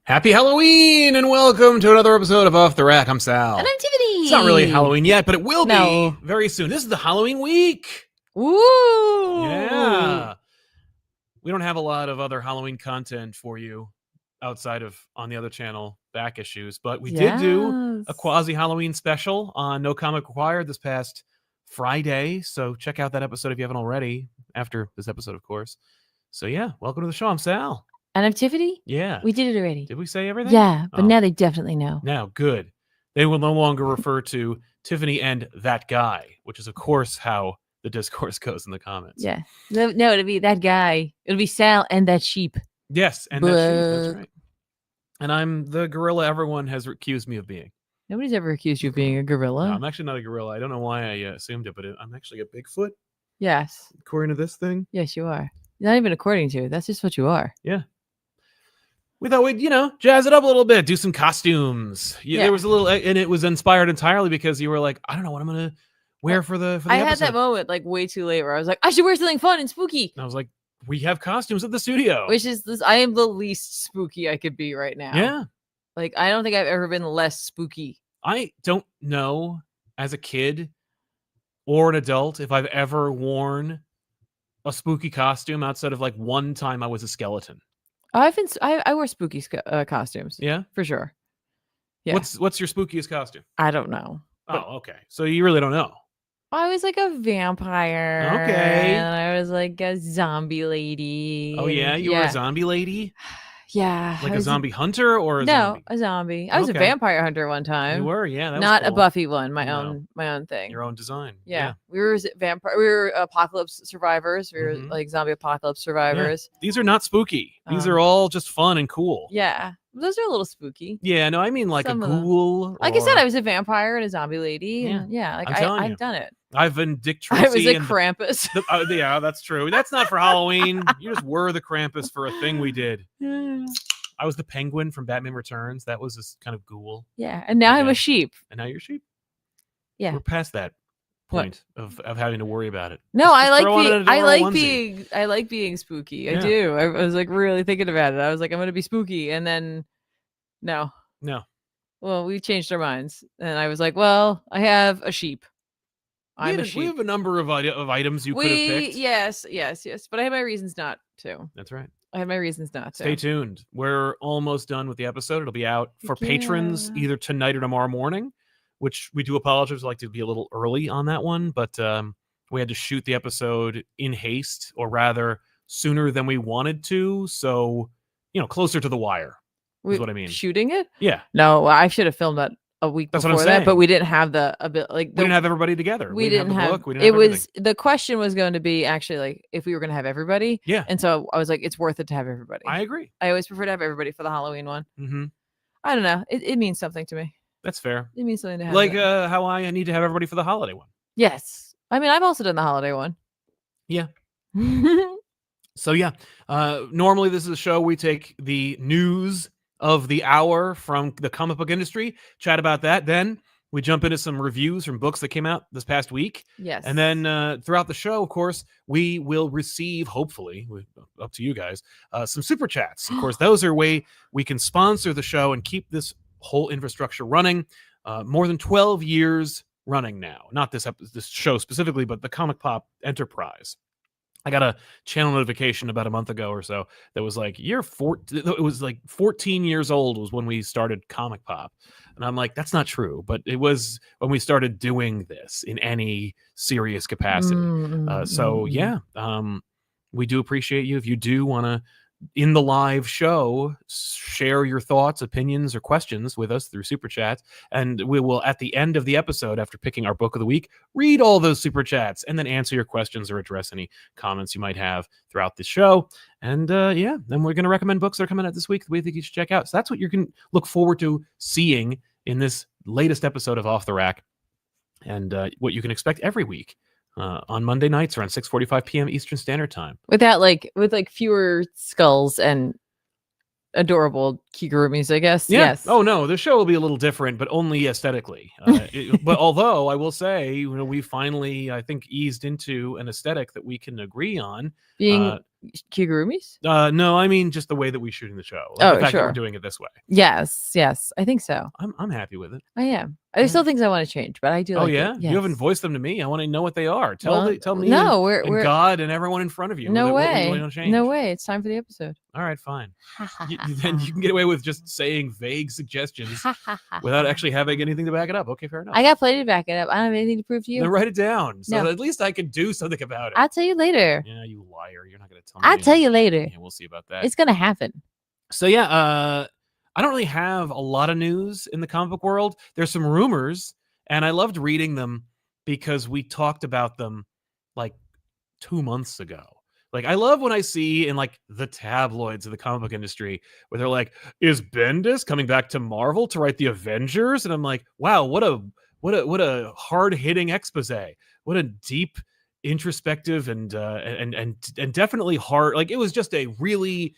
Happy Halloween and welcome to another episode of Off the Rack. I'm Sal. And I'm Tiffany. It's not really Halloween yet, but it will be very soon. This is the Halloween week. Woo! Yeah. We don't have a lot of other Halloween content for you outside of on the other channel back issues, but we did do a quasi-Halloween special on No Comic Required this past Friday, so check out that episode if you haven't already, after this episode, of course. So yeah, welcome to the show. I'm Sal. And I'm Tiffany. Yeah. We did it already. Did we say everything? Yeah, but now they definitely know. Now, good. They will no longer refer to Tiffany and that guy, which is, of course, how the discourse goes in the comments. Yeah. No, it'll be that guy. It'll be Sal and that sheep. Yes, and that sheep. That's right. And I'm the gorilla everyone has accused me of being. Nobody's ever accused you of being a gorilla. No, I'm actually not a gorilla. I don't know why I assumed it, but I'm actually a Bigfoot. Yes. According to this thing. Yes, you are. Not even according to. That's just what you are. Yeah. We thought we'd, jazz it up a little bit, do some costumes. Yeah. There was a little, and it was inspired entirely because you were like, I don't know what I'm going to wear for the episode. I had that moment like way too late where I was like, I should wear something fun and spooky. And I was like, we have costumes at the studio. Which is this, I am the least spooky I could be right now. Yeah. Like, I don't think I've ever been less spooky. I don't know as a kid or an adult if I've ever worn a spooky costume outside of like one time I was a skeleton. I wear spooky costumes. Yeah, for sure. Yeah. What's your spookiest costume? I don't know. Oh, okay. So you really don't know. I was like a vampire. Okay. And I was like a zombie lady. Oh yeah, you were a zombie lady? Yeah. Like a zombie hunter or a zombie? No, a zombie. I was a vampire hunter one time. You were, yeah. That Not was cool. a Buffy one, my own thing. Your own design. Yeah. We were apocalypse survivors. We were like zombie apocalypse survivors. Yeah. These are not spooky. These are all just fun and cool. Yeah. Those are a little spooky. Yeah, no, I mean like some a ghoul. Like I said, I was a vampire and a zombie lady. Yeah, and like I've done it. I've been Dick Tracy. I was a Krampus. Yeah, that's true. That's not for Halloween. You just were the Krampus for a thing we did. I was the Penguin from Batman Returns. That was this kind of ghoul. Yeah, and now I'm a sheep. And now you're a sheep? Yeah. We're past that point of having to worry about it. No, I like being spooky. I do. I was like really thinking about it. I was like, I'm going to be spooky. And then no. Well, we changed our minds. And I was like, well, I have a sheep. I'm a sheep. We have a number of items you could have picked. Yes. But I have my reasons not to. That's right. I have my reasons not to. Stay tuned. We're almost done with the episode. It'll be out for patrons either tonight or tomorrow morning, which we do apologize. I'd like to be a little early on that one, but we had to shoot the episode in haste, or rather sooner than we wanted to. So, closer to the wire is what I mean. Shooting it? Yeah. No, I should have filmed that a week before that, but we didn't have we didn't have everybody together. We didn't have the book. The question was going to be actually like if we were going to have everybody. Yeah. And so I was like, it's worth it to have everybody. I agree. I always prefer to have everybody for the Halloween one. Mm-hmm. I don't know. It means something to me. That's fair. It means something to have. Like how I need to have everybody for the holiday one. Yes. I mean, I've also done the holiday one. Yeah. So yeah, normally this is a show we take the news of the hour from the comic book industry, chat about that. Then we jump into some reviews from books that came out this past week. Yes. And then throughout the show, of course, we will receive, hopefully, up to you guys, some super chats. Of course, those are a way we can sponsor the show and keep this whole infrastructure running. More than 12 years running now. Not this show specifically, but the ComicPop enterprise. I got a channel notification about a month ago or so that was like, it was like 14 years old was when we started ComicPop. And I'm like, that's not true. But it was when we started doing this in any serious capacity. We do appreciate you. If you do want to, in the live show, share your thoughts, opinions, or questions with us through Super Chats. And we will, at the end of the episode, after picking our book of the week, read all those Super Chats and then answer your questions or address any comments you might have throughout the show. And then we're going to recommend books that are coming out this week that we think you should check out. So that's what you can look forward to seeing in this latest episode of Off the Rack, and what you can expect every week. On Monday nights around 6:45 p.m. Eastern Standard Time. With fewer skulls and adorable kigurumis, I guess. Yeah. Yes. Oh no, the show will be a little different, but only aesthetically. But although I will say, we finally, I think, eased into an aesthetic that we can agree on. Being Kigurumis? No, I mean just the way that we're shooting the show. Like the fact that we're doing it this way. Yes, I think so. I'm happy with it. I am. There's still things I want to change, but I do. Oh like yeah, it. Yes. You haven't voiced them to me. I want to know what they are. Tell me. No, we're God and everyone in front of you. No way. What we really want to change. No way. It's time for the episode. All right, fine. Then you can get away with just saying vague suggestions without actually having anything to back it up. Okay, fair enough. I got plenty to back it up. I don't have anything to prove to you. Then write it down so that at least I can do something about it. I'll tell you later. Yeah, you liar. You're not going to tell me. I'll tell you later. Yeah, we'll see about that. It's going to happen. So yeah, I don't really have a lot of news in the comic book world. There's some rumors, and I loved reading them because we talked about them like 2 months ago. Like, I love when I see in like the tabloids of the comic book industry where they're like, is Bendis coming back to Marvel to write the Avengers? And I'm like, wow, what a hard-hitting expose. What a deep, introspective and definitely hard. Like, it was just a really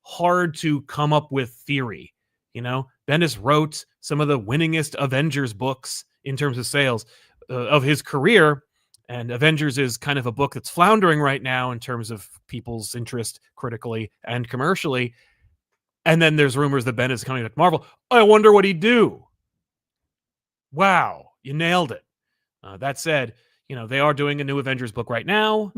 hard to come up with theory. You know, Bendis wrote some of the winningest Avengers books in terms of sales of his career. And Avengers is kind of a book that's floundering right now in terms of people's interest critically and commercially. And then there's rumors that Bendis is coming back to Marvel. I wonder what he'd do. Wow, you nailed it. That said, you know, they are doing a new Avengers book right now,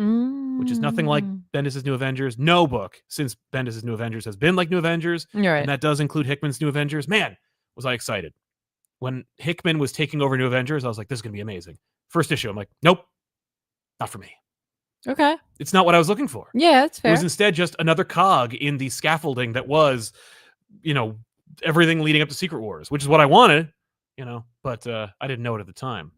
which is nothing like Bendis' New Avengers. No book since Bendis' New Avengers has been like New Avengers. Right. And that does include Hickman's New Avengers. Man, was I excited. When Hickman was taking over New Avengers, I was like, this is going to be amazing. First issue, I'm like, nope. Not for me. Okay. It's not what I was looking for. Yeah, that's fair. It was instead just another cog in the scaffolding that was, you know, everything leading up to Secret Wars, which is what I wanted, you know, but I didn't know it at the time.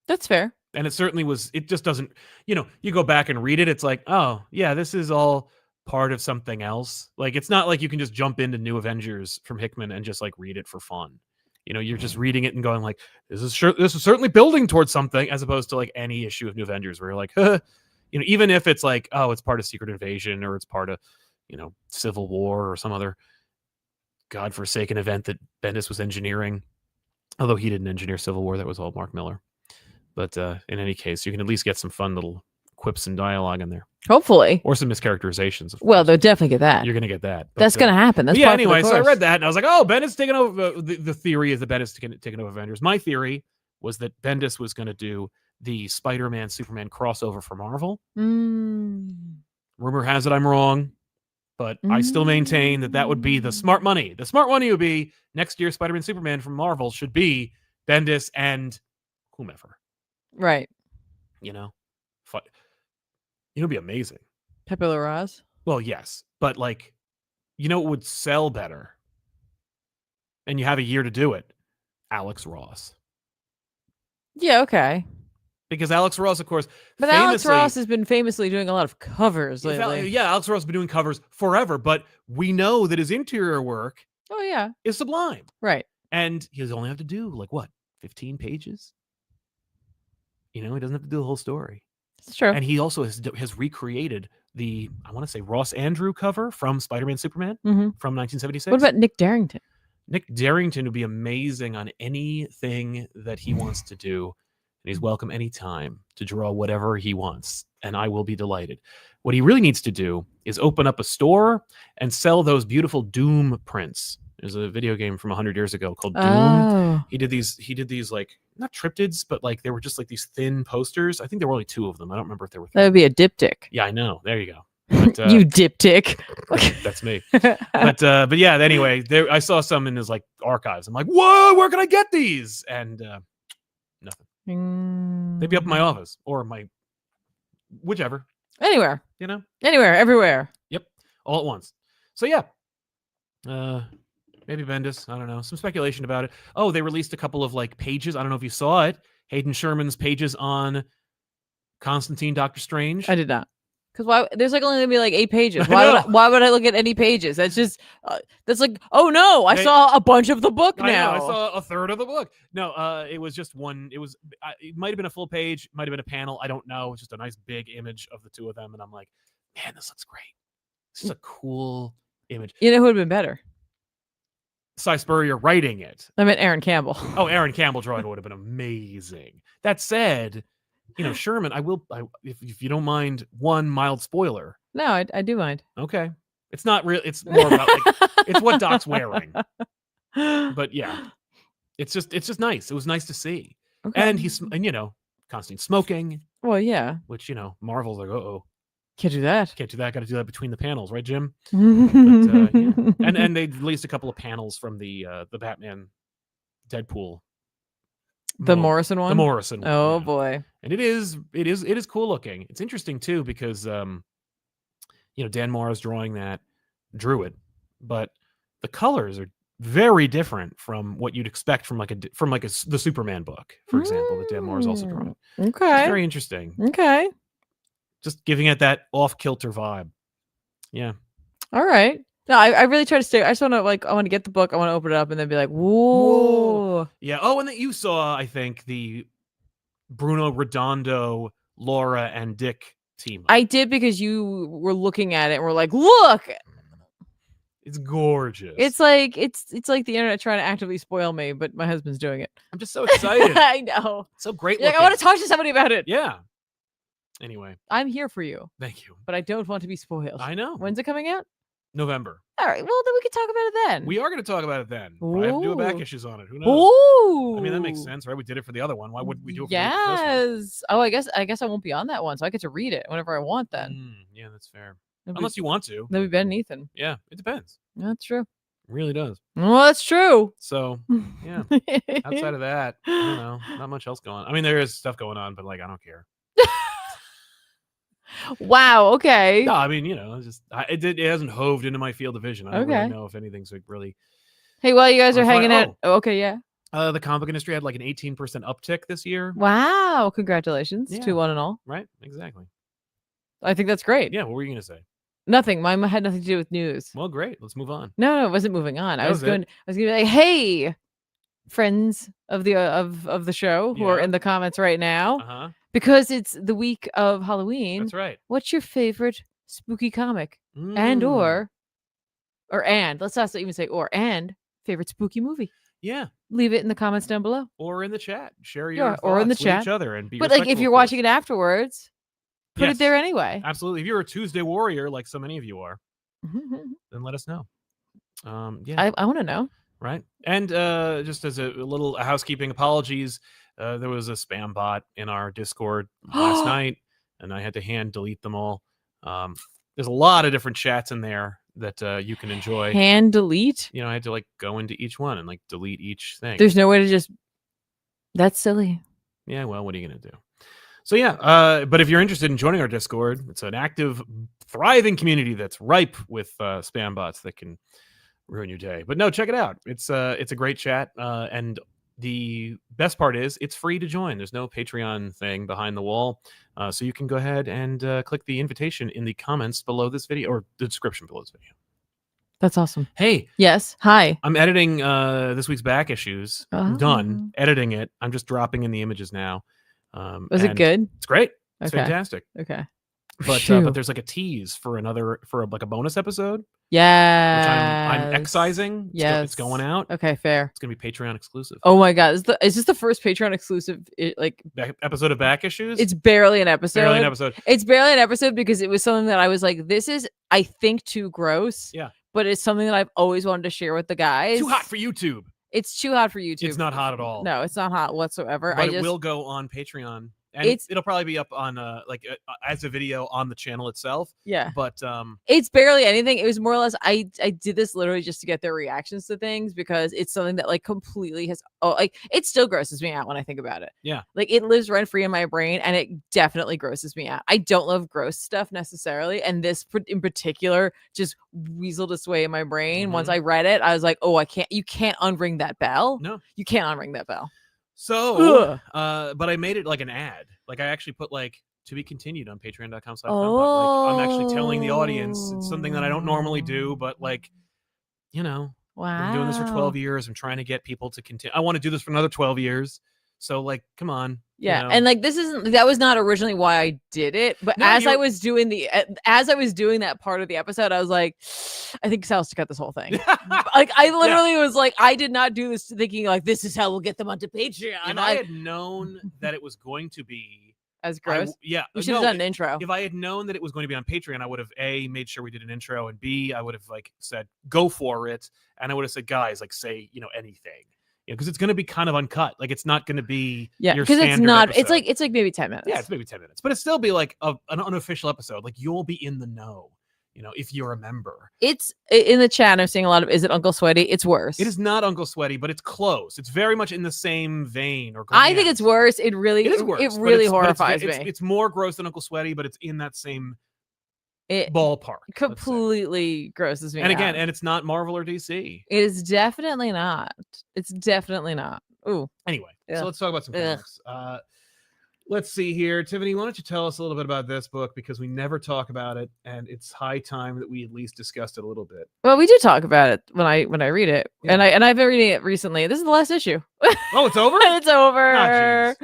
That's fair. And it certainly was, it just doesn't, you know, you go back and read it, it's like, oh, yeah, this is all part of something else. Like, it's not like you can just jump into New Avengers from Hickman and just like read it for fun. You know, you're just reading it and going like, this is certainly building towards something, as opposed to like any issue of New Avengers where you're like, you know, even if it's like, oh, it's part of Secret Invasion or it's part of, you know, Civil War or some other godforsaken event that Bendis was engineering. Although he didn't engineer Civil War, that was all Mark Miller. But in any case, you can at least get some fun little quips and dialogue in there. Hopefully. Or some mischaracterizations. Well, they'll definitely get that. You're going to get that. But, that's going to happen. That's anyway, so I read that and I was like, oh, Bendis taking over. The theory is that Bendis taking over Avengers. My theory was that Bendis was going to do the Spider-Man, Superman crossover for Marvel. Rumor has it I'm wrong, but I still maintain that would be the smart money. The smart money would be next year Spider-Man, Superman from Marvel should be Bendis and whomever. Right. You know? It'd be amazing. Pepe Larraz? Well, yes. But, like, you know what would sell better? And you have a year to do it. Alex Ross. Yeah, okay. Because Alex Ross, of course... But Alex Ross has been famously doing a lot of covers lately. Yeah, Alex Ross has been doing covers forever, but we know that his interior work is sublime. Right. And he'll only have to do, like, what, 15 pages? You know, he doesn't have to do the whole story. It's true. And he also has recreated the, I want to say, Ross Andrew cover from Spider-Man Superman from 1976. What about Nick Darrington? Nick Darrington would be amazing on anything that he wants to do. And he's welcome anytime to draw whatever he wants. And I will be delighted. What he really needs to do is open up a store and sell those beautiful Doom prints. There's a video game from 100 years ago called Doom. Oh. He did these like, not triptychs, but like they were just like these thin posters. I think there were only 2 of them. I don't remember if there were 3. That would be a diptych. Yeah, I know. There you go. But, you diptych. That's me. But yeah, anyway, I saw some in his like archives. I'm like, whoa, where can I get these? And nothing. They'd be up in my office or my whichever. Anywhere. You know? Anywhere, everywhere. Yep. All at once. So yeah. Maybe Bendis. I don't know. Some speculation about it. Oh, they released a couple of like pages. I don't know if you saw it. Hayden Sherman's pages on Constantine, Doctor Strange. I did not. Because why? There's like only gonna be like 8 pages. Why would I look at any pages? That's just that's like, oh no, I saw a bunch of the book now. I saw a third of the book. No, it was just one. It might have been a full page, might have been a panel. I don't know. It's just a nice big image of the 2 of them, and I'm like, man, this looks great. This is a cool image. You know who would have been better? Cy Spurrier writing it. I meant Aaron Campbell. Oh, Aaron Campbell drawing would have been amazing. That said, Sherman, if you don't mind, one mild spoiler. No, I do mind. Okay. It's not real. It's more about it's what Doc's wearing. But yeah, it's just nice. It was nice to see. Okay. And Constantine smoking. Well, yeah. Which, Marvel's like, uh-oh. Can't do that. Got to do that between the panels, right, Jim? But, yeah. And they released a couple of panels from the Batman Deadpool. The Morrison one? The Morrison one. Oh, boy. And it is cool looking. It's interesting, too, because, Dan Morris drew it, but the colors are very different from what you'd expect from the Superman book, for example, that Dan Morris also drawn. Okay. It's very interesting. Okay. Just giving it that off-kilter vibe. Yeah. All right. No, I really try to stay. I just want to I want to get the book. I want to open it up and then be like, whoa. Yeah. Oh, and that you saw, I think, the Bruno Redondo, Laura, and Dick team. I did, because you were looking at it and were like, look. It's gorgeous. It's like the internet trying to actively spoil me, but my husband's doing it. I'm just so excited. I know. It's so great. I want to talk to somebody about it. Yeah. Anyway, I'm here for you. Thank you. But I don't want to be spoiled. I know. When's it coming out? November. All right. Well, then we can talk about it then. We are going to talk about it then. I have to do a back issues on it. Who knows? Ooh. I mean, that makes sense, right? We did it for the other one. Why wouldn't we do it for this one? Oh, I guess I won't be on that one, so I get to read it whenever I want then. Yeah, that's fair. Unless you want to. That'd be Ben and Ethan. Yeah, it depends. That's true. It really does. Well, that's true. So, yeah. Outside of that, I don't know. Not much else going on. I mean, there is stuff going on, but I don't care. Wow. Okay. No, I mean, it hasn't hoved into my field of vision. I don't really know if anything's really. Hey, while you guys are hanging out. Oh, okay, yeah. The comic book industry had an 18% uptick this year. Wow! Congratulations to one and all. Right? Exactly. I think that's great. Yeah. What were you gonna say? Nothing. Mine had nothing to do with news. Well, great. Let's move on. No, it wasn't moving on. I was gonna be like, hey, friends of the show who are in the comments right now, because it's the week of Halloween. That's right. What's your favorite spooky comic? And let's not even say and favorite spooky movie. Yeah. Leave it in the comments down below, or in the chat. Share your thoughts or in the chat with each other, and be. But if you're watching it afterwards, put it there anyway. Absolutely. If you're a Tuesday warrior, like so many of you are, then let us know. Yeah, I want to know. Right. And just as a little housekeeping, apologies. There was a spam bot in our Discord last night, and I had to hand delete them all. There's a lot of different chats in there that you can enjoy. Hand delete? I had to go into each one and delete each thing. There's no way to just. That's silly. Yeah. Well, what are you gonna do? So yeah. But if you're interested in joining our Discord, it's an active, thriving community that's ripe with spam bots that can ruin your day. But no, check it out. It's a great chat, and the best part is it's free to join. There's no Patreon thing behind the wall, so you can go ahead and click the invitation in the comments below this video, or the description below this video. That's awesome. Hey. Yes. Hi. I'm editing this week's back issues. I'm done editing it. I'm just dropping in the images now. Was it good? It's great. It's fantastic. Okay. But there's a tease for a bonus episode. Yeah. Which I'm excising. Yes. It's going out. Okay, fair. It's gonna be Patreon exclusive. Oh my god. Is this the first Patreon exclusive episode of Back Issues? It's barely an episode. It's barely an episode because it was something that I was like, this is, I think, too gross. Yeah. But it's something that I've always wanted to share with the guys. Too hot for YouTube. It's too hot for YouTube. It's not hot at all. No, it's not hot whatsoever. But it will go on Patreon. And it'll probably be up on as a video on the channel itself. Yeah. But it's barely anything. It was more or less I did this literally just to get their reactions to things, because it's something that completely has it still grosses me out when I think about it. Yeah. It lives rent free in my brain, and it definitely grosses me out. I don't love gross stuff necessarily, and this in particular just weaseled its way in my brain. Once I read it, I was like, oh, you can't unring that bell. No. You can't unring that bell. So, but I made it like an ad. I actually put to be continued on patreon.com/. I'm actually telling the audience it's something that I don't normally do, but wow. I've been doing this for 12 years. I'm trying to get people to continue. I want to do this for another 12 years. So come on. Yeah. And that was not originally why I did it. But as I was doing that part of the episode, I was like, I think Sal's to cut this whole thing. I literally was like, I did not do this thinking this is how we'll get them onto Patreon. If I had known that it was going to be as gross? Yeah. We should have done an intro. If I had known that it was going to be on Patreon, I would have A, made sure we did an intro, and B, I would have like said, go for it. And I would have said, guys, like say, anything. Because it's going to be kind of uncut. Like it's not going to be your standard it's not. episode. It's like maybe 10 minutes. Yeah, it's maybe 10 minutes, but it'd still be like an unofficial episode. Like you'll be in the know, if you're a member. It's in the chat. I'm seeing a lot of, is it Uncle Sweaty? It's worse. It is not Uncle Sweaty, but it's close. It's very much in the same vein. I think it's worse. It is worse. It really horrifies me. It's more gross than Uncle Sweaty, but it's in that same ballpark. Completely grosses me and out. Again, and it's not Marvel or DC. It is definitely not. It's definitely not. Ooh. Anyway, so let's talk about some comics. Let's see here. Tiffany, why don't you tell us a little bit about this book, because we never talk about it, and it's high time that we at least discussed it a little bit. Well, we do talk about it when I read it. Yeah. And I've been reading it recently. This is the last issue. Oh, it's over? It's over. Oh,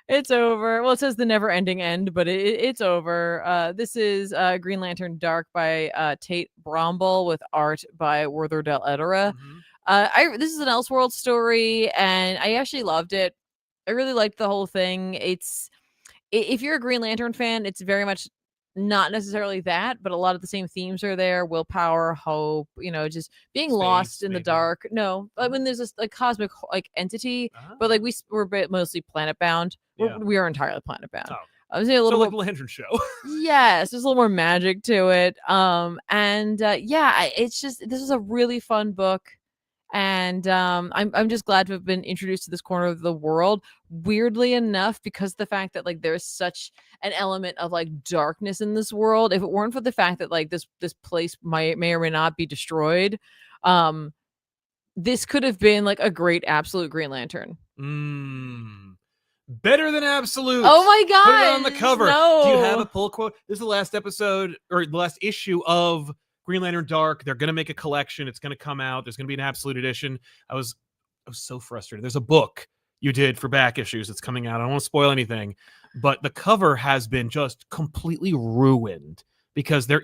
it's over. Well, it says the never ending end, but it's over. This is Green Lantern Dark by Tate Bromble with art by Werther Del Edera. Mm-hmm. This is an Elseworld story, and I actually loved it. I really liked the whole thing. If you're a Green Lantern fan, it's very much not necessarily that, but a lot of the same themes are there: willpower, hope, just being lost in the dark. No, I mean there's this cosmic entity, but we're mostly planet bound. Yeah. We are entirely planet bound. Oh. I was a little like Lantern Show. Yes, there's a little more magic to it. It's just, this is a really fun book. And I'm just glad to have been introduced to this corner of the world. Weirdly enough, because the fact that there's such an element of darkness in this world, if it weren't for the fact that this place may or may not be destroyed, this could have been a great Absolute Green Lantern. Better than Absolute. Oh my god! Put it on the cover. No. Do you have a pull quote? This is the last episode or the last issue of Green Lantern Dark. They're going to make a collection. It's going to come out. There's going to be an Absolute edition. I was so frustrated. There's a book you did for back issues that's coming out. I don't want to spoil anything, but the cover has been just completely ruined because there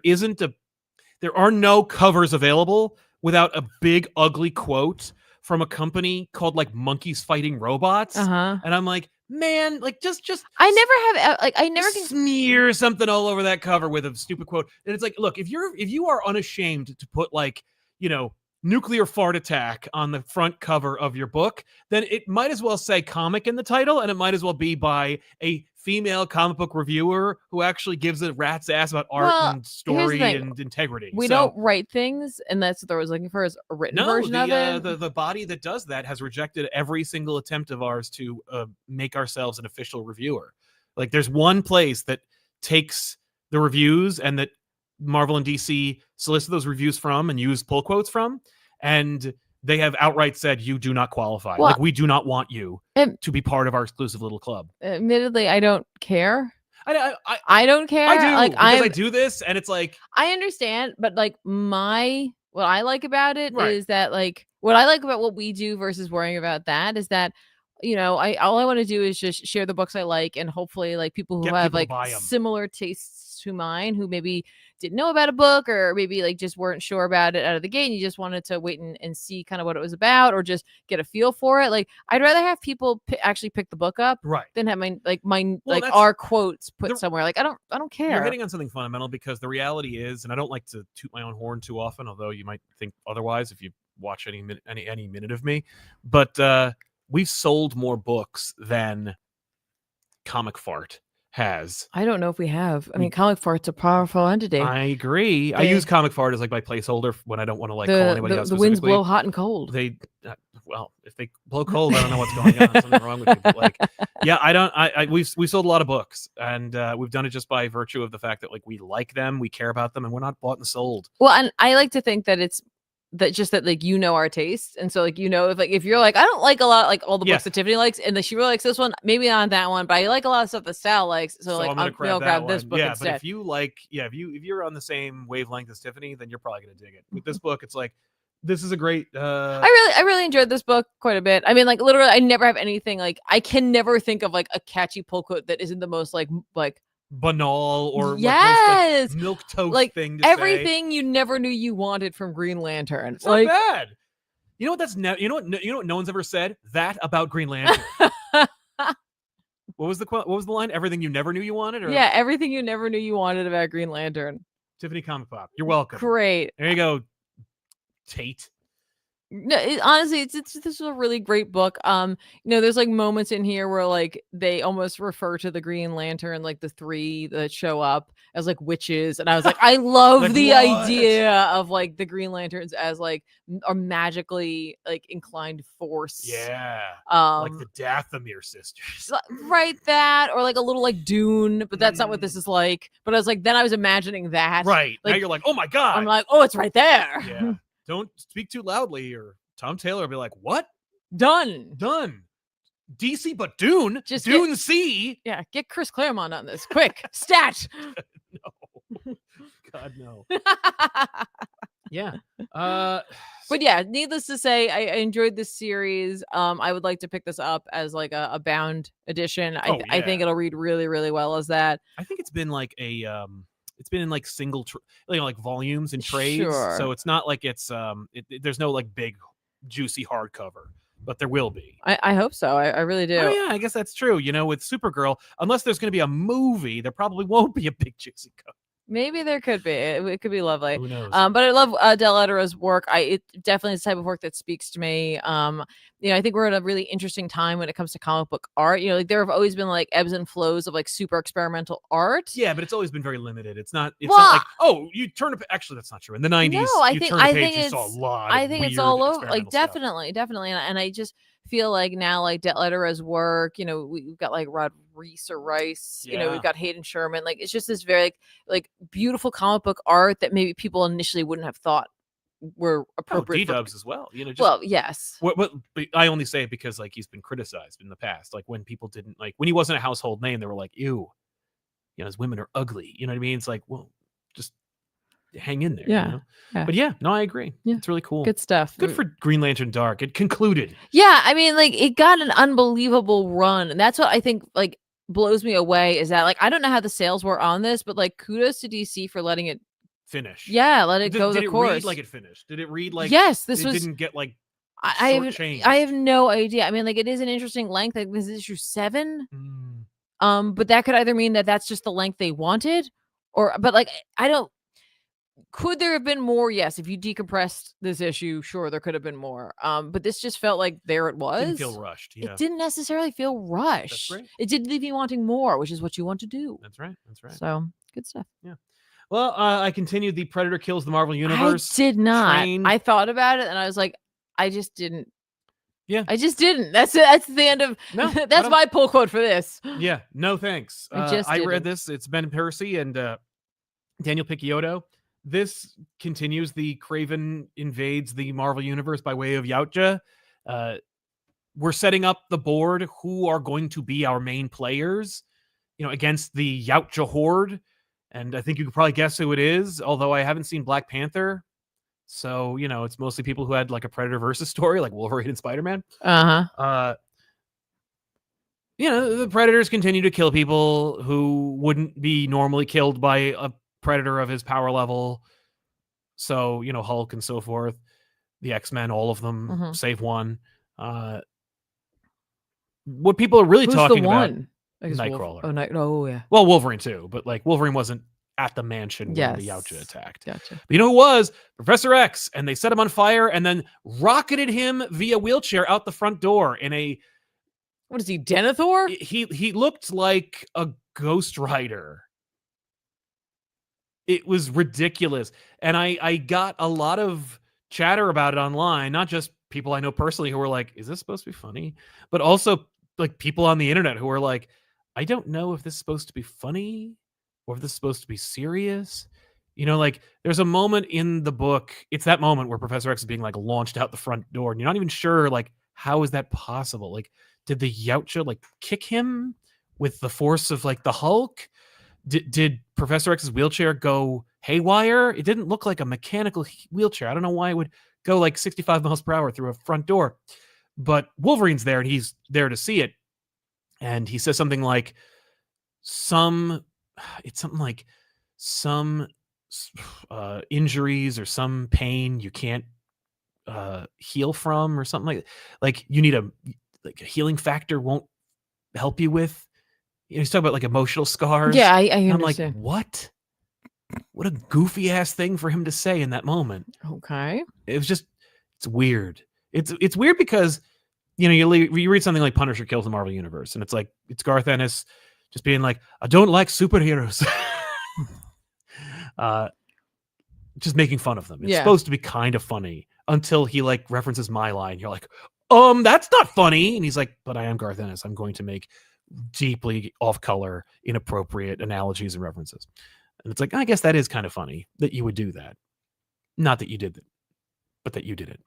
are no covers available without a big ugly quote from a company called Monkeys Fighting Robots. And I'm like, man, just I never can smear something all over that cover with a stupid quote. And it's look, if you are unashamed to put nuclear fart attack on the front cover of your book, then it might as well say comic in the title, and it might as well be by a female comic book reviewer who actually gives a rat's ass about art and story and integrity. We don't write things, and that's what I was looking for, is a written version of it. The body that does that has rejected every single attempt of ours to make ourselves an official reviewer. There's one place that takes the reviews and that Marvel and DC solicit those reviews from and use pull quotes from, and they have outright said, you do not qualify. Well, we do not want you to be part of our exclusive little club. Admittedly, I don't care. I don't care. I do, because I do this, and it's I understand, but what I like about it is that what I like about what we do versus worrying about that is that all I want to do is just share the books I like, and hopefully people who have similar tastes to mine, who maybe didn't know about a book or maybe just weren't sure about it out of the gate, and you just wanted to wait and see kind of what it was about or just get a feel for it. I'd rather have people actually pick the book up than have our quotes put somewhere. I don't care. You're hitting on something fundamental, because the reality is, and I don't like to toot my own horn too often, although you might think otherwise if you watch any minute of me, but we've sold more books than Comic Fart has. I don't know if we have. I mean, Comic Fart's a powerful entity. I agree. I use Comic Fart as my placeholder when I don't want to call anybody else. The winds blow hot and cold. They if they blow cold, I don't know what's going on. Something wrong with you. But we've sold a lot of books, and we've done it just by virtue of the fact that we like them, we care about them, and we're not bought and sold. Well, and I like to think that it's that our taste, and so if you're I don't like a lot all the books that Tiffany likes, and she really likes this one, maybe not that one, but I like a lot of stuff that Sal likes, so I'm gonna grab this book instead. But if you if you're on the same wavelength as Tiffany, then you're probably gonna dig it. With this book, it's this is a great I really enjoyed this book quite a bit. I mean, literally I never have anything I can never think of a catchy pull quote that isn't the most banal or yes, milk toast thing to everything say. You never knew you wanted from Green Lantern. It's not bad. You know what no one's ever said that about Green Lantern. What was the line? Everything you never knew you wanted? Or? Yeah, everything you never knew you wanted about Green Lantern. Tiffany ComicPop. You're welcome. Great. There you go, Tate. No, honestly, this is a really great book. There's like moments in here where like they almost refer to the Green Lantern, like the three that show up, as like witches, and I was like, I love like, the what? idea of like the Green Lanterns as like a magically like inclined force. Yeah, like the Dathomir sisters, right? That, or like a little like Dune, but that's not what this is like. But I was like, then I was imagining that. Right like, now, you're like, oh my god! I'm like, oh, it's right there. Yeah. Don't speak too loudly, or Tom Taylor will be like, "What? Done. DC, but Dune, just Dune C." Yeah, get Chris Claremont on this, quick, stat. No, God no. Yeah. But yeah, needless to say, I enjoyed this series. I would like to pick this up as like a bound edition. I think it'll read really, really well as that. I think it's been like a it's been in like single like volumes and trades, so it's not like it's there's no like big juicy hardcover, but there will be. I hope so. I really do. Oh yeah, I guess that's true. With Supergirl, unless there's going to be a movie, there probably won't be a big juicy cover. Maybe there could be. It could be lovely. Who knows? But I love Del Ettera's work. It definitely is the type of work that speaks to me. I think we're at a really interesting time when it comes to comic book art. Like there have always been like ebbs and flows of like super experimental art. Yeah, but it's always been very limited. It's not like, oh, you turn actually that's not true. In the 90s, you saw a lot. I think it's all over. Like definitely. And I just feel like now like Del Ettera's work, we've got like Rod Reese or Rice, we've got Hayden Sherman. Like it's just this very like beautiful comic book art that maybe people initially wouldn't have thought were appropriate. D-Dubs as well. Yes. What I only say it because like he's been criticized in the past. Like when people didn't like when he wasn't a household name, they were like, ew, his women are ugly. You know what I mean? It's like, well, just hang in there. Yeah. But yeah, no, I agree. Yeah. It's really cool. Good stuff. Good for Green Lantern Dark. It concluded. Yeah, I mean, like it got an unbelievable run, and that's what I think like blows me away is that like I don't know how the sales were on this, but like kudos to DC for letting it finish. Yeah, let it go the course. Did it read like it finished? Did it read like yes? didn't get like I have no idea. I mean, like it is an interesting length. Like this is issue 7. But that could either mean that that's just the length they wanted, but like I don't. Could there have been more? Yes, if you decompressed this issue, sure, there could have been more. But this just felt like there it was. Didn't feel rushed. Yeah. It didn't necessarily feel rushed. That's right. It did leave you wanting more, which is what you want to do. That's right. So good stuff. Yeah. Well, I continued the Predator Kills the Marvel Universe. I did not. I thought about it and I was like, I just didn't. Yeah. I just didn't. That's the end of. No, that's my pull quote for this. Yeah. No thanks. I read this. It's Ben Percy and Daniel Picciotto. This continues the Kraven invades the Marvel Universe by way of Yautja. We're setting up the board who are going to be our main players, against the Yautja Horde. And I think you could probably guess who it is, although I haven't seen Black Panther. So, it's mostly people who had like a Predator versus story, like Wolverine and Spider-Man. The Predators continue to kill people who wouldn't be normally killed by a Predator of his power level. So, Hulk and so forth. The X-Men, all of them, save one. What people are really talking about... Nightcrawler. Oh, yeah. Well, Wolverine too, but like Wolverine wasn't at the mansion when the Yautja attacked. Gotcha. But you know who was? Professor X, and they set him on fire and then rocketed him via wheelchair out the front door in a... What is he, Denethor? He looked like a Ghost Rider. It was ridiculous. And I got a lot of chatter about it online, not just people I know personally who were like, is this supposed to be funny? But also like people on the internet who were like, I don't know if this is supposed to be funny or if this is supposed to be serious. Like there's a moment in the book. It's that moment where Professor X is being like launched out the front door and you're not even sure like, how is that possible? Like, did the Yautja like kick him with the force of like the Hulk? Did Professor X's wheelchair go haywire? It didn't look like a mechanical wheelchair. I don't know why it would go like 65 miles per hour through a front door. But Wolverine's there and he's there to see it. And he says something like some injuries or some pain you can't heal from or something like you need a healing factor won't help you with. he's talking about like emotional scars. Yeah, I understand. I'm like, what? What a goofy ass thing for him to say in that moment. Okay. It was just, it's weird. It's weird because, you read something like Punisher Kills the Marvel Universe, and it's like, it's Garth Ennis just being like, I don't like superheroes. Just making fun of them. It's supposed to be kind of funny until he like references my line. You're like, that's not funny. And he's like, but I am Garth Ennis. I'm going to make deeply off-color, inappropriate analogies and references. And it's like, I guess that is kind of funny that you would do that. Not that you did it, but that you did it.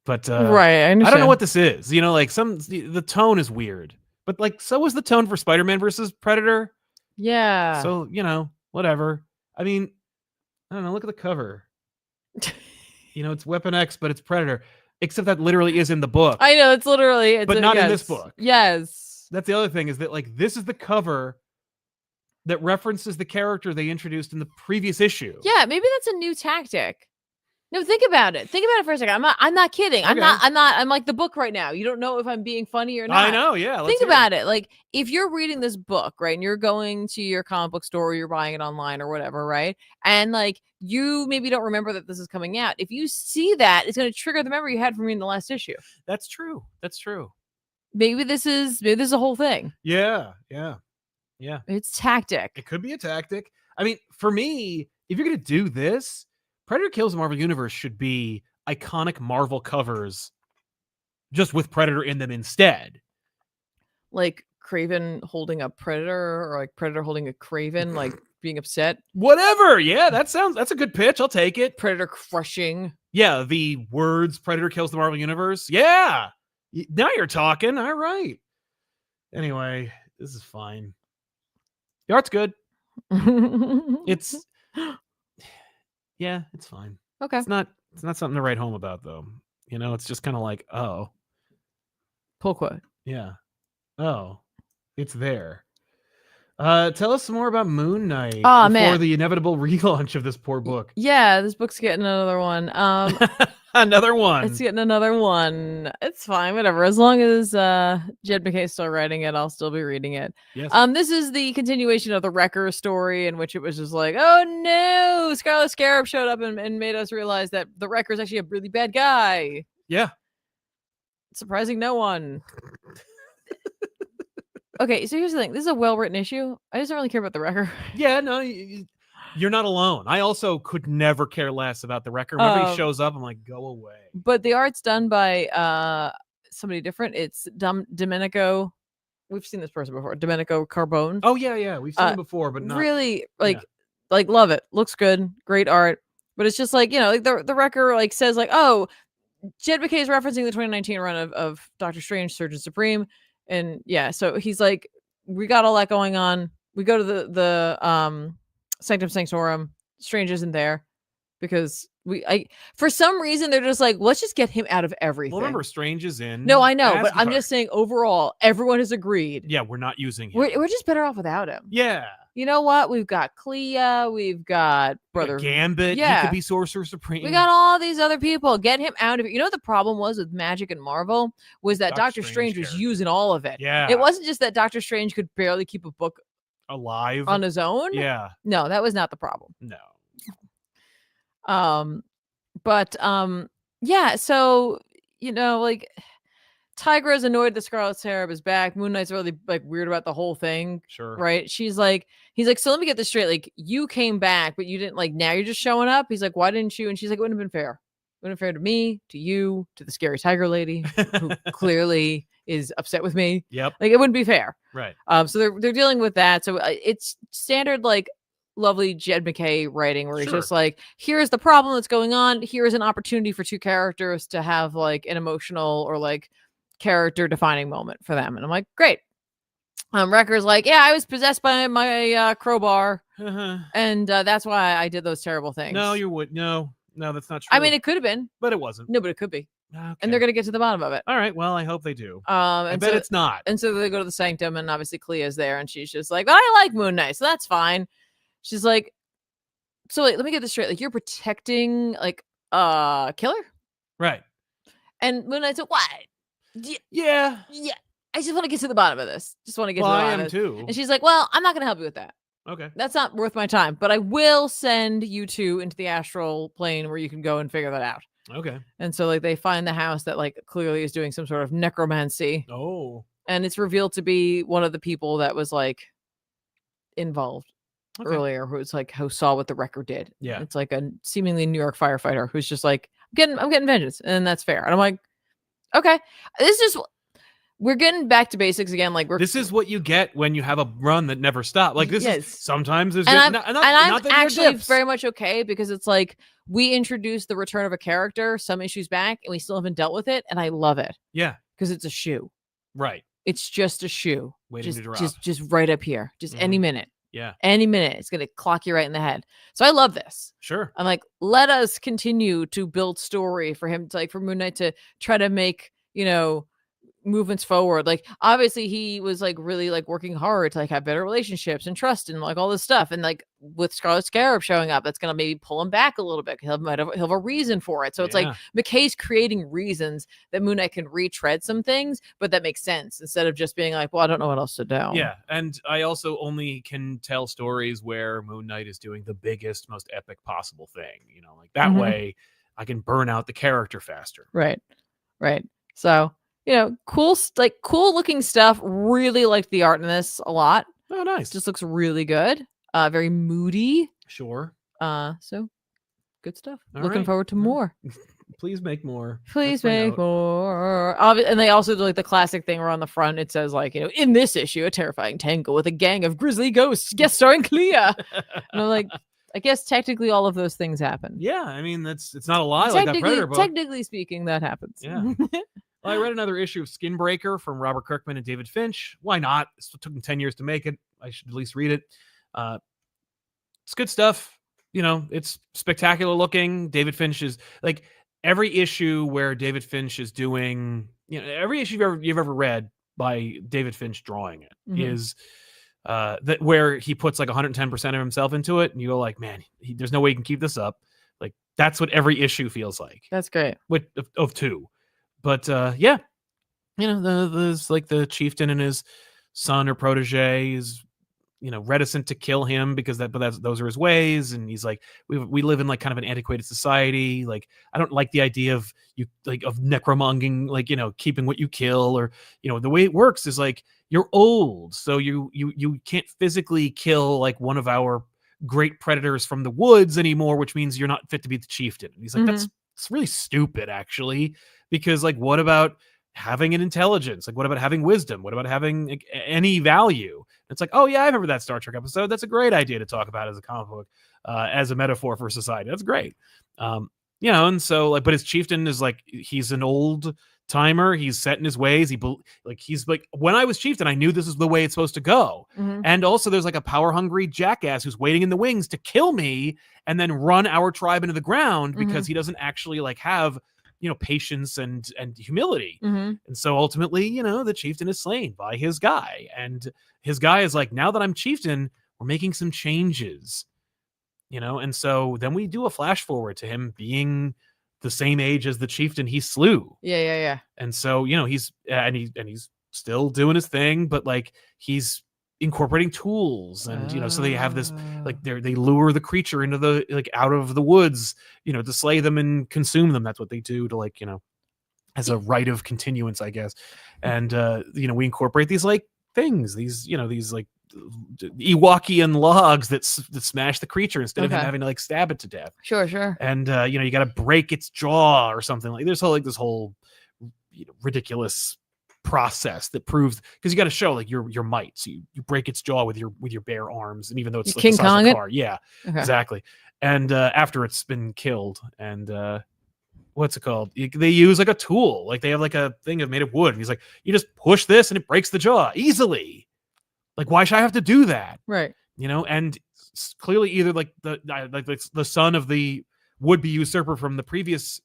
But right, I don't know what this is. Like the tone is weird. But like, so was the tone for Spider-Man versus Predator. Yeah. So, whatever. I mean, I don't know. Look at the cover. It's Weapon X, but it's Predator. Except that literally is in the book. I know, it's literally. But not in this book. Yes. That's the other thing, is that like, this is the cover that references the character they introduced in the previous issue. Yeah, maybe that's a new tactic. No, think about it. Think about it for a second. I'm not kidding. Okay. I'm like the book right now. You don't know if I'm being funny or not. I know, yeah. Think about it. Like, if you're reading this book, right, and you're going to your comic book store, or you're buying it online or whatever, right? And like, you maybe don't remember that this is coming out. If you see that, it's going to trigger the memory you had from reading the last issue. That's true. That's true. Maybe this is a whole thing. Yeah. It's tactic. It could be a tactic. I mean, for me, if you're going to do this, Predator Kills the Marvel Universe should be iconic Marvel covers just with Predator in them instead. Like Kraven holding a Predator, or like Predator holding a Kraven, like being upset. Whatever. Yeah, that's a good pitch. I'll take it. Predator crushing. Yeah, the words Predator Kills the Marvel Universe. Yeah. Now you're talking. All right. Anyway, this is fine. The art's good. It's fine. Okay. It's not something to write home about, though. It's just kind of like, oh. Pull quote. Yeah. Oh, it's there. Tell us some more about Moon Knight before the inevitable relaunch of this poor book. Yeah, this book's getting another one. Another one. It's getting another one. It's fine, whatever. As long as Jed MacKay's still writing it, I'll still be reading it. Yes. This is the continuation of the Wrecker story, in which it was just like, oh no, Scarlet Scarab showed up and made us realize that the Wrecker's actually a really bad guy. Yeah. Surprising no one. Okay, so here's the thing. This is a well-written issue. I just don't really care about the Wrecker. Yeah, no, you're not alone. I also could never care less about the Wrecker. Whenever he shows up, I'm like, go away. But the art's done by somebody different. It's Domenico. We've seen this person before. Domenico Carbone. Oh, yeah. We've seen him before, but not... Really, like, love it. Looks good. Great art. But it's just like, like the Wrecker like says like, oh, Jed MacKay is referencing the 2019 run of Doctor Strange, Surgeon Supreme. And yeah, so he's like, we got all that going on. We go to the Sanctum Sanctorum. Strange isn't there because for some reason they're just like, let's just get him out of everything. Well, remember, Strange is in. No, I know, Asgard. but I'm just saying overall, everyone has agreed. Yeah, we're not using him. We're just better off without him. Yeah. You know what? We've got Clea. We've got Brother Gambit. Yeah. He could be Sorcerer Supreme. We got all these other people. Get him out of it. You know what the problem was with Magic and Marvel? Was that Doctor Strange was using all of it. Yeah. It wasn't just that Doctor Strange could barely keep a book alive on his own. Yeah. No, that was not the problem. No. Yeah, so like Tigra's annoyed the Scarlet Scarab is back. Moon Knight's really like weird about the whole thing. Sure. Right? He's like, so let me get this straight. Like, you came back, but you didn't, like, now you're just showing up. He's like, why didn't you? And she's like, it wouldn't have been fair. It wouldn't have been fair to me, to you, to the scary tiger lady, who clearly is upset with me. Yep. Like, it wouldn't be fair. Right. So they're dealing with that. So it's standard, like, lovely Jed MacKay writing where he's just like, here's the problem that's going on. Here's an opportunity for two characters to have like an emotional or like character defining moment for them. And I'm like, great. Wrecker's like, yeah, I was possessed by my crowbar. And that's why I did those terrible things. No, no, that's not true. I mean, it could have been. But it wasn't. No, but it could be. Okay. And they're going to get to the bottom of it. All right. Well, I hope they do. I bet it's not. And so they go to the Sanctum, and obviously Clea's there, and she's just like, but I like Moon Knight, so that's fine. She's like, so wait, let me get this straight. Like, you're protecting like killer? Right. And Moon Knight's like, what? Yeah. Yeah. I just want to get to the bottom of this. Just want to get to the bottom of it. Too. And she's like, well, I'm not going to help you with that. Okay. That's not worth my time, but I will send you two into the astral plane where you can go and figure that out. Okay. And so like they find the house that like clearly is doing some sort of necromancy. Oh. And it's revealed to be one of the people that was like involved earlier, who saw what the record did. Yeah. It's like a seemingly New York firefighter who's just like, I'm getting vengeance, and that's fair. And I'm like, okay, we're getting back to basics again. Like this is what you get when you have a run that never stops. Like this is sometimes there's I'm actually very much okay because it's like we introduced the return of a character some issues back and we still haven't dealt with it, and I love it. Yeah, because it's a shoe. Right. It's just a shoe waiting to drop. Just right up here. Just any minute. Yeah. Any minute it's gonna clock you right in the head. So I love this. Sure. I'm like, let us continue to build story for him to like for Moon Knight to try to make, movements forward. Like obviously he was like really like working hard to like have better relationships and trust and like all this stuff, and like with Scarlet Scarab showing up, that's gonna maybe pull him back a little bit. He'll have a reason for it. So it's like McKay's creating reasons that Moon Knight can retread some things, but that makes sense instead of just being like, well, I don't know what else to do. Yeah, and I also only can tell stories where Moon Knight is doing the biggest, most epic possible thing. Like that way I can burn out the character faster. Right. So cool looking stuff. Really liked the art in this a lot. Oh, nice. Just looks really good. Very moody. Sure. So good stuff. All Looking right. forward to more. Please make more. Please make more. And they also do like the classic thing where on the front it says like, in this issue, a terrifying tangle with a gang of grisly ghosts, guest starring Clea. And I'm like, I guess technically all of those things happen. Yeah, I mean it's not a lie like that Predator book. Technically speaking, that happens. Yeah. Well, I read another issue of Skinbreaker from Robert Kirkman and David Finch. Why not? It took them 10 years to make it. I should at least read it. It's good stuff. It's spectacular looking. David Finch is like every issue where David Finch is doing, every issue you've ever read by David Finch drawing it is that where he puts like 110% of himself into it, and you go like, man, there's no way he can keep this up. Like that's what every issue feels like. That's great. Of two. But yeah, there's like the chieftain and his son or protege is, reticent to kill him because those are his ways, and he's like, we live in like kind of an antiquated society. Like I don't like the idea of necromonging, like keeping what you kill, or the way it works is like you're old, so you can't physically kill like one of our great predators from the woods anymore, which means you're not fit to be the chieftain. And he's like, it's really stupid actually. Because like, what about having an intelligence? Like, what about having wisdom? What about having like, any value? It's like, oh yeah, I remember that Star Trek episode. That's a great idea to talk about as a comic book, as a metaphor for society. That's great. And so like, but his chieftain is like, he's an old timer. He's set in his ways. He's like, when I was chieftain, I knew this is the way it's supposed to go. And also there's like a power hungry jackass who's waiting in the wings to kill me and then run our tribe into the ground because he doesn't actually like have patience and humility. And so ultimately, the chieftain is slain by his guy. And his guy is like, now that I'm chieftain, we're making some changes, and so then we do a flash forward to him being the same age as the chieftain he slew. Yeah. And so, he's still doing his thing, but like he's incorporating tools and so they have this like they lure the creature into the like out of the woods to slay them and consume them. That's what they do to like as a rite of continuance, I guess. And we incorporate these like things, these like Ewokian logs that smash the creature instead of him having to like stab it to death. Sure. And you got to break its jaw or something. Like there's this whole ridiculous process that proves, because you got to show like your might. So you break its jaw with your bare arms, and even though it's like King the size Kong of a it? car. Yeah, exactly. And after it's been killed, and what's it called? They use like a tool, like they have like a thing made of wood. And he's like, you just push this and it breaks the jaw easily. Like, why should I have to do that? Right. And clearly either like the son of the would-be usurper from the previous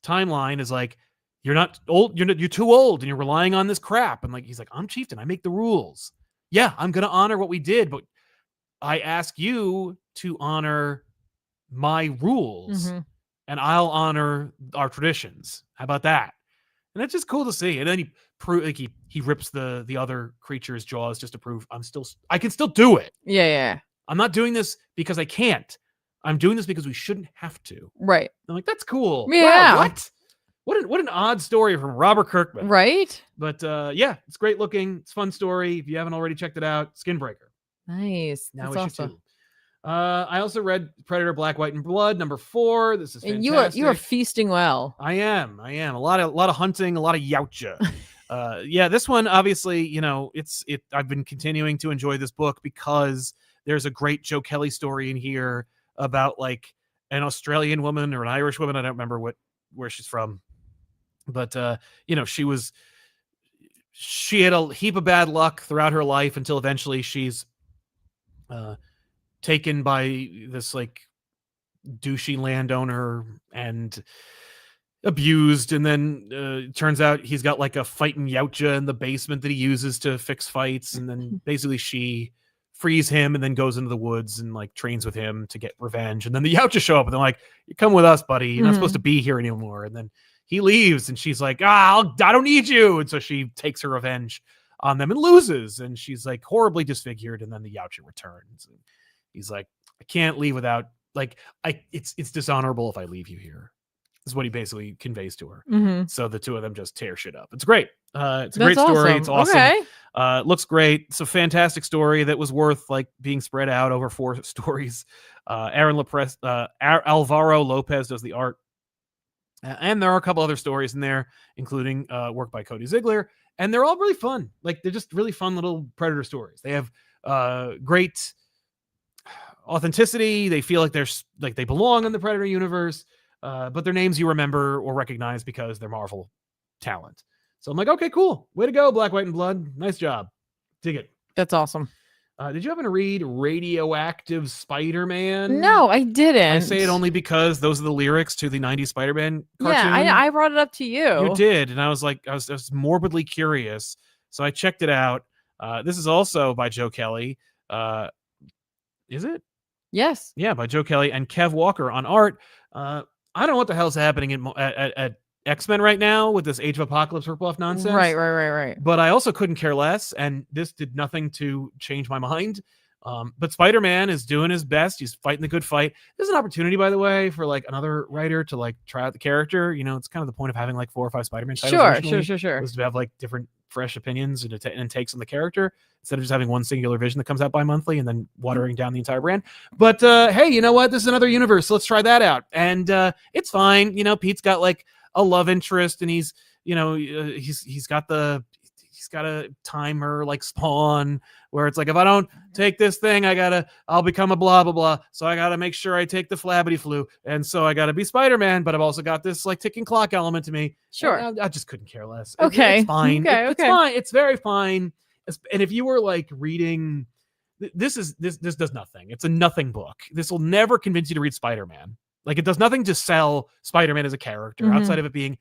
timeline is like, you're not old. You're too old, and you're relying on this crap. And like he's like, I'm chieftain. I make the rules. Yeah, I'm gonna honor what we did, but I ask you to honor my rules, and I'll honor our traditions. How about that? And it's just cool to see. And then he rips the other creature's jaws just to prove I can still do it. Yeah. I'm not doing this because I can't. I'm doing this because we shouldn't have to. Right. I'm like, that's cool. Yeah. Wow, what an odd story from Robert Kirkman. Right. But yeah, it's great looking. It's a fun story. If you haven't already checked it out, Skinbreaker. Nice. Now that's issue awesome. 2. I also read Predator Black, White, and Blood, number 4. This is fantastic. And you are feasting well. I am. A lot of hunting, a lot of yautja. Yeah, this one obviously, I've been continuing to enjoy this book because there's a great Joe Kelly story in here about like an Australian woman or an Irish woman. I don't remember where she's from, but she had a heap of bad luck throughout her life until eventually she's taken by this like douchey landowner and abused, and then it turns out he's got like a fighting yautja in the basement that he uses to fix fights, and then basically she frees him and then goes into the woods and like trains with him to get revenge, and then the yautja show up and they're like, you come with us, buddy, you're not supposed to be here anymore. And then he leaves and she's like, I don't need you, and so she takes her revenge on them and loses, and she's like horribly disfigured, and then the yautja returns and he's like, I can't leave without it's dishonorable if I leave you here, is what he basically conveys to her. So the two of them just tear shit up. It's great. It's a great story. Awesome. It's awesome. Okay. Looks great. It's a fantastic story that was worth like being spread out over 4 stories. Alvaro Lopez does the art. And there are a couple other stories in there, including work by Cody Ziegler. And they're all really fun. Like, they're just really fun little Predator stories. They have great authenticity. They feel like they belong in the Predator universe. But their names you remember or recognize because they're Marvel talent. So I'm like, okay, cool. Way to go, Black, White, and Blood. Nice job. Dig it. That's awesome. Did you happen to read Radioactive Spider-Man? No, I didn't. I say it only because those are the lyrics to the 90s Spider-Man cartoon. Yeah, I brought it up to you. You did, and I was like, I was morbidly curious. So I checked it out. This is also by Joe Kelly. Is it? Yes. Yeah, by Joe Kelly and Kev Walker on art. I don't know what the hell's happening at X-Men right now with this Age of Apocalypse ripoff nonsense. Right. But I also couldn't care less, and this did nothing to change my mind. But Spider-Man is doing his best. He's fighting the good fight. There's an opportunity, by the way, for like another writer to like try out the character. It's kind of the point of having like 4 or 5 Spider-Man titles. Sure. Was to have like different fresh opinions and takes on the character instead of just having one singular vision that comes out bi-monthly and then watering down the entire brand. But hey, you know what? This is another universe, so let's try that out. And it's fine. Pete's got like a love interest, and he's got a timer like Spawn, where it's like, if I don't take this thing, I'll become a blah blah blah. So I gotta make sure I take the flabbity flu, and so I gotta be Spider-Man, but I've also got this like ticking clock element to me. Sure, I just couldn't care less. Okay, it's fine. Okay. It's fine. It's very fine. And if you were like reading, this does nothing. It's a nothing book. This will never convince you to read Spider-Man. Like, it does nothing to sell Spider-Man as a character outside of it being,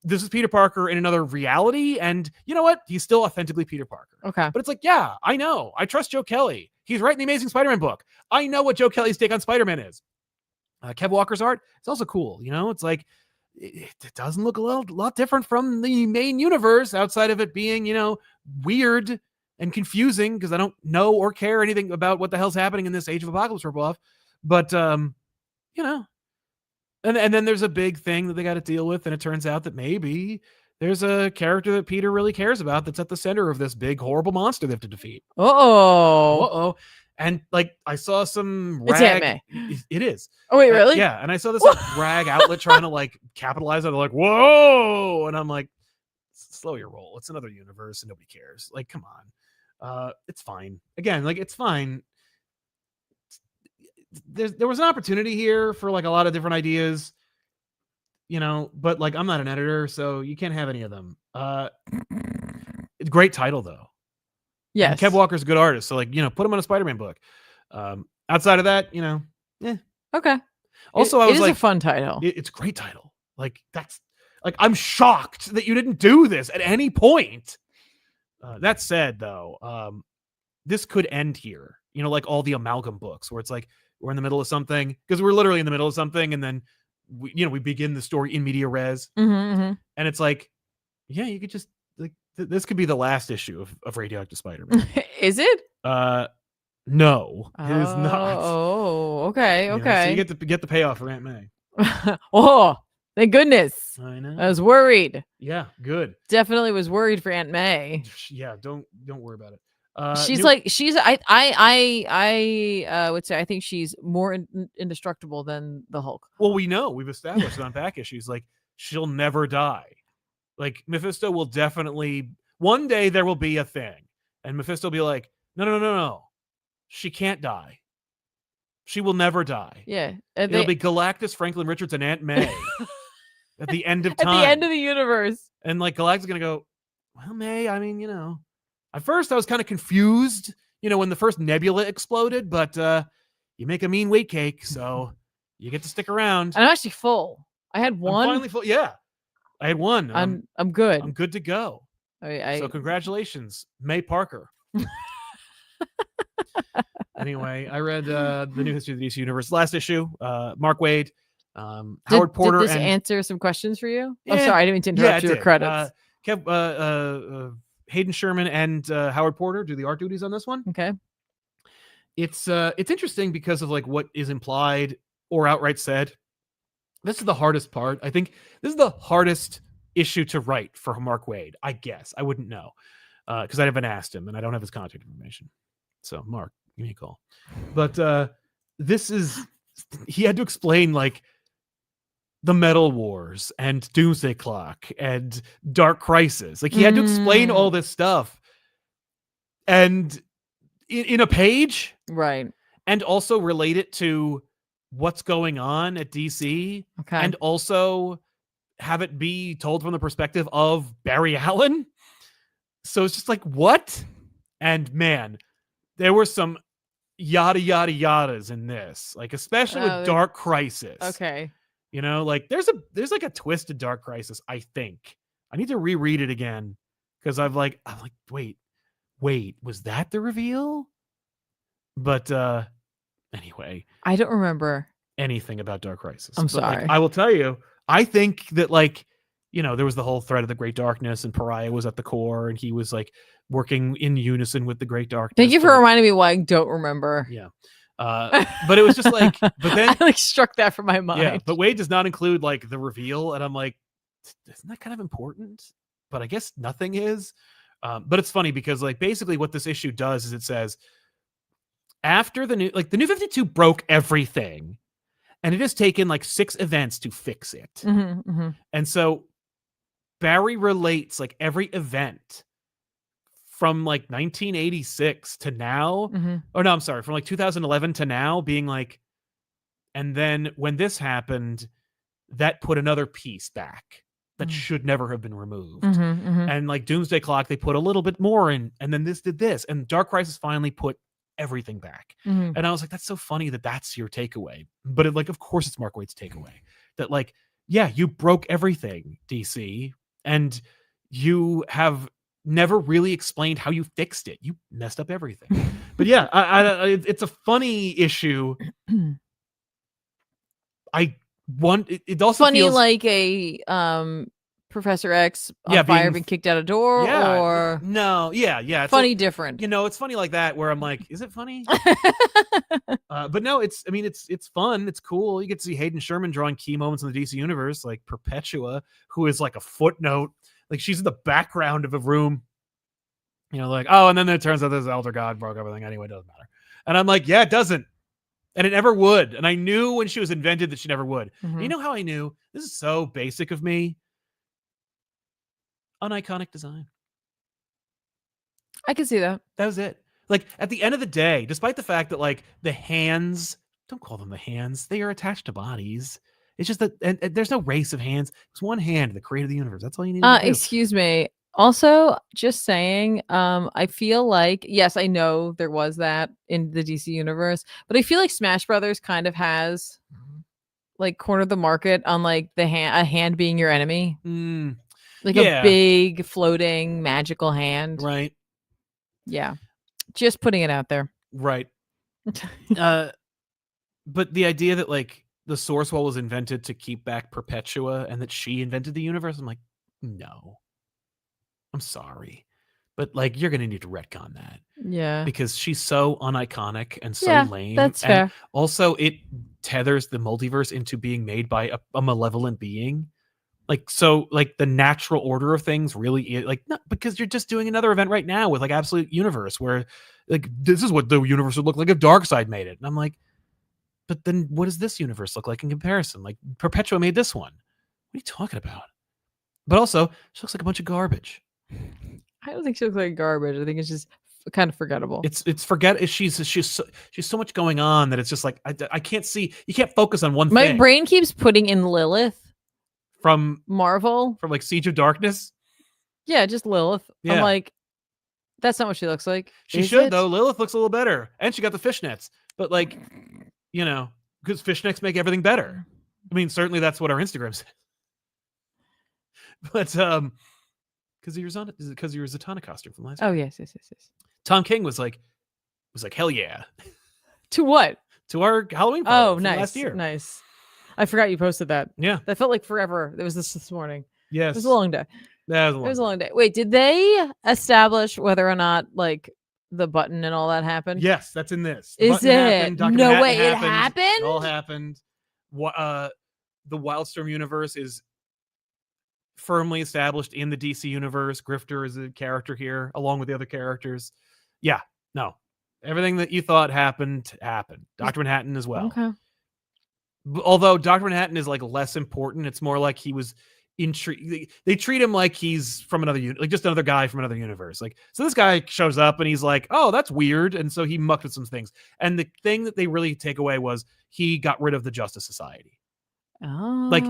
this is Peter Parker in another reality, and you know what? He's still authentically Peter Parker. Okay. But it's like, yeah, I know. I trust Joe Kelly. He's writing the Amazing Spider-Man book. I know what Joe Kelly's take on Spider-Man is. Kev Walker's art, it's also cool. It's like, it doesn't look a lot different from the main universe outside of it being, weird and confusing because I don't know or care anything about what the hell's happening in this Age of Apocalypse ripoff. But, and then there's a big thing that they got to deal with, and it turns out that maybe there's a character that Peter really cares about that's at the center of this big horrible monster they have to defeat. Uh-oh. And like, I saw some rag. It's Aunt May. It is. Oh wait, really? Yeah. And I saw this like, rag outlet trying to like capitalize on it. Like, whoa. And I'm like, slow your roll. It's another universe and nobody cares. Like, come on. It's fine. Again, like, it's fine. There was an opportunity here for like a lot of different ideas, but like, I'm not an editor, so you can't have any of them. It's a great title though. Yes. And Kev Walker's a good artist, so like, put him on a Spider-Man book. Outside of that, Okay. Also, it was is like, a fun title. It's a great title. Like, that's like, I'm shocked that you didn't do this at any point. That said, though, this could end here. Like all the amalgam books where it's like, we're in the middle of something, because we're literally in the middle of something, and then we begin the story in media res, and it's like, Yeah, you could just like this could be the last issue of Radioactive Spider-Man. Is it? No, it is not. Oh, okay, okay. So you get the payoff for Aunt May. Oh, thank goodness. I know. I was worried. Yeah, good. Definitely was worried for Aunt May. Yeah, don't worry about it. I would say I think she's more indestructible than the Hulk. Well, we know, we've established it on back issues. Like, she'll never die. Like, Mephisto will definitely one day there will be a thing, and Mephisto will be like, no, she can't die. She will never die. Yeah, it'll be Galactus, Franklin Richards, and Aunt May at the end of time, at the end of the universe. And like Galactus is gonna go, well, May, I mean, at first I was kind of confused, when the first nebula exploded, but you make a mean wheat cake, so you get to stick around. I'm actually full. I had one. I'm finally full. Yeah, I had one. I'm good. I'm good to go. So congratulations, May Parker. Anyway, I read the new history of the DC Universe last issue. Mark Waid, Howard Porter. Did this answer some questions for you? Oh, sorry, I didn't mean to interrupt your credits. Hayden Sherman and Howard Porter do the art duties on this one. Okay. It's interesting because of like what is implied or outright said. This is the hardest part. I think this is the hardest issue to write for Mark Waid. I guess I wouldn't know because I haven't asked him and I don't have his contact information. So Mark, give me a call. But he had to explain like the Metal Wars and Doomsday Clock and Dark Crisis. Like he had to explain all this stuff and in a page, right? And also relate it to what's going on at DC, okay, and also have it be told from the perspective of Barry Allen. So it's just like, what? And man, there were some yada yada yadas in this, like especially with Dark Crisis. Okay. Like there's like a twist to Dark Crisis. I think I need to reread it again because I'm like, wait, was that the reveal? But anyway, I don't remember anything about Dark Crisis. I'm sorry. Like, I will tell you, I think that there was the whole threat of the Great Darkness, and Pariah was at the core, and he was like working in unison with the Great Darkness. Thank you for reminding me why I don't remember. Yeah. But it was just like, but then I struck that from my mind. Yeah, but Waid does not include like the reveal, and I'm like, isn't that kind of important? But I guess nothing is. But it's funny because like basically what this issue does is it says after the new 52 broke everything, and it has taken like 6 events to fix it. Mm-hmm, mm-hmm. And so Barry relates like every event from like 1986 to now, or no, I'm sorry, from like 2011 to now being like, and then when this happened, that put another piece back that should never have been removed. And like Doomsday Clock, they put a little bit more in, and then this did this, and Dark Crisis finally put everything back. And I was like, that's so funny that that's your takeaway. But of course it's Mark Waid's takeaway. That like, yeah, you broke everything, DC, and you have never really explained how you fixed it. You messed up everything. But yeah, it's a funny issue. It also funny feels like a Professor X on fire being kicked out a door, or no, it's funny different. It's funny like that where I'm like, is it funny? But no, it's fun, it's cool. You get to see Hayden Sherman drawing key moments in the DC universe, like Perpetua, who is like a footnote. Like she's in the background of a room, like, oh, and then it turns out this elder god broke everything anyway, it doesn't matter. And I'm like, yeah, it doesn't. And it never would. And I knew when she was invented that she never would. And you know how I knew? This is so basic of me. An iconic design. I can see that. That was it. Like at the end of the day, despite the fact that like the hands, don't call them the hands, they are attached to bodies. It's just that and there's no race of hands. It's one hand that created the universe. That's all you need to do. Excuse me. Also, just saying, I feel like, yes, I know there was that in the DC universe, but I feel like Smash Brothers kind of has like cornered the market on like a hand being your enemy. Like a big floating magical hand. Right. Yeah. Just putting it out there. Right. But the idea that like the Source Wall was invented to keep back Perpetua and that she invented the universe, I'm like, no. I'm sorry, but like you're gonna need to retcon that. Yeah. Because she's so uniconic and so lame. That's and fair. Also, it tethers the multiverse into being made by a malevolent being. Like, so, like, the natural order of things really like, not because you're just doing another event right now with like Absolute Universe, where like this is what the universe would look like if Darkseid made it. And I'm like, but then what does this universe look like in comparison? Like, Perpetua made this one. What are you talking about? But also, she looks like a bunch of garbage. I don't think she looks like garbage. I think it's just kind of forgettable. She's so much going on that it's just like I can't see. You can't focus on one My thing. My brain keeps putting in Lilith from Marvel, from like Siege of Darkness. Yeah, just Lilith. Yeah. I'm like, that's not what she looks like. She should though. Lilith looks a little better, and she got the fishnets. But like, because fishnets make everything better. I mean, certainly that's what our Instagram says. But because of your Zatanna costume from last year. Oh yes. Tom King was like, hell yeah. To what? To our Halloween party from last year. Nice. I forgot you posted that. Yeah. That felt like forever. It was this morning. Yes. It was a long day. Yeah, it was a long day. Wait, did they establish whether or not like the button and all that happened? Yes, that's in this. Is it? No way, it happened? It all happened. The Wildstorm universe is firmly established in the DC universe. Grifter is a character here, along with the other characters. Yeah, no. Everything that you thought happened. Dr. Manhattan as well. Okay. Although Dr. Manhattan is like less important. It's more like he was they treat him like he's from another like just another guy from another universe. Like, so this guy shows up and he's like, oh, that's weird. And so he mucked with some things. And the thing that they really take away was he got rid of the Justice Society. Oh. Like,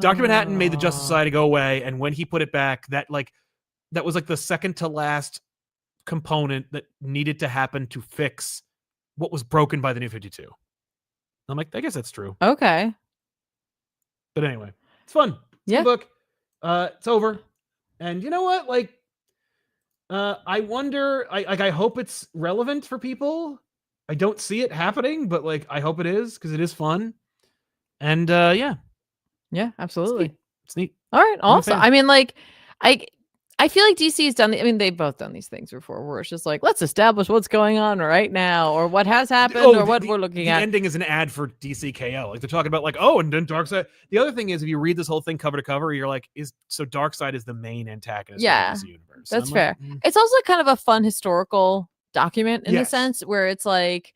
Dr. Manhattan made the Justice Society go away, and when he put it back, that was like the second to last component that needed to happen to fix what was broken by the New 52. I'm like, I guess that's true. Okay. But anyway, it's fun. It's a good book. It's over. And you know what? Like, I wonder, I hope it's relevant for people. I don't see it happening, but like, I hope it is, because it is fun. And yeah. Yeah, absolutely. It's neat. All right. Awesome. I mean, like, I feel like DC has done. I mean, they've both done these things before, where it's just like, let's establish what's going on right now, or what has happened, or what we're looking at. The ending is an ad for DC KO. Like, they're talking about like, oh, and then Darkseid. The other thing is, if you read this whole thing cover to cover, you're like, Darkseid is the main antagonist of the DC universe. That's fair. Like, it's also kind of a fun historical document in the sense where it's like,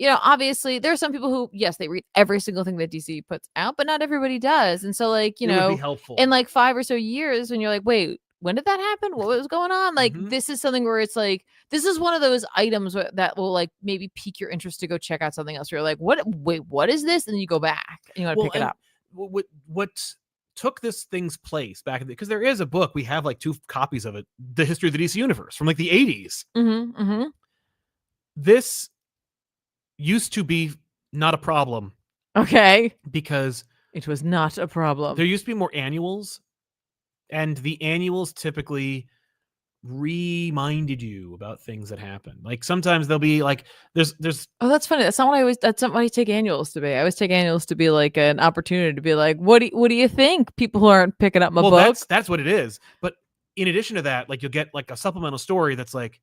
obviously there are some people who, yes, they read every single thing that DC puts out, but not everybody does. And so, like, it would be helpful in like 5 or so years when you're like, wait, when did that happen? What was going on? Like, this is something where it's like, this is one of those items that will like maybe pique your interest to go check out something else. You're like, what is this? And then you go back and you want to pick it up. What took this thing's place back in because there is a book, we have like 2 copies of it, The History of the DC Universe from like the 80s. This used to be not a problem. Okay. Because it was not a problem. There used to be more annuals, and the annuals typically reminded you about things that happened. Like, sometimes they'll be like, there's oh, that's funny. That's not what I take annuals to be. I always take annuals to be like an opportunity to be like, what do you think, people who aren't picking up my book? That's what it is. But in addition to that, like, you'll get like a supplemental story that's like,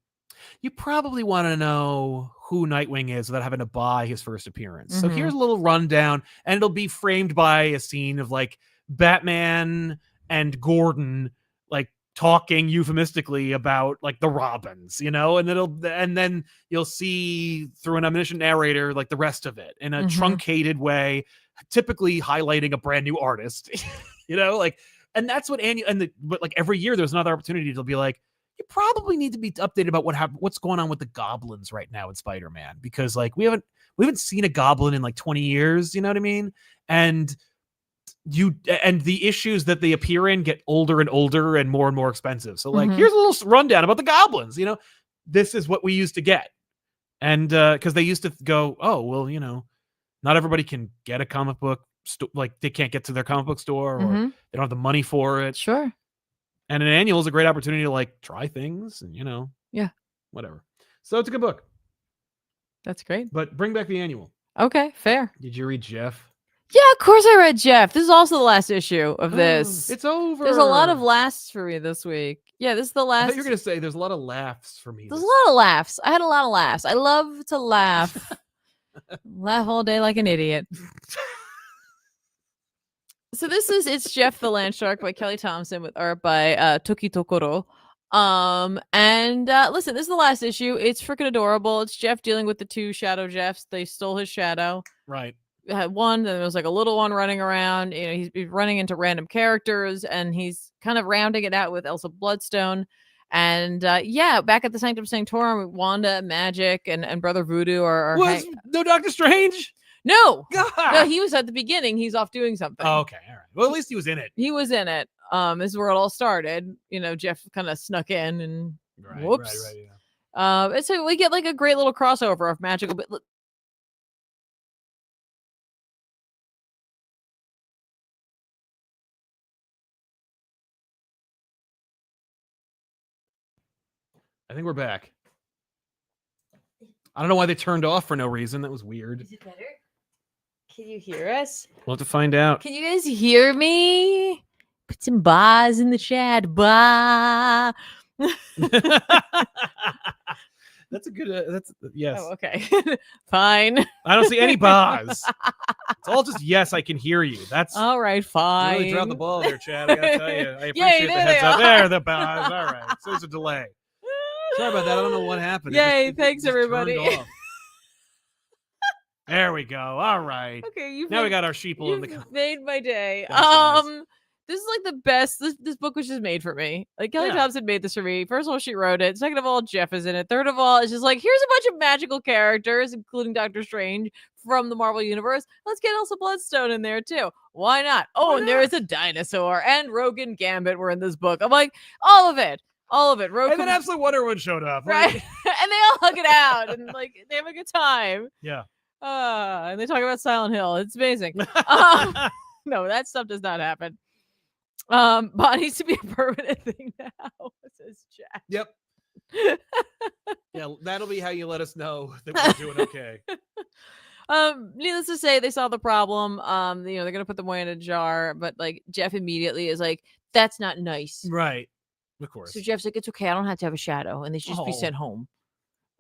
you probably want to know who Nightwing is without having to buy his first appearance. So here's a little rundown, and it'll be framed by a scene of like Batman and Gordon like talking euphemistically about like the Robins, and then you'll see through an omniscient narrator like the rest of it in a truncated way, typically highlighting a brand new artist, and that's what but like every year there's another opportunity to be like, you probably need to be updated about what's going on with the goblins right now in Spider-Man, because like we haven't seen a goblin in like 20 years, you know what I mean? And the issues that they appear in get older and older and more expensive. So like, here's a little rundown about the goblins. This is what we used to get. And because they used to go, oh, well, not everybody can get a comic book like they can't get to their comic book store, or they don't have the money for it. Sure. And an annual is a great opportunity to like try things and, whatever. So it's a good book. That's great. But bring back the annual. Okay, fair. Did you read Jeff? Yeah, of course I read Jeff. This is also the last issue of this. It's over. There's a lot of lasts for me this week. Yeah, this is the last. I thought you were gonna say there's a lot of laughs for me. There's a lot of laughs. I had a lot of laughs. I love to laugh. Laugh all day like an idiot. So it's Jeff the Land Shark by Kelly Thompson with art by Toki Tokoro. And listen, this is the last issue. It's freaking adorable. It's Jeff dealing with the two Shadow Jeffs. They stole his shadow. Right. Had one, then there was like a little one running around. You know, he's running into random characters, and he's kind of rounding it out with Elsa Bloodstone. And back at the Sanctum Sanctorum, Wanda, Magic, and Brother Voodoo are no Doctor Strange. No, no, he was at the beginning. He's off doing something. Oh, okay, all right. Well, at least he was in it. He was in it. This is where it all started. You know, Jeff kind of snuck in, and whoops. Right, yeah. And so we get like a great little crossover of magical. I think we're back. I don't know why they turned off for no reason. That was weird. Is it better? Can you hear us? We'll have to find out. Can you guys hear me? Put some bars in the chat. Bah. That's a good. That's yes. Oh, okay. Fine. I don't see any bars. It's all just yes. I can hear you. That's all right. Fine. You really dropped the ball there, Chad. I gotta tell you. I appreciate the heads up. There, the bars. All right. So there's a delay. Sorry about that. I don't know what happened. Yay! Thanks, everybody. There we go. All right. Okay. Now we got our sheeple in the comments. Made my day. Nice. This is like the best. This book was just made for me. Like Kelly Thompson made this for me. First of all, she wrote it. Second of all, Jeff is in it. Third of all, it's just like, here's a bunch of magical characters, including Doctor Strange from the Marvel Universe. Let's get Elsa Bloodstone in there too. Why not? Oh, and there is a dinosaur and Rogue and Gambit were in this book. I'm like, all of it. All of it. Rogue and then Absolute Wonder Woman showed up. Right. And they all hug it out and like they have a good time. Yeah. And they talk about Silent Hill. It's amazing. No, that stuff does not happen. But it needs to be a permanent thing now, says Jack. Yep. Yeah, that'll be how you let us know that we're doing okay. Needless to say, they saw the problem. They're gonna put the boy in a jar, but like Jeff immediately is like, that's not nice. Right. Of course. So Jeff's like, it's okay, I don't have to have a shadow, and they should just be sent home.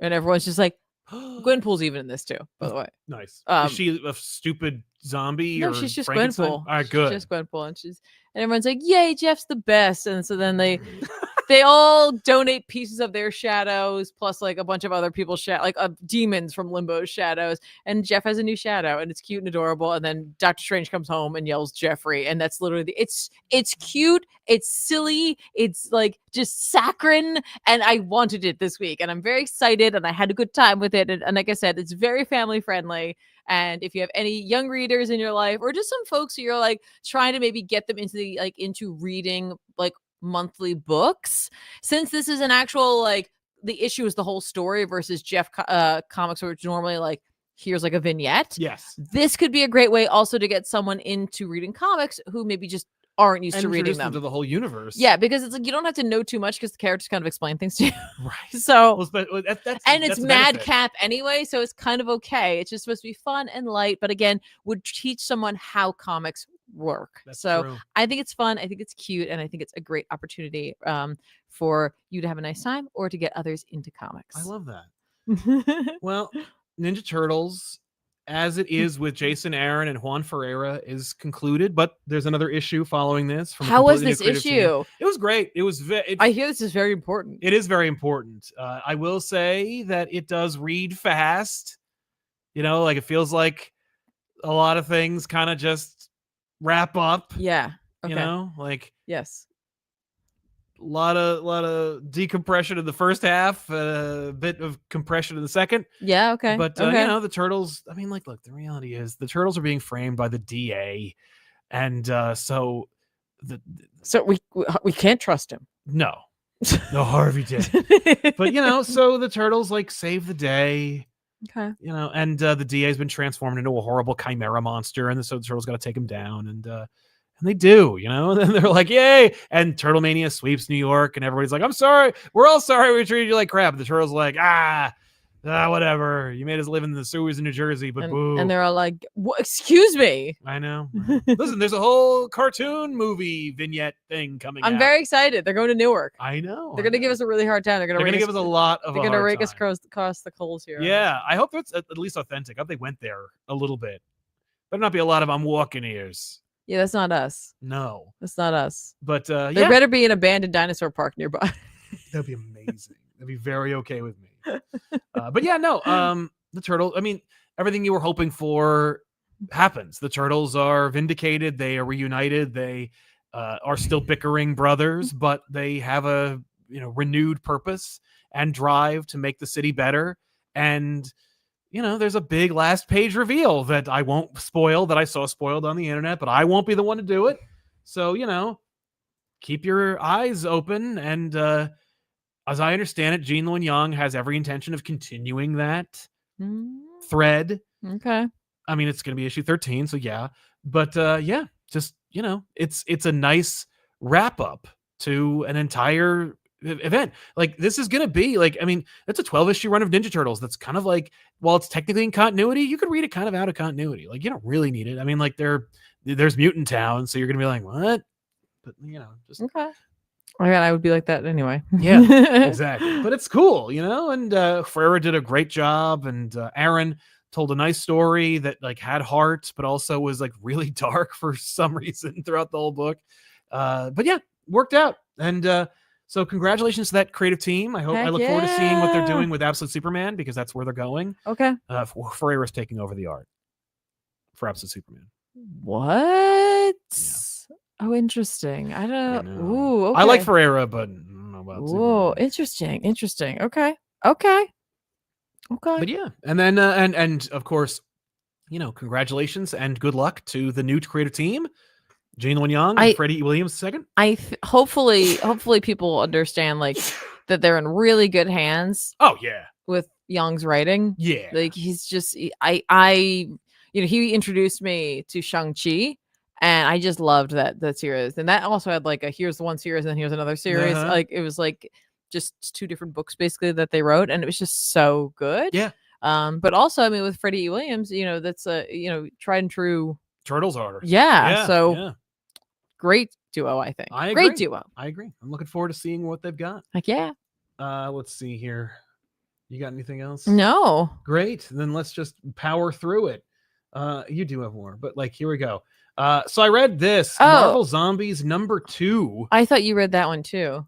And everyone's just like, Gwenpool's even in this too, by the way. Nice. Is she a stupid zombie? No, or she's just Frankenstein? Gwenpool. All right, good. She's just Gwenpool, and everyone's like, "Yay, Jeff's the best!" And so then they all donate pieces of their shadows, plus like a bunch of other people's demons from Limbo's shadows. And Jeff has a new shadow, and it's cute and adorable. And then Doctor Strange comes home and yells Jeffrey, and that's literally it's cute, it's silly, it's like just saccharine, and I wanted it this week, and I'm very excited, and I had a good time with it. And like I said, it's very family friendly. And if you have any young readers in your life, or just some folks who you're like trying to maybe get them into reading like monthly books, since this is an actual the issue is the whole story versus Jeff comics, which normally like here's like a vignette. Yes, this could be a great way also to get someone into reading comics who maybe just aren't used to reading them to the whole universe. Yeah, because it's like you don't have to know too much because the characters kind of explain things to you. Right. So it's madcap anyway, so it's kind of okay. It's just supposed to be fun and light, but again, would teach someone how comics work. That's so true. I think it's fun. I think it's cute, and I think it's a great opportunity for you to have a nice time or to get others into comics. I love that. Well, Ninja Turtles, as it is with Jason Aaron and Juan Ferreira, is concluded, but there's another issue following this. How was this issue? It was great. It was. I hear this is very important. It is very important. I will say that it does read fast. Like it feels like a lot of things kind of just wrap up. Yeah. Okay. Yes. A lot of decompression in the first half, a bit of compression in the second. Yeah, okay. But the Turtles, I mean, look, the reality is the Turtles are being framed by the DA, and so we can't trust him. No, Harvey did. But so the Turtles save the day. Okay. And the DA has been transformed into a horrible chimera monster, and so the Turtles got to take him down, and they do, and then they're like, yay. And Turtle Mania sweeps New York, and everybody's like, I'm sorry. We're all sorry we treated you like crap. The Turtles are like, Whatever. You made us live in the sewers in New Jersey, but boo. And they're all like, excuse me. I know. Listen, there's a whole cartoon movie vignette thing coming out. I'm very excited. They're going to Newark. I know. They're going to give us a really hard time. They're going to give us a lot of. They're going to rake us across the coals here. Yeah, I hope it's at least authentic. I hope they went there a little bit. Better not be a lot of I'm walking ears. Yeah, that's not us. No, that's not us. But there better be an abandoned dinosaur park nearby. That'd be amazing. That'd be very okay with me. But yeah, no. The turtle. I mean, everything you were hoping for happens. The turtles are vindicated. They are reunited. They are still bickering brothers, but they have a renewed purpose and drive to make the city better. And there's a big last page reveal that I won't spoil, that I saw spoiled on the internet, but I won't be the one to do it. So, keep your eyes open. And as I understand it, Gene Luen Yang has every intention of continuing that thread. Okay. I mean, it's going to be issue 13, so yeah. But just, it's a nice wrap up to an entire event. Like, this is going to be it's a 12-issue run of Ninja Turtles. That's kind of like, while it's technically in continuity, you could read it kind of out of continuity. Like, you don't really need it. I mean, like, there's Mutant Town, so you're going to be like, what? But, just... Okay. Oh my God, I would be like that anyway. Yeah, exactly. But it's cool, and Ferreira did a great job, and Aaron told a nice story that had heart, but also was really dark for some reason throughout the whole book. But yeah, worked out. And so congratulations to that creative team. I look forward to seeing what they're doing with Absolute Superman, because that's where they're going. Okay. Ferreira's taking over the art for Absolute Superman. What? Yeah. Oh, interesting. I don't know. Ooh, okay. I like Ferreira, but I don't know about Superman. Interesting. Okay. But yeah, and then and of course, congratulations and good luck to the new creative team, Gene Luen Yang and Freddie E. Williams II. Hopefully people understand that they're in really good hands. Oh yeah, with Young's writing. Yeah, he's just he introduced me to Shang-Chi. And I just loved that series. And that also had here's one series and here's another series. It was just two different books basically that they wrote. And it was just so good. Yeah. But also, I mean, with Freddie E. Williams, that's a, tried and true Turtles artist. Yeah. So great duo, I think. Great duo. I agree. I'm looking forward to seeing what they've got. Yeah. Let's see here. You got anything else? No. Great. Then let's just power through it. You do have more, but here we go. So I read this Marvel Zombies #2. I thought you read that one too.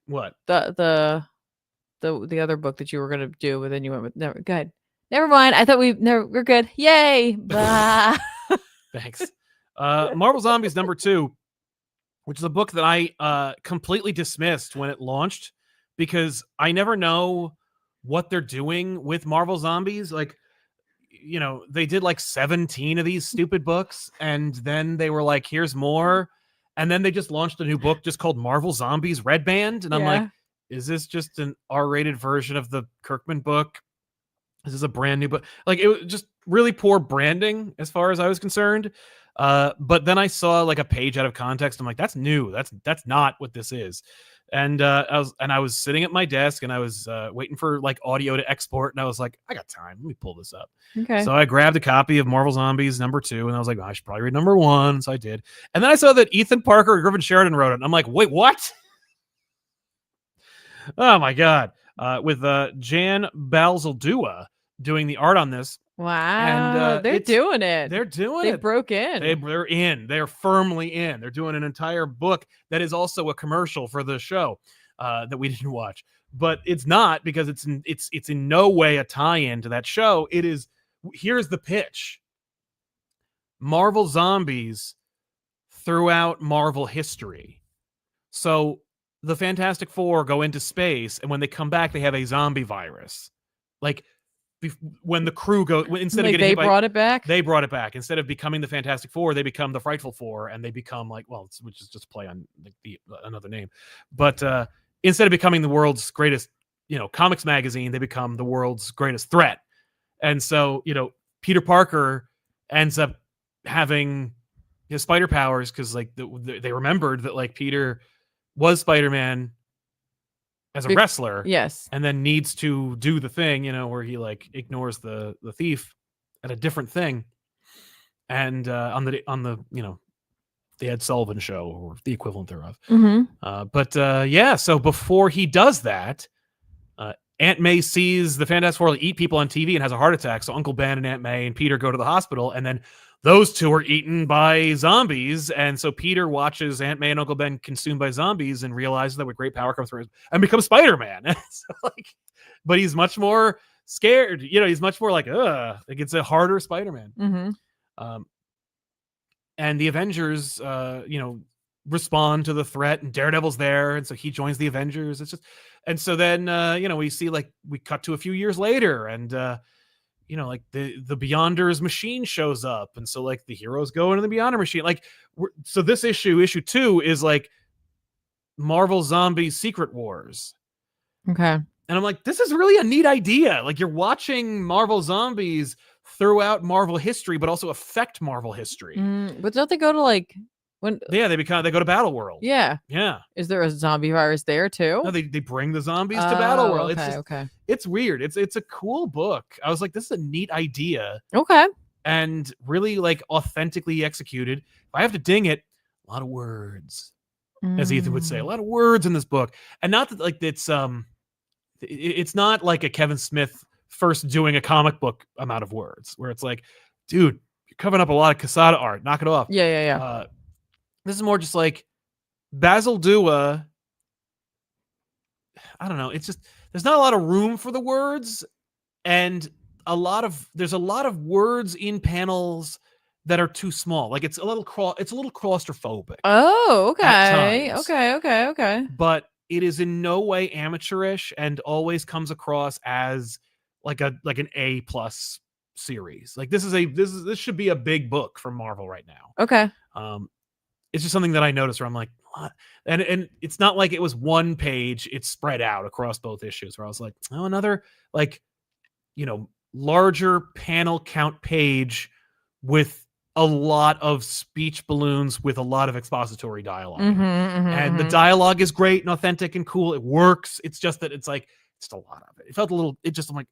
What? The other book that you were gonna do, but then you went with good. Never mind. I thought we're good. Yay! Thanks. Marvel Zombies #2, which is a book that I completely dismissed when it launched, because I never know what they're doing with Marvel Zombies. They did 17 of these stupid books, and then they were like, here's more. And then they just launched a new book just called Marvel Zombies Red Band. And I'm like, is this just an R-rated version of the Kirkman book? Is this a brand new book? It was just really poor branding as far as I was concerned. But then I saw a page out of context. I'm like, that's new. That's not what this is. And I was sitting at my desk, and I was waiting for audio to export, and I was like, I got time. Let me pull this up. Okay. So I grabbed a copy of Marvel Zombies #2, and I was like, I should probably read #1. So I did. And then I saw that Ethan Parker and Griffin Sheridan wrote it. And I'm like, wait, what? Oh my God. With Jan Balzaldua doing the art on this. Wow. And they're doing it. They broke in. They're in. They're firmly in. They're doing an entire book that is also a commercial for the show that we didn't watch. But it's not, because it's in no way a tie-in to that show. It is. Here's the pitch. Marvel Zombies throughout Marvel history. So the Fantastic Four go into space, and when they come back, they have a zombie virus. When the crew instead of getting they brought it back. Instead of becoming the Fantastic Four, they become the Frightful Four, and they become which is just play on another name. But instead of becoming the world's greatest, comics magazine, they become the world's greatest threat. And so, Peter Parker ends up having his spider powers because they remembered that Peter was Spider-Man as a wrestler. Yes. And then needs to do the thing, where he like ignores the thief at a different thing. And on the the Ed Sullivan Show, or the equivalent thereof. So before he does that, Aunt May sees the Fantastic Four eat people on TV and has a heart attack. So Uncle Ben and Aunt May and Peter go to the hospital, and then those two are eaten by zombies. And so Peter watches Aunt May and Uncle Ben consumed by zombies and realizes that with great power comes through and becomes Spider-Man. But he's much more scared. He's much more like it's a harder Spider-Man. And the Avengers, respond to the threat, and Daredevil's there, and so he joins the Avengers. It's just, and so then we see, like, we cut to a few years later, and the Beyonders machine shows up, and so like the heroes go into the Beyonder machine. Like, so this issue 2, is like Marvel Zombies Secret Wars. Okay. And I'm like, this is really a neat idea. Like, you're watching Marvel Zombies throughout Marvel history, but also affect Marvel history. But don't they go to like when? Yeah, they go to Battle World. Yeah. Is there a zombie virus there too? No, they bring the zombies to Battle World. Okay, It's weird. It's a cool book. I was like, this is a neat idea. Okay. And really like authentically executed. If I have to ding it, a lot of words, as Ethan would say, a lot of words in this book. And not that like it's not like a Kevin Smith first doing a comic book amount of words, where it's like, dude, you're covering up a lot of Quesada art. Knock it off. Yeah. This is more just like Basil Dua. I don't know. It's just, there's not a lot of room for the words, and there's a lot of words in panels that are too small. Like, it's a little claustrophobic. Oh, okay. Okay. But it is in no way amateurish, and always comes across as like an A+ series. Like, this should be a big book from Marvel right now. Okay. It's just something that I noticed where I'm like, what? And it's not like it was one page, it's spread out across both issues, where I was like, oh, another like, larger panel count page with a lot of speech balloons with a lot of expository dialogue. And the dialogue is great and authentic and cool. It works. It's just that it's like, just a lot of it. It felt a little, I'm like,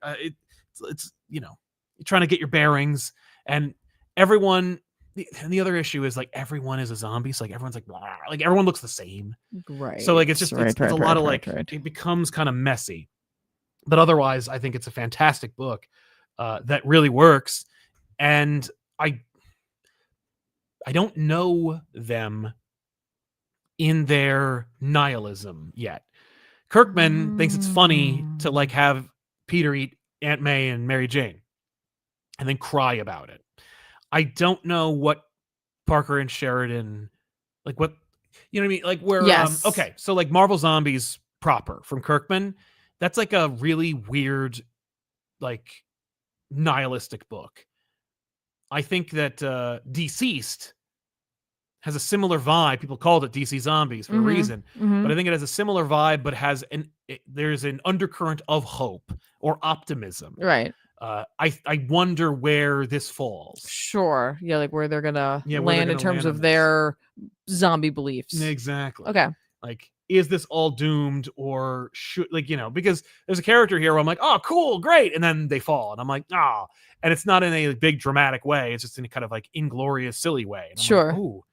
it's you're trying to get your bearings, and everyone, and the other issue is like, everyone is a zombie. So like, everyone's like, blah, like everyone looks the same. Right. So like, it's just, it's a lot of like, it becomes kind of messy, but otherwise I think it's a fantastic book that really works. And I don't know them in their nihilism yet. Kirkman thinks it's funny to like have Peter eat Aunt May and Mary Jane and then cry about it. I don't know what Parker and Sheridan, like, what, you know what I mean? Like, where, yes. Okay, so like Marvel Zombies proper from Kirkman, that's like a really weird, like, nihilistic book. I think that Deceased has a similar vibe. People called it DC Zombies for a reason, but I think it has a similar vibe, but has there's an undercurrent of hope or optimism. Right. I wonder where this falls. Sure. Yeah, like where they're gonna land in terms of their zombie beliefs. Exactly. Okay. Like, is this all doomed, or should, like, because there's a character here where I'm like, oh, cool, great, and then they fall, and I'm like, ah, and it's not in a big dramatic way. It's just in a kind of like inglorious, silly way. And I'm sure. like, ooh,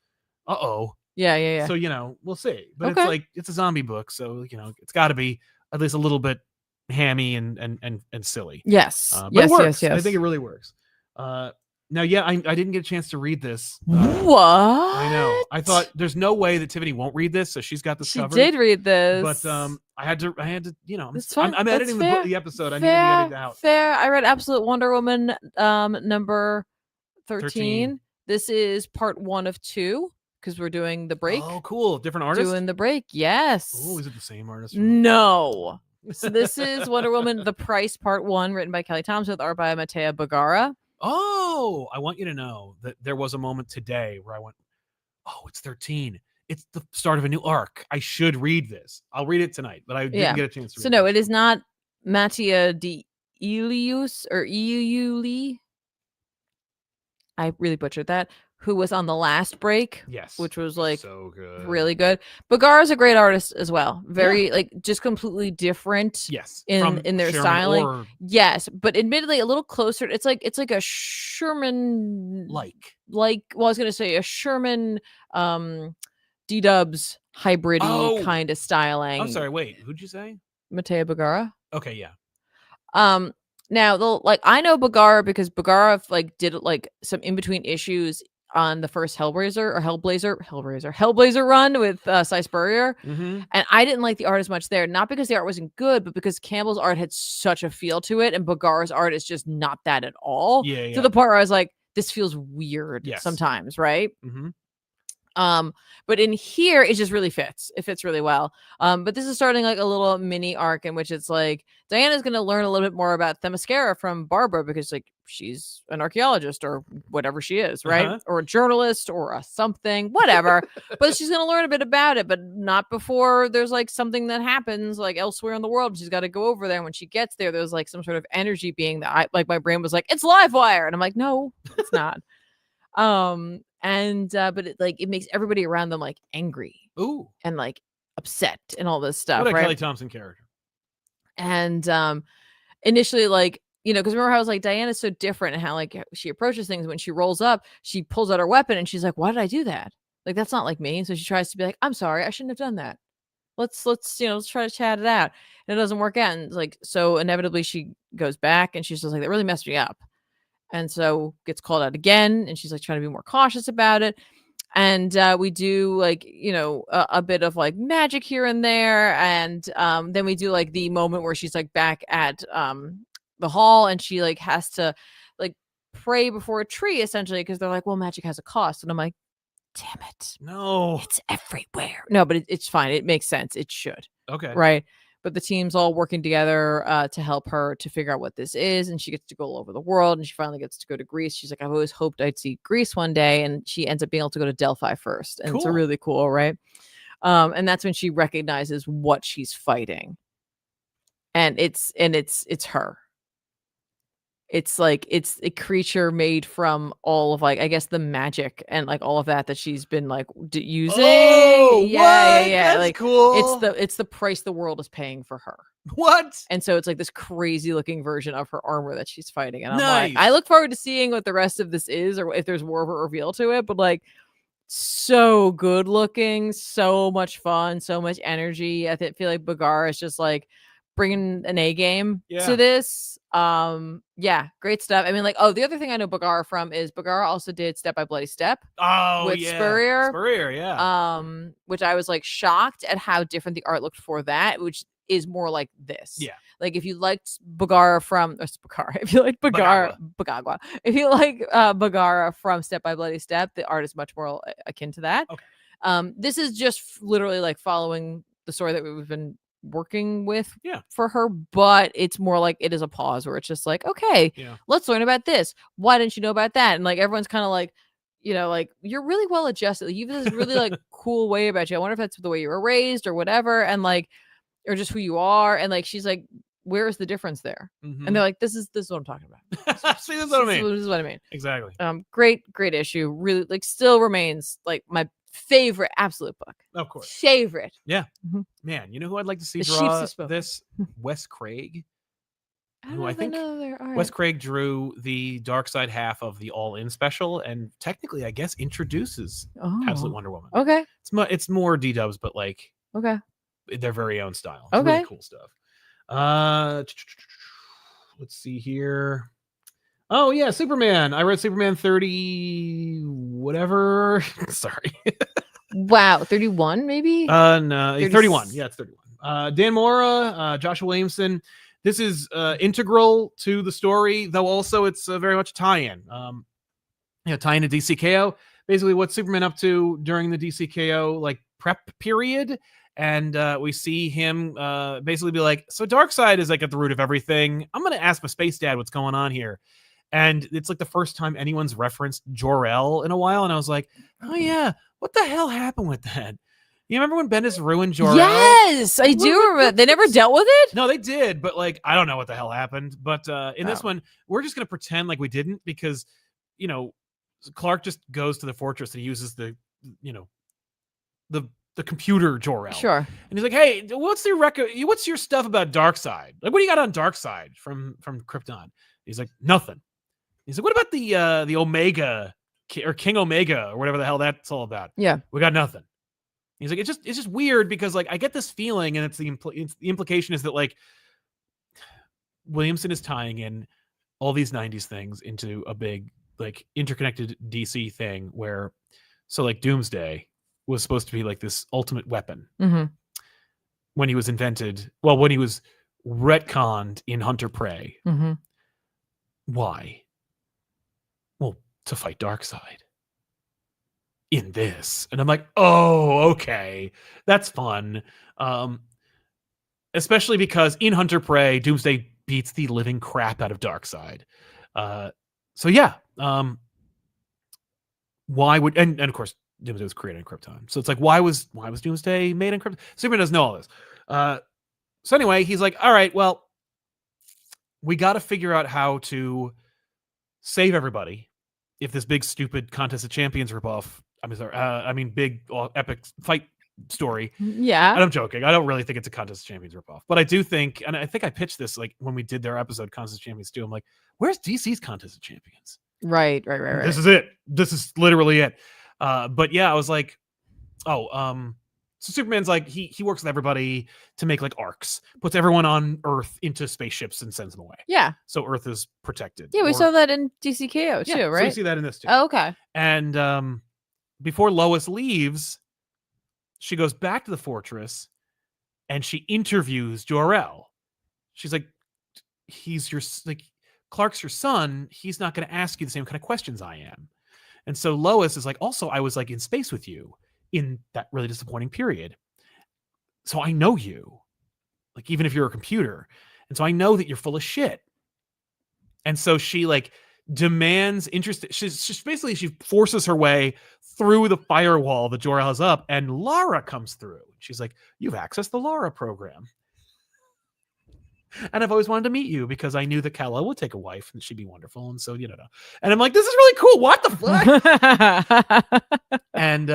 uh-oh. Yeah. So, we'll see. But it's like, it's a zombie book, so it's got to be at least a little bit hammy and silly. Yes. But it works. Yes. I think it really works. Now, I didn't get a chance to read this. What? I know. I thought there's no way that Tiffany won't read this, so she's got this covered. She did read this, but I had to. I'm editing the episode. I need to edit it out. Fair. I read Absolute Wonder Woman number 13. This is part 1 of 2. Because we're doing the break. Oh, cool. Different artist? Doing the break, yes. Oh, is it the same artist? No. So this is Wonder Woman, The Price, part 1, written by Kelly Thompson, with art by Mattea Bagara. Oh, I want you to know that there was a moment today where I went, oh, it's 13. It's the start of a new arc. I should read this. I'll read it tonight, but I didn't get a chance to read it. So no, it is not Mattia de Ilius or Iuli. I really butchered that. who was on the last break. Yes. Which was like so good. Really good. Bagara's a great artist as well. Very like just completely different. Yes. In their Sherman styling. Yes, but admittedly a little closer. It's like a Sherman well, I was gonna say a Sherman D-Dubs hybrid-y kind of styling. I'm sorry, wait, who'd you say? Mateo Bagara. Okay, yeah. Now like I know Bagara because Bagara like did like some in-between issues on the first Hellblazer run with Cy Spurrier. Mm-hmm. And I didn't like the art as much there, not because the art wasn't good, but because Campbell's art had such a feel to it and Bagara's art is just not that at all. Yeah. To the point where I was like, this feels weird sometimes, right? Mm-hmm. But in here it just really fits. It fits really well. But this is starting like a little mini arc in which it's like Diana's going to learn a little bit more about Themyscira from Barbara because like she's an archaeologist or whatever she is, right? Or a journalist or a something, whatever. But she's going to learn a bit about it, but not before there's like something that happens like elsewhere in the world. She's got to go over there. And when she gets there, there's like some sort of energy being that my brain was like, it's Livewire. And I'm like, no, it's not. But it makes everybody around them like angry. Ooh. And like upset and all this stuff. What a right? Kelly Thompson character. And initially, like, because remember how I was like, Diana's so different and how like she approaches things. When she rolls up, she pulls out her weapon and she's like, why did I do that? Like, that's not like me. So she tries to be like, I'm sorry, I shouldn't have done that. Let's try to chat it out. And it doesn't work out. And like, so inevitably she goes back and she's just like, that really messed me up. And so gets called out again. And she's like trying to be more cautious about it. And we do like, a bit of like magic here and there. And then we do like the moment where she's like back at the hall and she like has to like pray before a tree essentially because they're like, well, magic has a cost. And I'm like, damn it. No. It's everywhere. No, but it's fine. It makes sense. It should. Okay. Right. But the team's all working together to help her to figure out what this is. And she gets to go all over the world. And she finally gets to go to Greece. She's like, I've always hoped I'd see Greece one day. And she ends up being able to go to Delphi first. And It's really cool, right? And that's when she recognizes what she's fighting. And it's her. It's like it's a creature made from all of like I guess the magic and like all of that she's been like using. Oh, yeah. That's like cool. It's the price the world is paying for her. What? And so it's like this crazy looking version of her armor that she's fighting. And I'm nice. like, I look forward to seeing what the rest of this is or if there's more of a reveal to it. But like, so good looking, so much fun, so much energy. I feel like Bagara is just like bringing an A game to this. Great stuff. I mean, like, the other thing I know Bagara from is Bagara also did Step by Bloody Step. With Spurrier, which I was like shocked at how different the art looked for that, which is more like this. Yeah, like if you liked Bagara from if you like Bagara, if you like Bagara from Step by Bloody Step, the art is much more akin to that. Okay. This is just literally like following the story that we've been working with for her, but it's more like it is a pause where it's just like, okay, let's learn about this. Why didn't you know about that? And like everyone's kind of like, like you're really well adjusted. Like, you have this really like cool way about you. I wonder if that's the way you were raised or whatever, and like, or just who you are. And like, she's like, where is the difference there? Mm-hmm. And they're like, this is what I'm talking about. See, this is what I mean. This is what I mean. Exactly. Great issue. Really, like, still remains like my favorite absolute book. Of course. Favorite. Yeah. Mm-hmm. Man, you know who I'd like to see draw this? Wes Craig. I think Wes Craig drew the Dark Side half of the All In special and technically, I guess, introduces Absolute Wonder Woman. Okay. It's more D-dubs, but like their very own style. It's really cool stuff. Let's see here. Oh yeah, Superman. I read Superman 30 whatever. Sorry. Wow, 31 maybe? No, 31. Yeah, it's 31. Dan Mora, Joshua Williamson. This is integral to the story, though also it's very much a tie-in. Tie-in to DCKO. Basically, what's Superman up to during the DCKO like prep period? And we see him basically be like, so Darkseid is like at the root of everything. I'm going to ask my space dad what's going on here. And it's like the first time anyone's referenced Jor-El in a while. And I was like, oh yeah, what the hell happened with that? You remember when Bendis ruined Jor-El? Yes, I do remember. They never dealt with it? No, they did. But like, I don't know what the hell happened. But in this one, we're just going to pretend like we didn't because, Clark just goes to the fortress and he uses the computer Jor-El. Sure. And he's like, hey, what's your stuff about Darkseid? Like, what do you got on Darkseid from Krypton? He's like, nothing. He's like, what about the Omega or King Omega or whatever the hell that's all about? Yeah. We got nothing. He's like, it's just weird because like I get this feeling, and it's the implication is that like Williamson is tying in all these 90s things into a big like interconnected DC thing where so like Doomsday was supposed to be like this ultimate weapon when he was invented. Well, when he was retconned in Hunter Prey. Why? Well, to fight Darkseid. In this, and I'm like, oh, okay, that's fun. Especially because in Hunter Prey, Doomsday beats the living crap out of Darkseid. So yeah, why would and of course Doomsday was created in Krypton. So it's like, why was Doomsday made in Krypton? Superman doesn't know all this. So anyway, he's like, all right, well, we got to figure out how to save everybody if this big stupid Contest of Champions ripoff. I'm sorry. Big epic fight story. Yeah. And I'm joking. I don't really think it's a Contest of Champions ripoff, but I do think, and I think I pitched this like when we did their episode Contest of Champions 2. I'm like, where's DC's Contest of Champions? Right. This is it. This is literally it. But yeah, I was like, so Superman's like, he works with everybody to make like arcs, puts everyone on Earth into spaceships and sends them away. Yeah. So Earth is protected. Yeah, we saw that in DCKO too, right? So we see that in this too. Oh, okay. And before Lois leaves, she goes back to the fortress and she interviews Jor-El. She's like, Clark's your son. He's not going to ask you the same kind of questions I am. And so Lois is like, also, I was like in space with you in that really disappointing period. So I know you, like, even if you're a computer. And so I know that you're full of shit. And so she like demands interest. She's basically, she forces her way through the firewall that Jor-El has up, and Lara comes through. She's like, you've accessed the Lara program. And I've always wanted to meet you because I knew that Kal-El would take a wife and she'd be wonderful. And so, and I'm like, this is really cool. What the fuck? And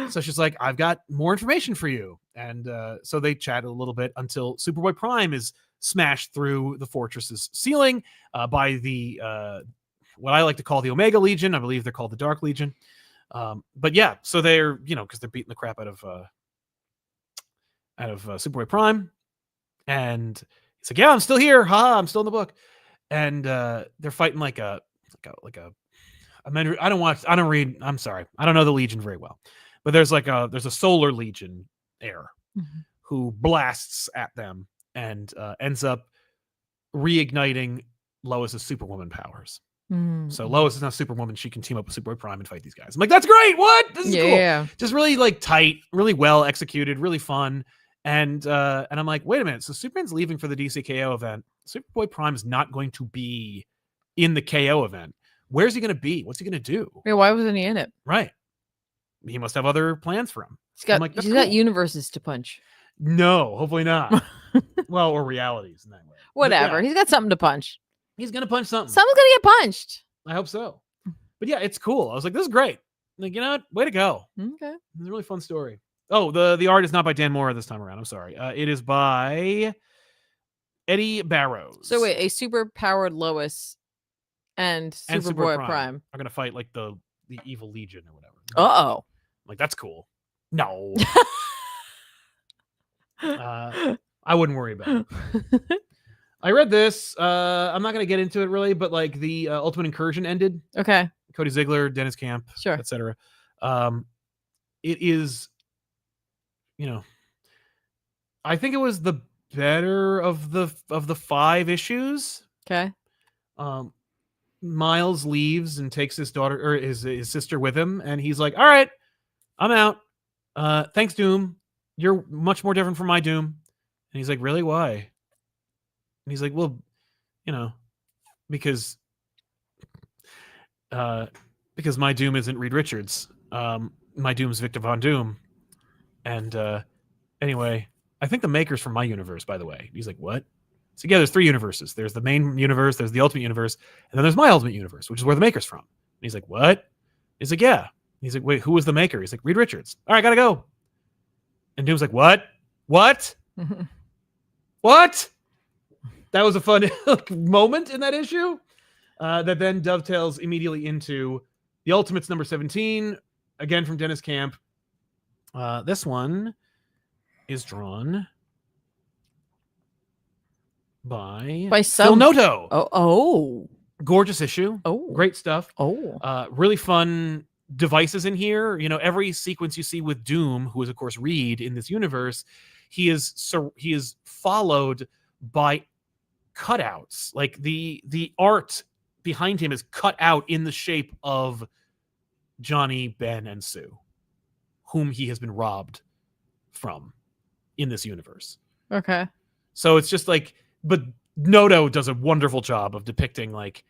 so she's like, I've got more information for you. And so they chat a little bit until Superboy Prime is smashed through the fortress's ceiling by the what I like to call the Omega Legion. I believe they're called the Dark Legion. But yeah, so they're, because they're beating the crap out of Superboy Prime. And he's like, yeah, I'm still here. I'm still in the book. And they're fighting like a I don't read. I'm sorry. I don't know the Legion very well, but there's a Solar Legion heir who blasts at them and ends up reigniting Lois's Superwoman powers. So Lois is now Superwoman. She can team up with Superboy Prime and fight these guys. I'm like, that's great. What? This is cool. Just really like tight, really well executed, really fun. And I'm like, wait a minute. So Superman's leaving for the DC KO event. Superboy Prime is not going to be in the KO event. Where's he going to be? What's he going to do? Yeah, why wasn't he in it? Right. He must have other plans for him. He's got universes to punch. No, hopefully not. Well, or realities in that way. Whatever. Yeah. He's got something to punch. He's going to punch something. Someone's going to get punched. I hope so. But yeah, it's cool. I was like, this is great. Like, you know what? Way to go. Okay. It's a really fun story. Oh, the art is not by Dan Mora this time around. I'm sorry. It is by Eddie Barrows. So wait, a super powered Lois and Superboy Prime are gonna fight like the evil Legion or whatever. Uh-oh. Like, that's cool. No. I wouldn't worry about it. I read this. I'm not gonna get into it really, but like the Ultimate Incursion ended. Okay. Cody Ziegler, Dennis Camp, sure, etc. It is, I think it was the better of the 5 issues. Okay. Miles leaves and takes his daughter or his sister with him, and he's like, all right, I'm out. Thanks, Doom. You're much more different from my Doom. And he's like, really? Why? And he's like, well, because my Doom isn't Reed Richards. My Doom's Victor Von Doom. And anyway, I think the maker's from my universe, by the way. He's like, what? So yeah, there's 3 universes. There's the main universe, there's the Ultimate Universe, and then there's my Ultimate Universe, which is where the maker's from. And he's like, what? He's like, yeah. He's like, wait, who was the maker? He's like, Reed Richards. All right, gotta go. And Doom's like, what? What? What? That was a fun moment in that issue that then dovetails immediately into the Ultimates number 17, again from Dennis Camp. This one is drawn by Phil Noto. Oh. Gorgeous issue. Oh. Great stuff. Oh. Really fun devices in here. You know, every sequence you see with Doom, who is of course Reed in this universe, he is followed by cutouts. Like the art behind him is cut out in the shape of Johnny, Ben, and Sue, whom he has been robbed from in this universe. Okay. So it's just like, but Noto does a wonderful job of depicting like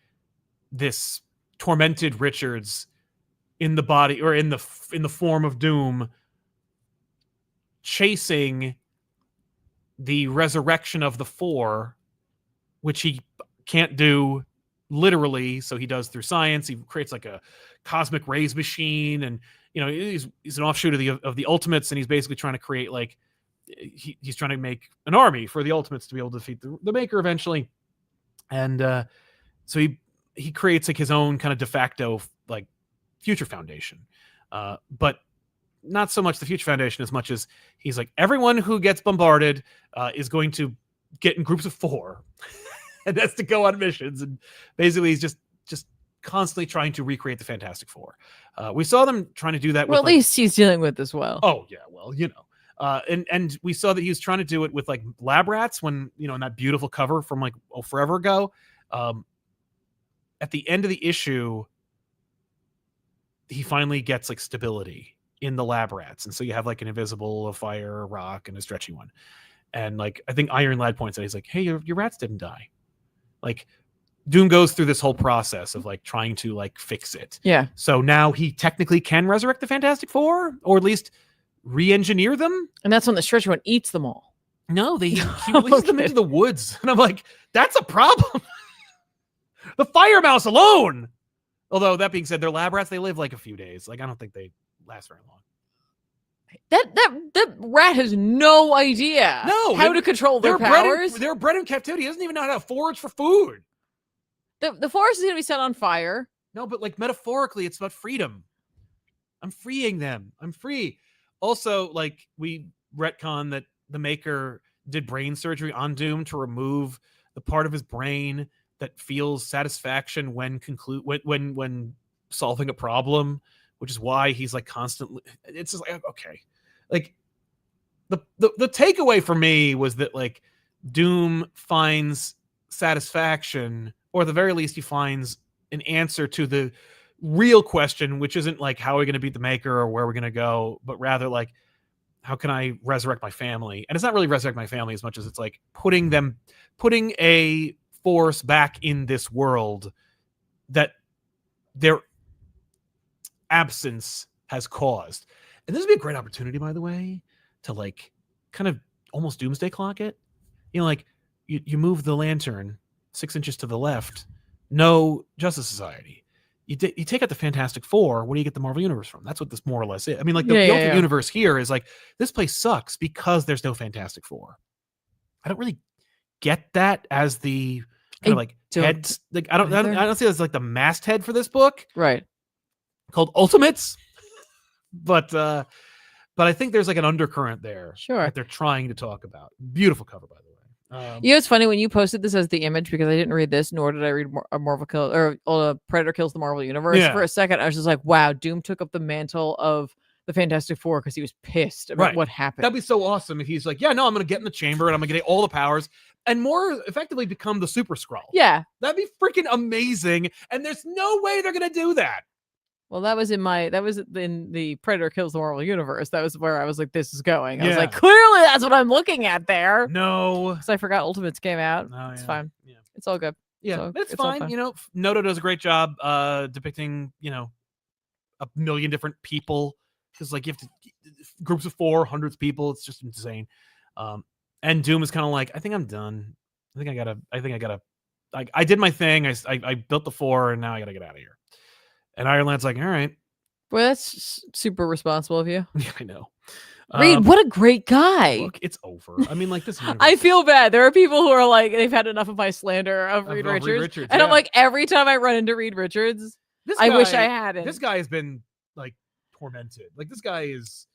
this tormented Richards in the body or in the form of Doom chasing the resurrection of the Four, which he can't do literally, so he does through science. He creates like a cosmic rays machine, and you know he's an offshoot of the Ultimates, and he's basically trying to create like he's trying to make an army for the Ultimates to be able to defeat the Maker eventually. And so he creates like his own kind of de facto like Future Foundation, but not so much the Future Foundation as much as he's like, everyone who gets bombarded is going to get in groups of 4 and that's to go on missions. And basically he's just constantly trying to recreate the Fantastic Four. We saw them trying to do that. Well, at least he's dealing with this well. Oh yeah. Well, you know, and we saw that he was trying to do it with like Lab Rats when, you know, in that beautiful cover from like forever ago. At the end of the issue, he finally gets like stability in the Lab Rats, and so you have like an invisible, a fire, a rock, and a stretchy one. And like I think Iron Lad points out, he's like, hey, your rats didn't die. Like Doom goes through this whole process of like trying to like fix it. Yeah. So now he technically can resurrect the Fantastic Four, or at least re-engineer them. And that's when the stretchy one eats them all. No, he releases them into the woods, and I'm like, that's a problem. The Fire Mouse alone. Although that being said, they're Lab Rats. They live like a few days. Like I don't think they last very long. That rat has no idea how to control their powers. They're bred in captivity. He doesn't even know how to forage for food. The forest is going to be set on fire. No, but like metaphorically, it's about freedom. I'm freeing them. I'm free. Also, like we retcon that the Maker did brain surgery on Doom to remove the part of his brain that feels satisfaction when solving a problem, which is why he's like constantly. It's just like, okay, like the takeaway for me was that like Doom finds satisfaction, or at the very least he finds an answer to the real question, which isn't like how are we going to beat the Maker or where we're going to go, but rather like how can I resurrect my family? And it's not really resurrect my family as much as it's like putting a force back in this world that their absence has caused. And this would be a great opportunity, by the way, to like kind of almost doomsday clock it. You know, like you move the lantern 6 inches to the left, no Justice Society. You take out the Fantastic Four, where do you get the Marvel Universe from? That's what this more or less is. I mean, like the Ultimate Universe here is like, this place sucks because there's no Fantastic Four. I don't really get that as the kind of like head. Like I don't see it as like the masthead for this book, right? Called Ultimates, but I think there's like an undercurrent there, sure, that they're trying to talk about. Beautiful cover, by the way. You know, it's funny when you posted this as the image, because I didn't read this, nor did I read Marvel Kill or Predator Kills the Marvel Universe. Yeah. For a second, I was just like, wow, Doom took up the mantle of the Fantastic Four because he was pissed about what happened. That'd be so awesome if he's like, yeah, no, I'm going to get in the chamber and I'm going to get all the powers and more effectively become the Super Skrull. Yeah. That'd be freaking amazing. And there's no way they're going to do that. Well, that was in the Predator Kills the Marvel Universe. That was where I was like, this is going. I was like, clearly that's what I'm looking at there. No. Because I forgot Ultimates came out. It's fine. Yeah. It's all good. Yeah, it's fine. You know, Noto does a great job depicting, you know, a million different people. Because like you have to groups of 4, hundreds of people. It's just insane. And Doom is kind of like, I think I'm done. I did my thing. I built the 4 and now I got to get out of here. And Iron Lad's like, all right. Well, that's super responsible of you. Yeah, I know. Reed, what a great guy. Look, it's over. I mean, like, this I feel bad. There are people who are like, they've had enough of my slander of Reed Richards. And I'm like, every time I run into Reed Richards, I wish I hadn't. This guy has been, like, tormented. Like, this guy is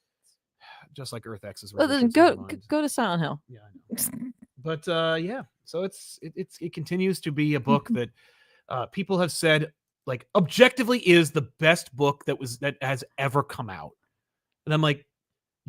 just like Earth X's. Well, then go to Silent Hill. Yeah, I know. But yeah, so it continues to be a book that people have said, like, objectively is the best book that has ever come out. And I'm like,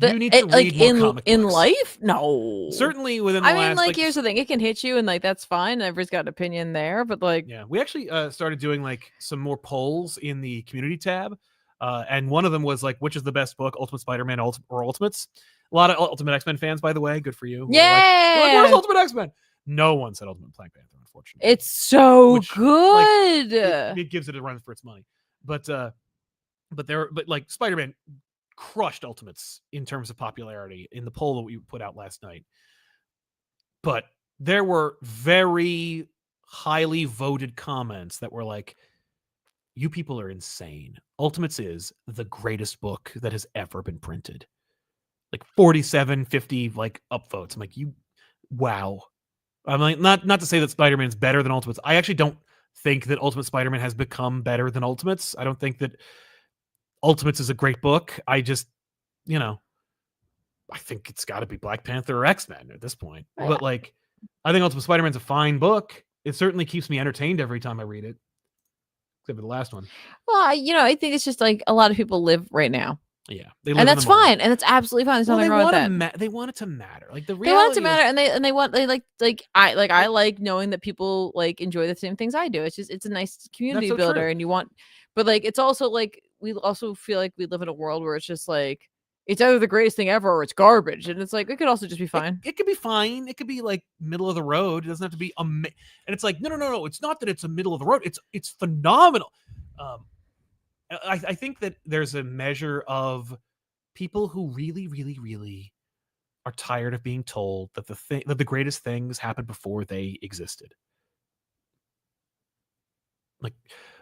you need to read more comic books. In life? No. Certainly within the last... I mean, like, here's the thing. It can hit you, and, like, that's fine. Everybody's got an opinion there, but, like... Yeah, we actually started doing, like, some more polls in the community tab. And one of them was, like, which is the best book, Ultimate Spider-Man or Ultimates? A lot of Ultimate X-Men fans, by the way. Good for you. Yeah! We're like, where's Ultimate X-Men? No one said Ultimate Black Panther, unfortunately. It's so good. Like, it gives it a run for its money. But like, Spider-Man crushed Ultimates in terms of popularity in the poll that we put out last night. But there were very highly voted comments that were like, you people are insane. Ultimates is the greatest book that has ever been printed. Like 47, 50 like upvotes. I'm like, wow. I'm like, not to say that Spider-Man's better than Ultimates. I actually don't think that Ultimate Spider-Man has become better than Ultimates. I don't think that Ultimates is a great book. I just, I think it's got to be Black Panther or X-Men at this point. Yeah. But like, I think Ultimate Spider-Man's a fine book. It certainly keeps me entertained every time I read it. Except for the last one. Well, I think it's just like a lot of people live right now. Yeah, and that's fine, and that's absolutely fine. There's nothing wrong with that. They want it to matter. Like the reality. They want it to matter, and I like knowing that people like enjoy the same things I do. It's a nice community builder, true. And you want, but like it's also like we also feel like we live in a world where it's just like it's either the greatest thing ever or it's garbage, and it's like it could also just be fine. It could be fine. It could be like middle of the road. It doesn't have to be and it's like no. It's not that it's a middle of the road. It's phenomenal. I think that there's a measure of people who really, really, really are tired of being told that the greatest things happened before they existed. Like,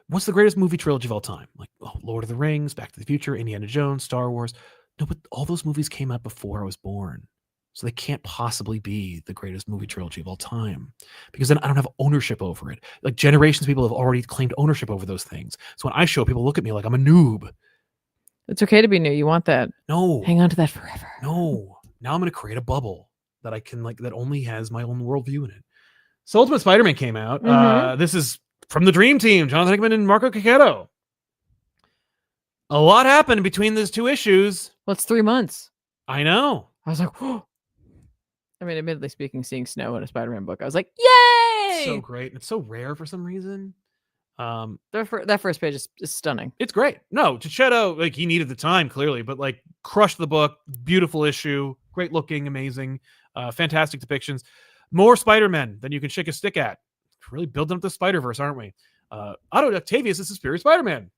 what's the greatest movie trilogy of all time? Like, Lord of the Rings, Back to the Future, Indiana Jones, Star Wars. No, but all those movies came out before I was born. So they can't possibly be the greatest movie trilogy of all time, because then I don't have ownership over it. Like, generations of people have already claimed ownership over those things. So when I show, people look at me like I'm a noob. It's okay to be new. You want that. No. Hang on to that forever. No. Now I'm going to create a bubble that I can that only has my own worldview in it. So Ultimate Spider-Man came out. Mm-hmm. This is from the Dream Team, Jonathan Hickman and Marco Cicchetti. A lot happened between those two issues. Well, it's 3 months. I know. I was like, oh. I mean, admittedly speaking, seeing snow in a Spider-Man book, I was like, yay! It's so great. It's so rare for some reason. That first page is stunning. It's great. No, Cicchetti, like, he needed the time, clearly, but like crushed the book. Beautiful issue. Great looking, amazing. Fantastic depictions. More Spider-Men than you can shake a stick at. Really building up the Spider-Verse, aren't we? Otto Octavius is the Superior Spider-Man.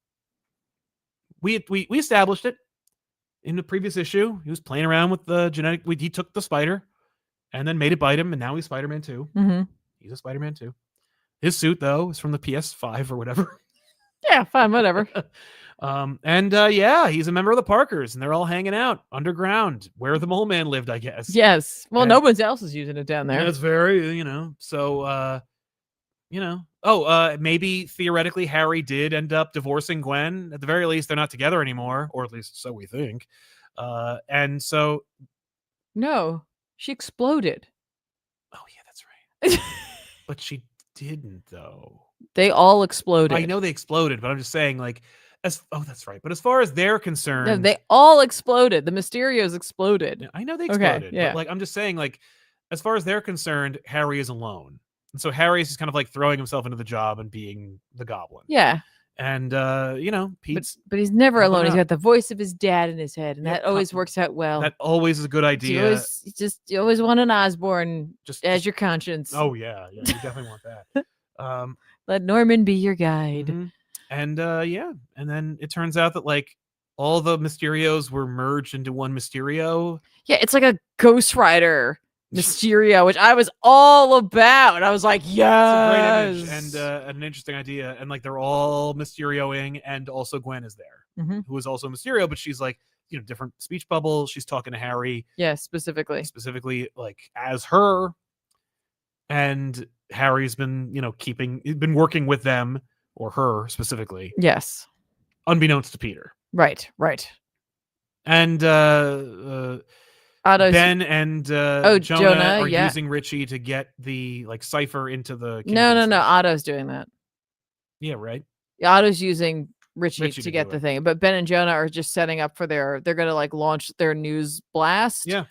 We established it in the previous issue. He was playing around with the genetic. He took the spider and then made it bite him, and now he's Spider-Man 2. Mm-hmm. He's a Spider-Man 2. His suit, though, is from the PS5 or whatever. Yeah, fine, whatever. Yeah, he's a member of the Parkers, and they're all hanging out underground where the Mole Man lived, I guess. Yes. Well, no one else is using it down there. That's very, so, maybe theoretically Harry did end up divorcing Gwen. At the very least, they're not together anymore, or at least so we think. And so... No, she exploded. Oh, yeah, that's right. But she didn't, though. They all exploded. I know they exploded, but I'm just saying, like, that's right. But as far as they're concerned... No, they all exploded. The Mysterios exploded. I know they exploded. Okay, yeah. But, like, I'm just saying, like, as far as they're concerned, Harry is alone. And so Harry's just kind of, like, throwing himself into the job and being the Goblin. Yeah. And, Pete's... But he's never alone. He's got the voice of his dad in his head, and that always works out well. That always is a good idea. You always want an Osborn as your conscience. Oh, yeah. You definitely want that. Let Norman be your guide. Mm-hmm. And, and then it turns out that, like, all the Mysterios were merged into one Mysterio. Yeah, it's like a Ghost Rider Mysterio, which I was all about. I was like, yes. It's a great image and an interesting idea. And like they're all Mysterioing, and also Gwen is there. who is also Mysterio, but she's like, different speech bubbles. She's talking to Harry. Yeah, specifically like as her. And Harry's been, been working with them, or her specifically. Yes. Unbeknownst to Peter. Right. And Ben and Jonah are using Richie to get the cipher into the No. Otto's doing that. Yeah, right. Otto's using Richie to get the thing, but Ben and Jonah are just setting up for they're gonna launch their news blast. Yeah.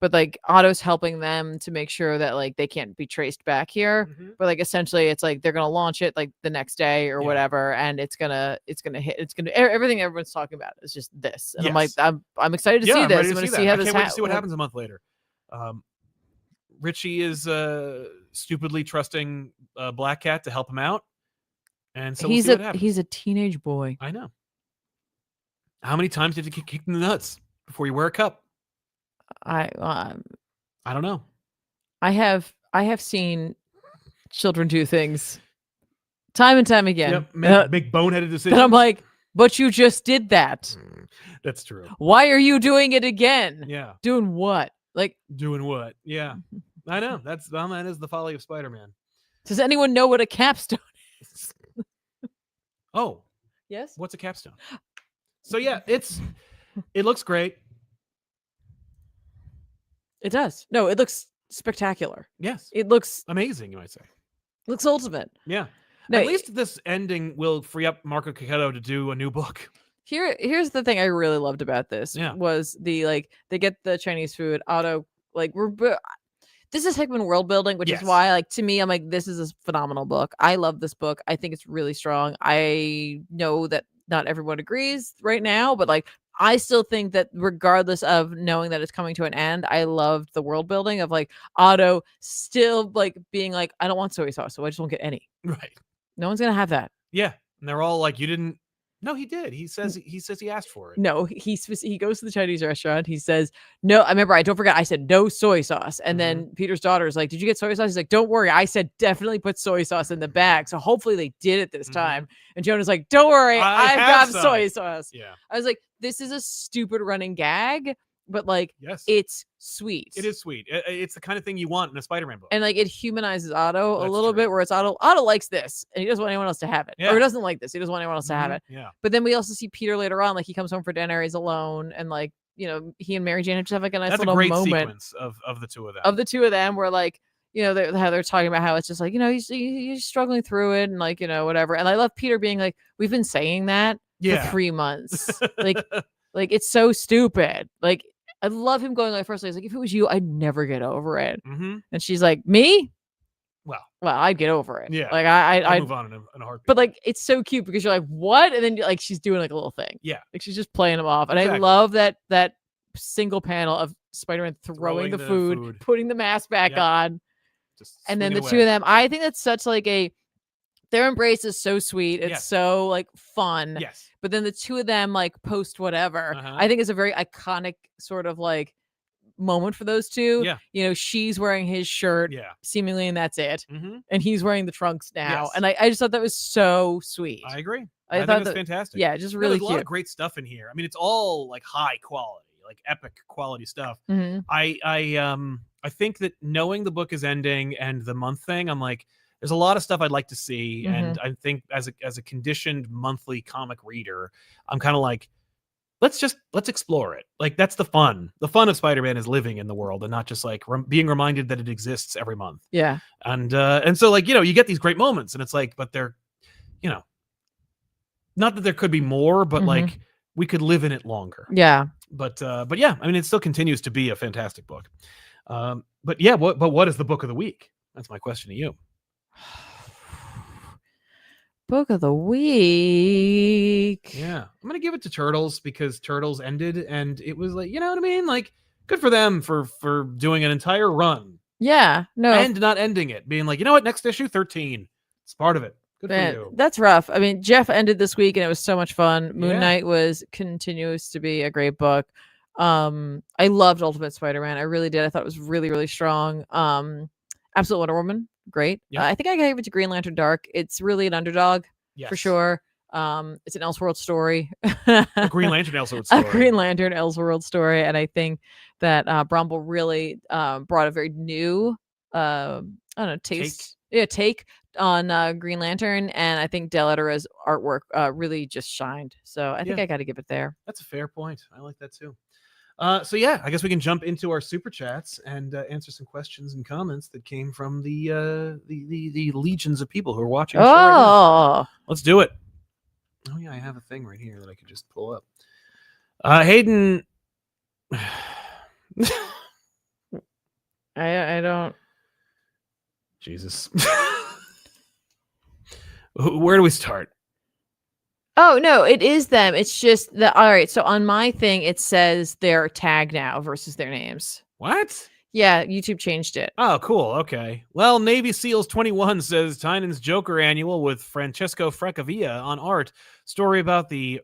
But Otto's helping them to make sure that they can't be traced back here. Mm-hmm. But essentially it's they're gonna launch it the next day or whatever, and it's gonna everything everyone's talking about is just this. And yes. I'm excited to see this. I'm gonna see how this happens. I can't wait to see what happens a month later. Richie is stupidly trusting Black Cat to help him out. And so he's a teenage boy. I know. How many times did you get kicked in the nuts before you wear a cup? I don't know. I have seen children do things time and time again. Yep, make boneheaded decisions. And I'm like, but you just did that. That's true. Why are you doing it again? Yeah. Doing what? Doing what? Yeah. I know. That is the folly of Spider-Man. Does anyone know what a capstone is? Oh. Yes. What's a capstone? So yeah, it looks great. It does. No, it looks spectacular. Yes. It looks amazing, you might say. Looks ultimate. Yeah. No, at least this ending will free up Marco Cacchetto to do a new book. Here's the thing I really loved about this was the they get the Chinese food. Otto this is Hickman world building, which is why to me I'm like, this is a phenomenal book. I love this book. I think it's really strong. I know that not everyone agrees right now, but I still think that regardless of knowing that it's coming to an end, I loved the world building of Otto still being I don't want soy sauce, so I just won't get any. Right. No one's gonna have that. Yeah, and they're all you didn't. No, he did. He says he asked for it. No, he goes to the Chinese restaurant. He says no. I remember. I don't forget. I said no soy sauce, and then Peter's daughter is like, "Did you get soy sauce?" He's like, "Don't worry. I said definitely put soy sauce in the bag. So hopefully they did it this time." And Jonah's like, "Don't worry. I've got soy sauce." Yeah. I was like, "This is a stupid running gag." But yes, it's sweet. It is sweet. It's the kind of thing you want in a Spider-Man book. And it humanizes Otto a little bit, where it's Otto likes this and he doesn't want anyone else to have it. Or he doesn't like this. He doesn't want anyone else to have it. Yeah. But then we also see Peter later on, he comes home for dinner, he's alone, and he and Mary Jane just have a nice little moment. That's a great sequence of the two of them. Of the two of them, where how they're talking about how it's just he's struggling through it and whatever. And I love Peter being we've been saying that for 3 months. It's so stupid. I love him going first. He's like, if it was you, I'd never get over it. Mm-hmm. And she's like, me? Well, I'd get over it. Yeah. I'd move on in a heartbeat. But it's so cute because you're like, what? And then she's doing a little thing. Yeah. She's just playing him off. And I love that single panel of Spider-Man throwing the food, putting the mask back on. And then the two of them, I think that's such their embrace is so sweet. It's so fun. Yes. But then the two of them post whatever. I think it's a very iconic sort of moment for those two. Yeah. She's wearing his shirt seemingly, and that's it. Mm-hmm. And he's wearing the trunks now. Yes. And I just thought that was so sweet. I agree. I think it's fantastic. Yeah, just really there's cute. A lot of great stuff in here. I mean, it's all high quality, epic quality stuff. Mm-hmm. I think that knowing the book is ending and the month thing, I'm there's a lot of stuff I'd like to see. Mm-hmm. And I think as a conditioned monthly comic reader, I'm kind of let's explore it. That's the fun. The fun of Spider-Man is living in the world and not just being reminded that it exists every month. Yeah. And so you get these great moments and it's but they're, not that there could be more, but we could live in it longer. Yeah. But yeah, I mean, it still continues to be a fantastic book. But yeah, what is the book of the week? That's my question to you. Book of the week. Yeah, I'm gonna give it to Turtles because Turtles ended and it was you know what I mean? Good for them for doing an entire run. Yeah, no. And not ending it, being you know what, next issue 13. It's part of it. Good for you. That's rough. I mean, Jeff ended this week and it was so much fun. Moon Knight continues to be a great book. I loved Ultimate Spider-Man. I really did. I thought it was really, really strong. Absolute Wonder Woman, great. Yeah. I think I gave it to Green Lantern Dark. It's really an underdog for sure. It's an Elseworld story. A Green Lantern Elseworld story. A Green Lantern Elseworld story. And I think that Bromble really brought a very new take on Green Lantern, and I think Del Ettera's artwork really just shined. So I think I got to give it there. That's a fair point. I like that too. So yeah, I guess we can jump into our super chats and answer some questions and comments that came from the legions of people who are watching. The show right now. Let's do it. Oh yeah, I have a thing right here that I could just pull up. Hayden, I don't. Jesus. Where do we start? Oh, no, it is them. It's just that. All right. So on my thing, it says their tag now versus their names. What? Yeah, YouTube changed it. Oh, cool. Okay. Well, Navy SEALs 21 says Tynan's Joker Annual with Francesco Francavilla on art. Story about the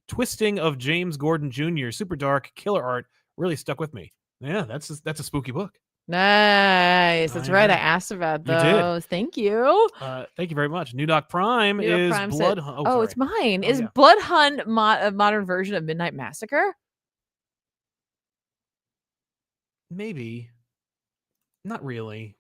twisting of James Gordon Jr. Super dark killer art really stuck with me. Yeah, that's a spooky book. Nice. That's right. I asked about those. You did. Thank you. Thank you very much. New Doc Prime is Blood Hunt. Oh, it's mine. Is Blood Hunt a modern version of Midnight Massacre? Maybe. Not really.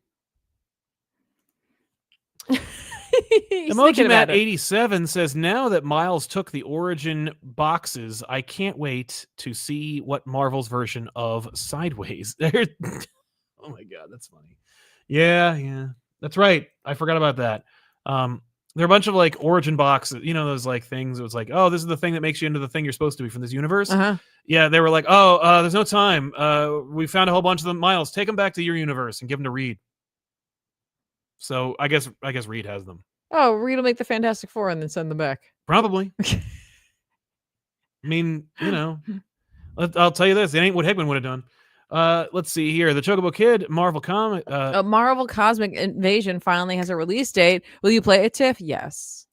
Emoji Matt 87 says, now that Miles took the Origin boxes, I can't wait to see what Marvel's version of Sideways. Oh my God, that's funny. Yeah, that's right. I forgot about that. There are a bunch of like Origin boxes, those like things. It was like, oh, this is the thing that makes you into the thing you're supposed to be from this universe. Yeah, they were like, oh, there's no time. We found a whole bunch of them. Miles, take them back to your universe and give them to Reed. So I guess Reed has them. Oh, Reed will make the Fantastic Four and then send them back. Probably. I mean, I'll tell you this: it ain't what Hickman would have done. Let's see here. The Chocobo Kid, Marvel Cosmic Invasion finally has a release date. Will you play it, Tiff? Yes.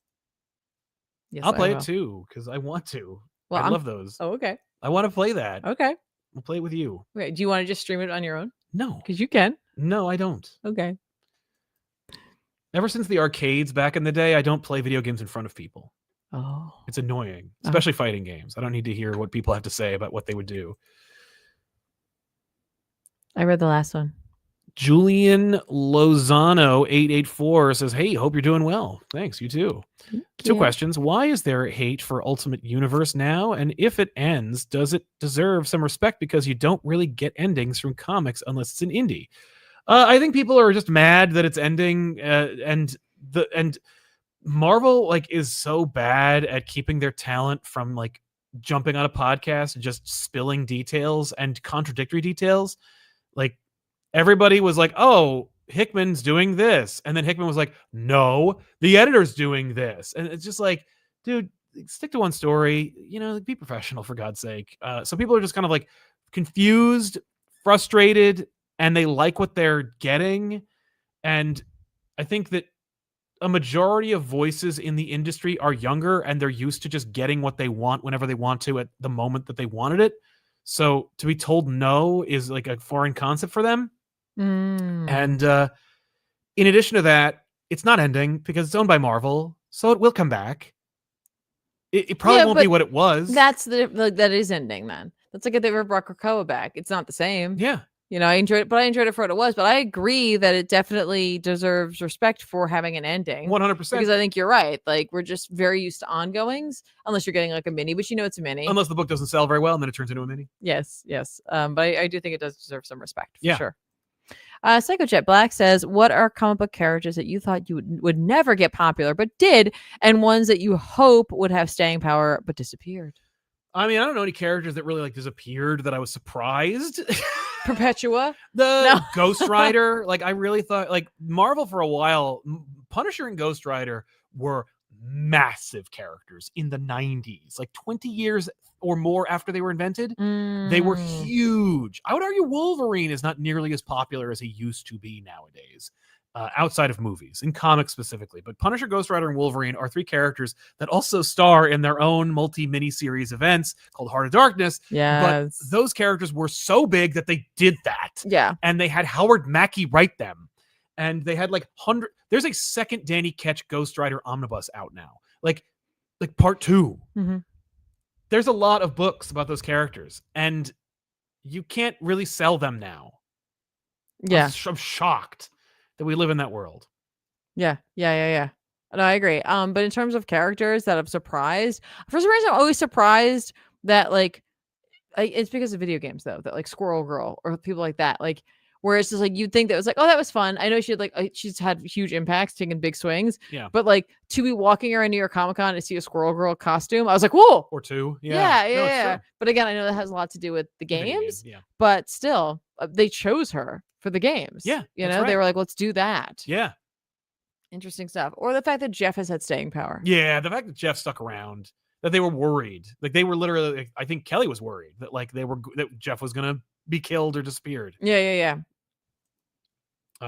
I'll play it too because I want to. Well, I love those. Oh, okay. I want to play that. Okay. We'll play it with you. Okay. Do you want to just stream it on your own? No. Because you can. No, I don't. Okay. Ever since the arcades back in the day, I don't play video games in front of people. Oh. It's annoying, especially fighting games. I don't need to hear what people have to say about what they would do. I read the last one. Julian Lozano 884 says, hey, hope you're doing well. Thanks, you too. Two questions. Why is there hate for Ultimate Universe now? And if it ends, does it deserve some respect because you don't really get endings from comics unless it's an indie? I think people are just mad that it's ending, and Marvel is so bad at keeping their talent from jumping on a podcast and just spilling details and contradictory details. Everybody was like, oh, Hickman's doing this. And then Hickman was like, no, the editor's doing this. And it's just like, dude, stick to one story, be professional for God's sake. So people are just kind of confused, frustrated, and they like what they're getting. And I think that a majority of voices in the industry are younger and they're used to just getting what they want whenever they want to at the moment that they wanted it. So to be told no is a foreign concept for them. And in addition to that, it's not ending because it's owned by Marvel, so it will come back. It probably won't be what it was. That's that is ending then. That's like if they ever brought Krakoa back. It's not the same. Yeah. I enjoyed it, but I enjoyed it for what it was. But I agree that it definitely deserves respect for having an ending. 100%. Because I think you're right. We're just very used to ongoings, unless you're getting a mini, which it's a mini. Unless the book doesn't sell very well and then it turns into a mini. Yes. But I do think it does deserve some respect, for sure. Psychojet Black says, what are comic book characters that you thought you would never get popular but did, and ones that you hope would have staying power but disappeared? I mean, I don't know any characters that really disappeared that I was surprised. Perpetua? Ghost Rider. I really thought Marvel for a while, Punisher and Ghost Rider were massive characters in the 90s, 20 years or more after they were invented. They were huge. I would argue Wolverine is not nearly as popular as he used to be nowadays, outside of movies, in comics specifically. But Punisher, Ghost Rider, and Wolverine are three characters that also star in their own multi-mini-series events called Heart of Darkness. Yes. But those characters were so big that they did that. Yeah. And they had Howard Mackie write them. And they had there's a second Danny Ketch Ghost Rider omnibus out now. like part 2. Mm-hmm. There's a lot of books about those characters, and you can't really sell them now. Yeah. I'm shocked that we live in that world. Yeah. No, I agree. But in terms of characters that I'm surprised, for some reason, I'm always surprised that like, it's because of video games though, that like Squirrel Girl or people like that, like where it's just like you'd think that was like, oh, that was fun. I know she had like she's had huge impacts, taking big swings. Yeah. But like to be walking around New York Comic Con and see a Squirrel Girl costume, I was like, whoa. Or 2. Yeah. But again, I know that has a lot to do with the games. Yeah. But still, they chose her for the games. Yeah. You know, they were like, let's do that. Yeah. Interesting stuff. Or the fact that Jeff has had staying power. Yeah, the fact that Jeff stuck around, that they were worried, like they were literally, like, I think Kelly was worried that like that Jeff was gonna be killed or disappeared. Yeah.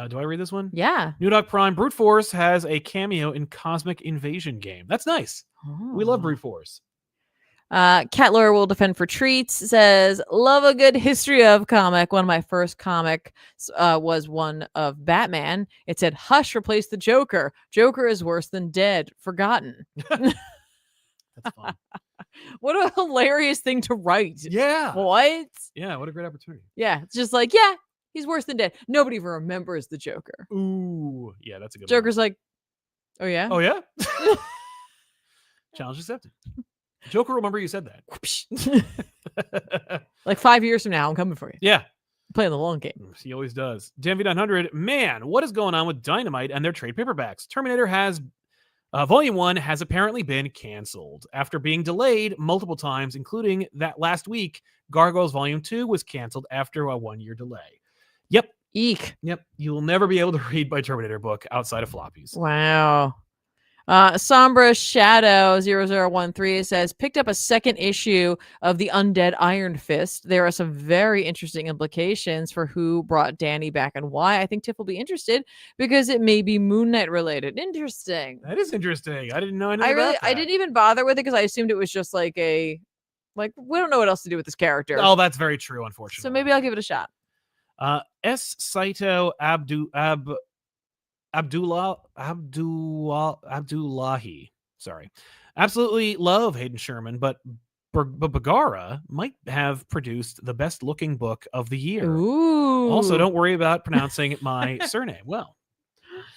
Do I read this one? Yeah. New Dog Prime. Brute Force has a cameo in Cosmic Invasion game. That's nice. Oh. We love Brute Force. Cat Lore will defend for treats. Says, love a good history of comic. One of my first comics was one of Batman. It said, Hush replaced the Joker. Joker is worse than dead. Forgotten. That's fun. What a hilarious thing to write. Yeah. What? Yeah, what a great opportunity. Yeah, it's just like, yeah, he's worse than dead. Nobody even remembers the Joker. Ooh, yeah, that's a good Joker's one. like, oh yeah? Oh yeah? Challenge accepted. Joker, remember you said that. Like 5 years from now, I'm coming for you. Yeah. Playing the long game. He always does. Denville 900, man, what is going on with Dynamite and their trade paperbacks? Terminator has, Volume 1 has apparently been canceled after being delayed multiple times, including that last week, Gargoyles Volume 2 was canceled after a 1-year delay. Yep. Eek. Yep. You will never be able to read my Terminator book outside of floppies. Wow. Sombra Shadow 0013 says, picked up a second issue of the Undead Iron Fist. There are some very interesting implications for who brought Danny back and why. I think Tiff will be interested because it may be Moon Knight related. Interesting. That is interesting. I didn't know anything about that. I didn't even bother with it because I assumed it was just like we don't know what else to do with this character. Oh, that's very true, unfortunately. So maybe I'll give it a shot. S. Saito Abdullahi. Sorry. Absolutely love Hayden Sherman, but Bagara might have produced the best looking book of the year. Ooh. Also, don't worry about pronouncing my surname. Well,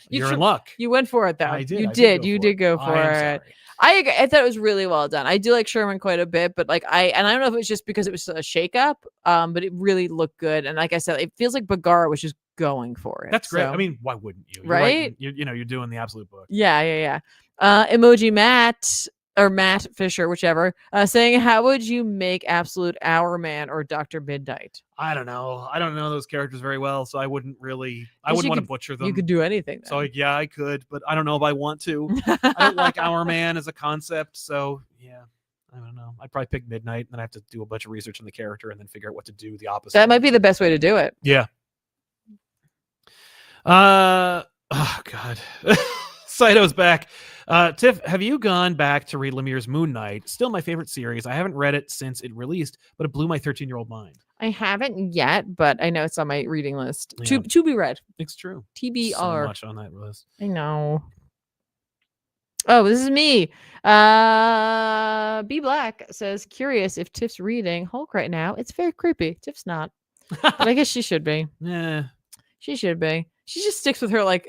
you're in luck. You went for it, though. I did. You did go for it. I thought it was really well done. I do like Sherman quite a bit, but I don't know if it was just because it was a shakeup, but it really looked good. And like I said, it feels like Bagara was just going for it. That's great. So. I mean, why wouldn't you? Right? You're doing the absolute book. Yeah. Emoji Matt or Matt Fisher, whichever, saying, how would you make Absolute Hourman or Dr. Midnight? I don't know. I don't know those characters very well, so I wouldn't want to butcher them. You could do anything. Then. So yeah, I could, but I don't know if I want to. I don't like Hourman as a concept, so yeah. I don't know. I'd probably pick Midnight, and then I have to do a bunch of research on the character and then figure out what to do the opposite. That might be the best way to do it. Yeah. Oh God. Saito's back. Tiff, have you gone back to read Lemire's Moon Knight? Still my favorite series. I haven't read it since it released, but it blew my 13-year-old mind. I haven't yet, but I know it's on my reading list. Yeah. To be read. It's true. TBR. So much on that list. I know. Oh, this is me. B Black says, curious if Tiff's reading Hulk right now. It's very creepy. Tiff's not. But I guess she should be. Yeah. She should be. She just sticks with her, like,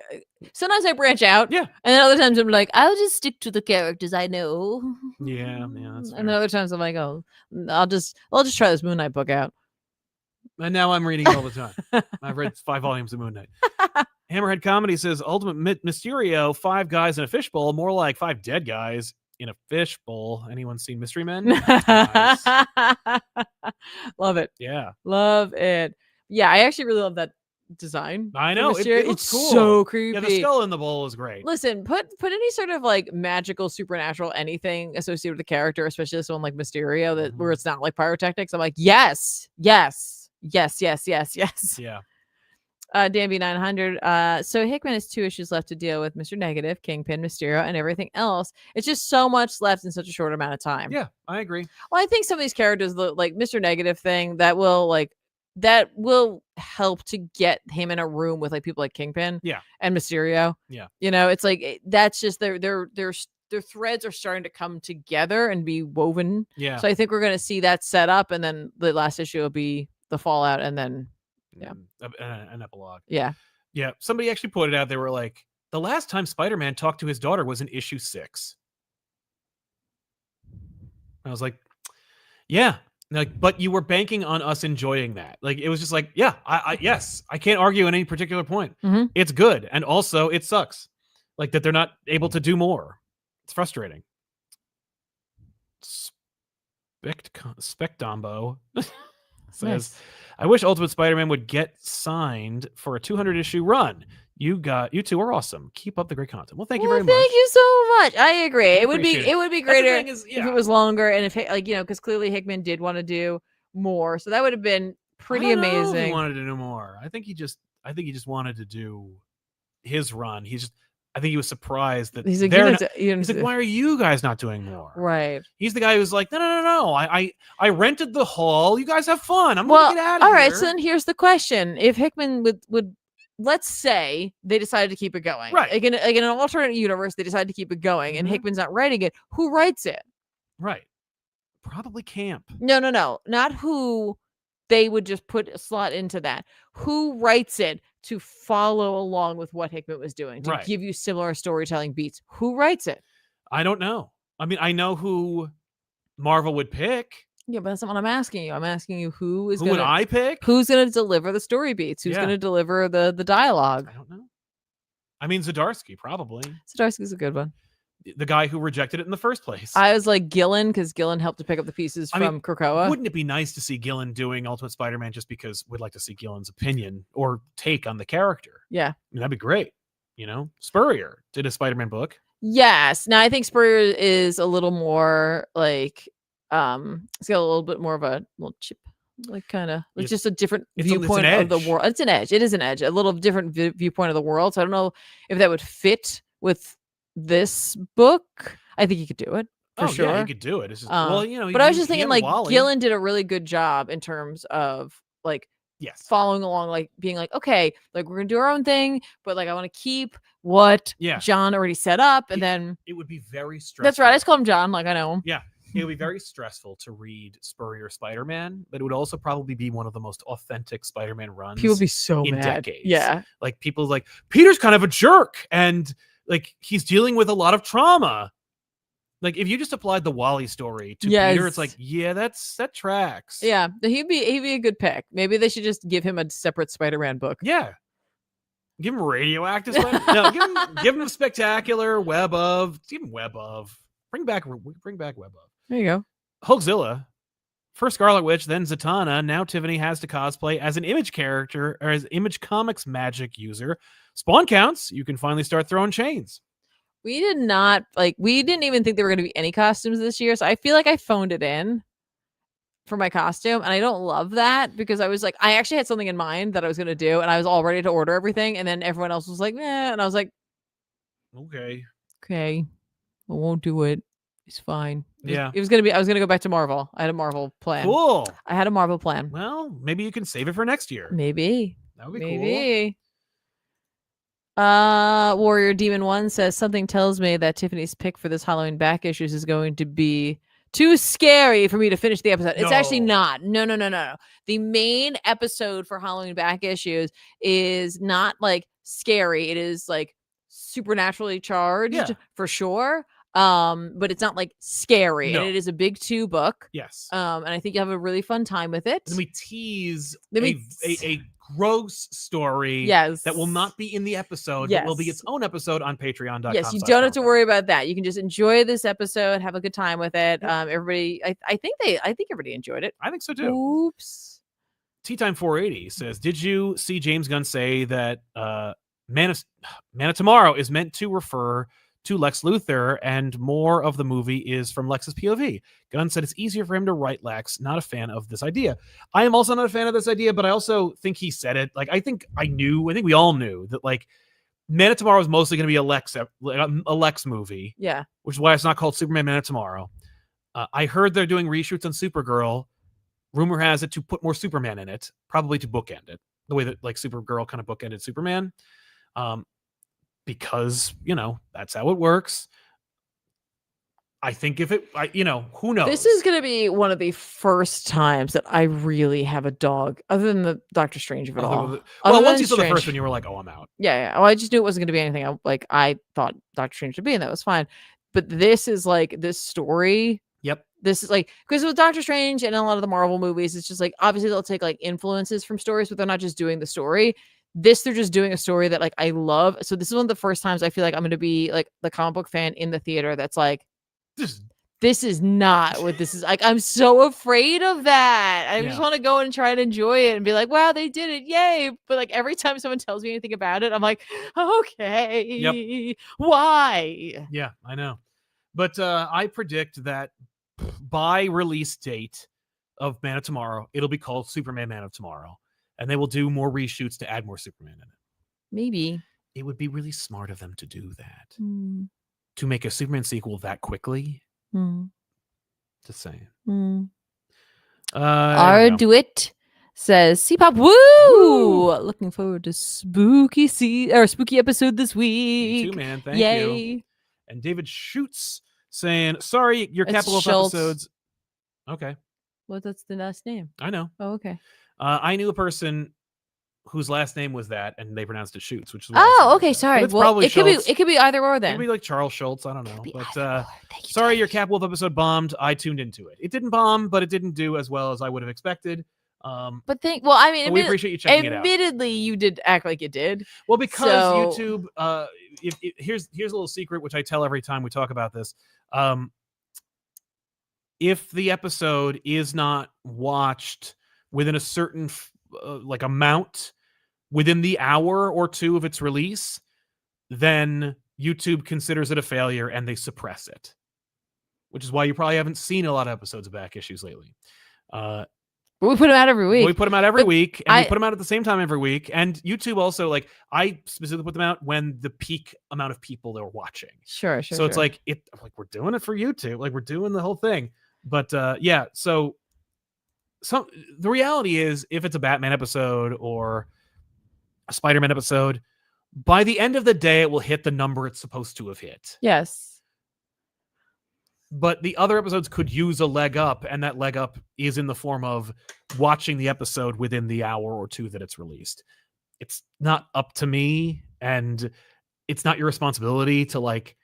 sometimes I branch out. Yeah. And then other times I'm like, I'll just stick to the characters I know. Yeah, that's fair. And then other times I'm like, oh, I'll just try this Moon Knight book out. And now I'm reading it all the time. I've read 5 volumes of Moon Knight. Hammerhead Comedy says, Ultimate Mysterio, 5 guys in a fishbowl, more like 5 dead guys in a fishbowl. Anyone seen Mystery Men? Nice. Love it. Yeah. Love it. Yeah, I actually really love that design. I know. It looks it's cool. So creepy. Yeah, the skull in the bowl is great. Listen, put any sort of like magical, supernatural, anything associated with the character, especially this one like Mysterio, that where it's not like pyrotechnics. I'm like, yes. Yeah. Danby 900. So Hickman has 2 issues left to deal with: Mr. Negative, Kingpin, Mysterio, and everything else. It's just so much left in such a short amount of time. Yeah, I agree. Well, I think some of these characters, like Mr. Negative thing, that will help to get him in a room with like people like Kingpin, yeah, and Mysterio. Yeah, it's like that's just they're their threads are starting to come together and be woven. Yeah. So I think we're going to see that set up, and then the last issue will be the fallout, and then an epilogue. Yeah. Yeah. Somebody actually pointed out, they were like, the last time Spider-Man talked to his daughter was in issue 6. I was like, yeah. Like, but you were banking on us enjoying that. Like, it was just like, yeah, yes, I can't argue at any particular point. Mm-hmm. It's good. And also it sucks. Like that they're not able to do more. It's frustrating. Specdombo says, nice. I wish Ultimate Spider-Man would get signed for a 200 issue run. You two are awesome. Keep up the great content. Well, thank you very much. Thank you so much. I agree. It would be greater if it was longer, and if because clearly Hickman did want to do more, so that would have been pretty amazing. He wanted to do more. I think he just wanted to do his run. I think he was surprised that he's like, why are you guys not doing more? Right. He's the guy who's like, no. I rented the hall. You guys have fun. I'm gonna get out of here. All right. So then here's the question: if Hickman would let's say they decided to keep it going, right? Like in an alternate universe, they decided to keep it going, and Hickman's not writing it. Who writes it? Right. Probably Camp. No, not who. They would just put a slot into that. Who writes it to follow along with what Hickman was doing, to give you similar storytelling beats? Who writes it? I don't know. I mean, I know who Marvel would pick. Yeah, but that's not what I'm asking you. I'm asking you who would I pick? Who's going to deliver the story beats? Who's going to deliver the dialogue? I don't know. I mean, Zdarsky, probably. Zdarsky's a good one. The guy who rejected it in the first place. I was like Gillen, because Gillen helped to pick up the pieces from Krakoa. Wouldn't it be nice to see Gillen doing Ultimate Spider-Man, just because we'd like to see Gillen's opinion or take on the character? Yeah. I mean, that'd be great. Spurrier did a Spider-Man book. Yes. Now I think Spurrier is a little more like, it's got a little bit more of a little chip, like kind of, it's just a different viewpoint of the world. It's an edge. It is an edge, a little different viewpoint of the world. So I don't know if that would fit with this book. I think he could do it for sure. Yeah, he could do it. It's just, but I was just thinking, like, Gillen did a really good job in terms of like following along, like being like, okay, like we're gonna do our own thing, but like I want to keep what John already set up, and then it would be very stressful. That's right. I just call him John, like I know him. Yeah. It would be very stressful to read Spurrier Spider-Man, but it would also probably be one of the most authentic Spider-Man runs. People would be so in mad. Decades. Yeah. Like people like, Peter's kind of a jerk, and like he's dealing with a lot of trauma. Like if you just applied the Wally story to Peter, it's like, that tracks. Yeah, he'd be a good pick. Maybe they should just give him a separate Spider-Man book. Yeah. Give him radioactive Spider-Man. No, give him a spectacular Web of. Give him Web of. Bring back Web of. There you go. Hulkzilla. First Scarlet Witch, then Zatanna. Now Tiffany has to cosplay as an Image character, or as Image Comics magic user. Spawn counts. You can finally start throwing chains. We didn't even think there were going to be any costumes this year. So I feel like I phoned it in for my costume. And I don't love that, because I was like, I actually had something in mind that I was going to do, and I was all ready to order everything. And then everyone else was like, eh. And I was like, okay, I won't do it. It's fine. I was going to go back to Marvel. I had a Marvel plan. Cool. I had a Marvel plan. Well, maybe you can save it for next year. Maybe. That would be cool. Warrior Demon 1 says, something tells me that Tiffany's pick for this Halloween back issues is going to be too scary for me to finish the episode. It's actually not. No. The main episode for Halloween back issues is not like scary. It is like supernaturally charged for sure. But it's not like scary, and it is a big 2 book. Yes. And I think you have a really fun time with it. Then we tease a gross story that will not be in the episode, but will be its own episode on patreon.com. Yes, you don't have to worry about that. You can just enjoy this episode, have a good time with it. Everybody, I think everybody enjoyed it. I think so too. Oops. Tea Time 480 says, did you see James Gunn say that Man of Tomorrow is meant to refer to Lex Luthor, and more of the movie is from Lex's POV? Gunn said it's easier for him to write Lex. Not a fan of this idea. I am also not a fan of this idea, but I also think he said it. Like, I think we all knew that, like, Man of Tomorrow is mostly going to be a Lex movie. Yeah. Which is why it's not called Superman Man of Tomorrow. I heard they're doing reshoots on Supergirl. Rumor has it to put more Superman in it, probably to bookend it, the way that like Supergirl kind of bookended Superman. Because, that's how it works. I think if it, who knows? This is going to be one of the first times that I really have a dog, other than the Doctor Strange of it all. Well, once you saw the first one, you were like, "Oh, I'm out." Yeah. Well, I just knew it wasn't going to be anything I thought Doctor Strange would be, and that was fine. But this is like this story. Yep. This is like, because with Doctor Strange and a lot of the Marvel movies, it's just like obviously they'll take like influences from stories, but they're not just doing the story. This, they're just doing a story that like I love. So this is one of the first times I feel like I'm going to be like the comic book fan in the theater that's like, this is not what this is like. I'm so afraid of that. I just want to go and try and enjoy it and be like, wow, they did it. Yay. But like every time someone tells me anything about it, I'm like, okay, why? Yeah, I know. But I predict that by release date of Man of Tomorrow, it'll be called Superman Man of Tomorrow. And they will do more reshoots to add more Superman in it. Maybe. It would be really smart of them to do that. To make a Superman sequel that quickly. Just saying. Arduit says CPOP woo! Looking forward to spooky episode this week. Me too, man. Thank you. And David Schutz saying, sorry, your Capital episodes. Okay. Well, that's the last name. I know. Oh, okay. I knew a person whose last name was that, and they pronounced it Schutz, which is okay. Sorry. It's probably it could be either or then. It could be like Charles Schultz. I don't know. But sorry, your Cap Wolf episode bombed. I tuned into it. It didn't bomb, but it didn't do as well as I would have expected. We appreciate you checking it out. Admittedly, you did act like it did. Well, because YouTube. Here's a little secret which I tell every time we talk about this. If the episode is not watched within a certain amount within the hour or two of its release, then YouTube considers it a failure and they suppress it, which is why you probably haven't seen a lot of episodes of Back Issues lately. But we put them out every week. We put them out every week, and we put them out at the same time every week. And YouTube also, like, I specifically put them out when the peak amount of people they're watching. Sure. So it's like we're doing it for YouTube, like we're doing the whole thing. But yeah, so the reality is, if it's a Batman episode or a Spider-Man episode, by the end of the day, it will hit the number it's supposed to have hit. Yes. But the other episodes could use a leg up, and that leg up is in the form of watching the episode within the hour or two that it's released. It's not up to me, and it's not your responsibility to like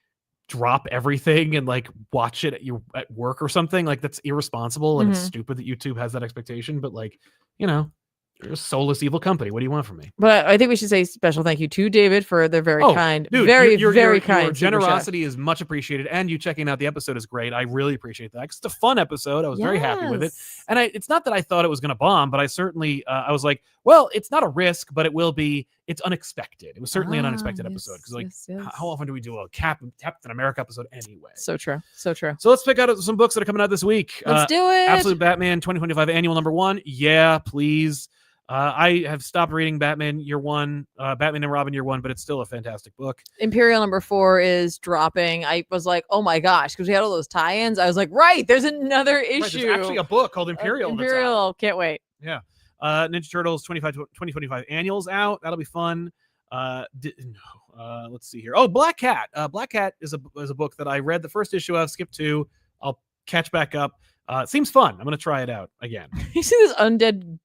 drop everything and like watch it at work or something. Like, that's irresponsible, and it's stupid that YouTube has that expectation. But like, you're a soulless evil company. What do you want from me? But I think we should say special thank you to David for their very kind, dude, very kind. Your generosity is much appreciated, and you checking out the episode is great. I really appreciate that. It's a fun episode. I was very happy with it, and it's not that I thought it was going to bomb, but I certainly I was like, well, it's not a risk, but it will be. It's unexpected. It was certainly an unexpected episode because how often do we do a Captain America episode anyway? So true. So let's pick out some books that are coming out this week. Let's do it. Absolute Batman 2025 Annual #1. Yeah, please. I have stopped reading Batman Year One, Batman and Robin Year One, but it's still a fantastic book. Imperial #4 is dropping. I was like, oh my gosh, because we had all those tie-ins. I was like, right, there's another issue. Right, there's actually a book called Imperial. Imperial, can't wait. Yeah. Ninja Turtles 2025 Annuals out. That'll be fun. Let's see here. Oh, Black Cat. Black Cat is a book that I read the first issue of, skipped 2. I'll catch back up. It seems fun. I'm gonna try it out again. You see this undead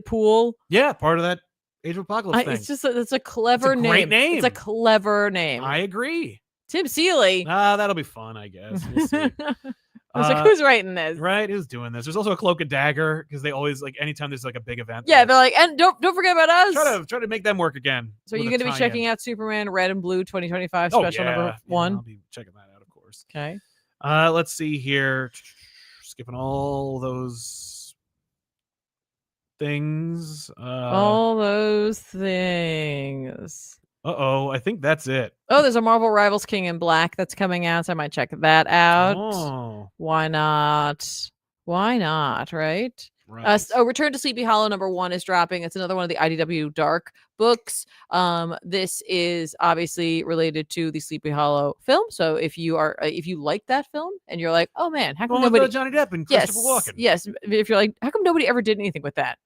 pool? Yeah, part of that Age of Apocalypse thing. It's just it's a clever name. Great name. It's a clever name. I agree. Tim Seeley. That'll be fun, I guess. We'll see. I was like, who's writing this? Right, who's doing this? There's also a Cloak and Dagger, because they always, like, anytime there's like a big event. Yeah, they're like, and don't forget about us. Try to make them work again. So you're going to be checking out Superman Red and Blue 2025 special #1. Yeah, I'll be checking that out, of course. Okay. Let's see here. Skipping all those things. All those things. I think that's it. Oh, there's a Marvel Rivals King in Black that's coming out, so I might check that out. Oh. Why not? Right? Return to Sleepy Hollow #1 is dropping. It's another one of the IDW Dark books. This is obviously related to the Sleepy Hollow film. So if you like that film and you're like, oh man, how come nobody Johnny Depp and Christopher Walken? Yes. If you're like, how come nobody ever did anything with that?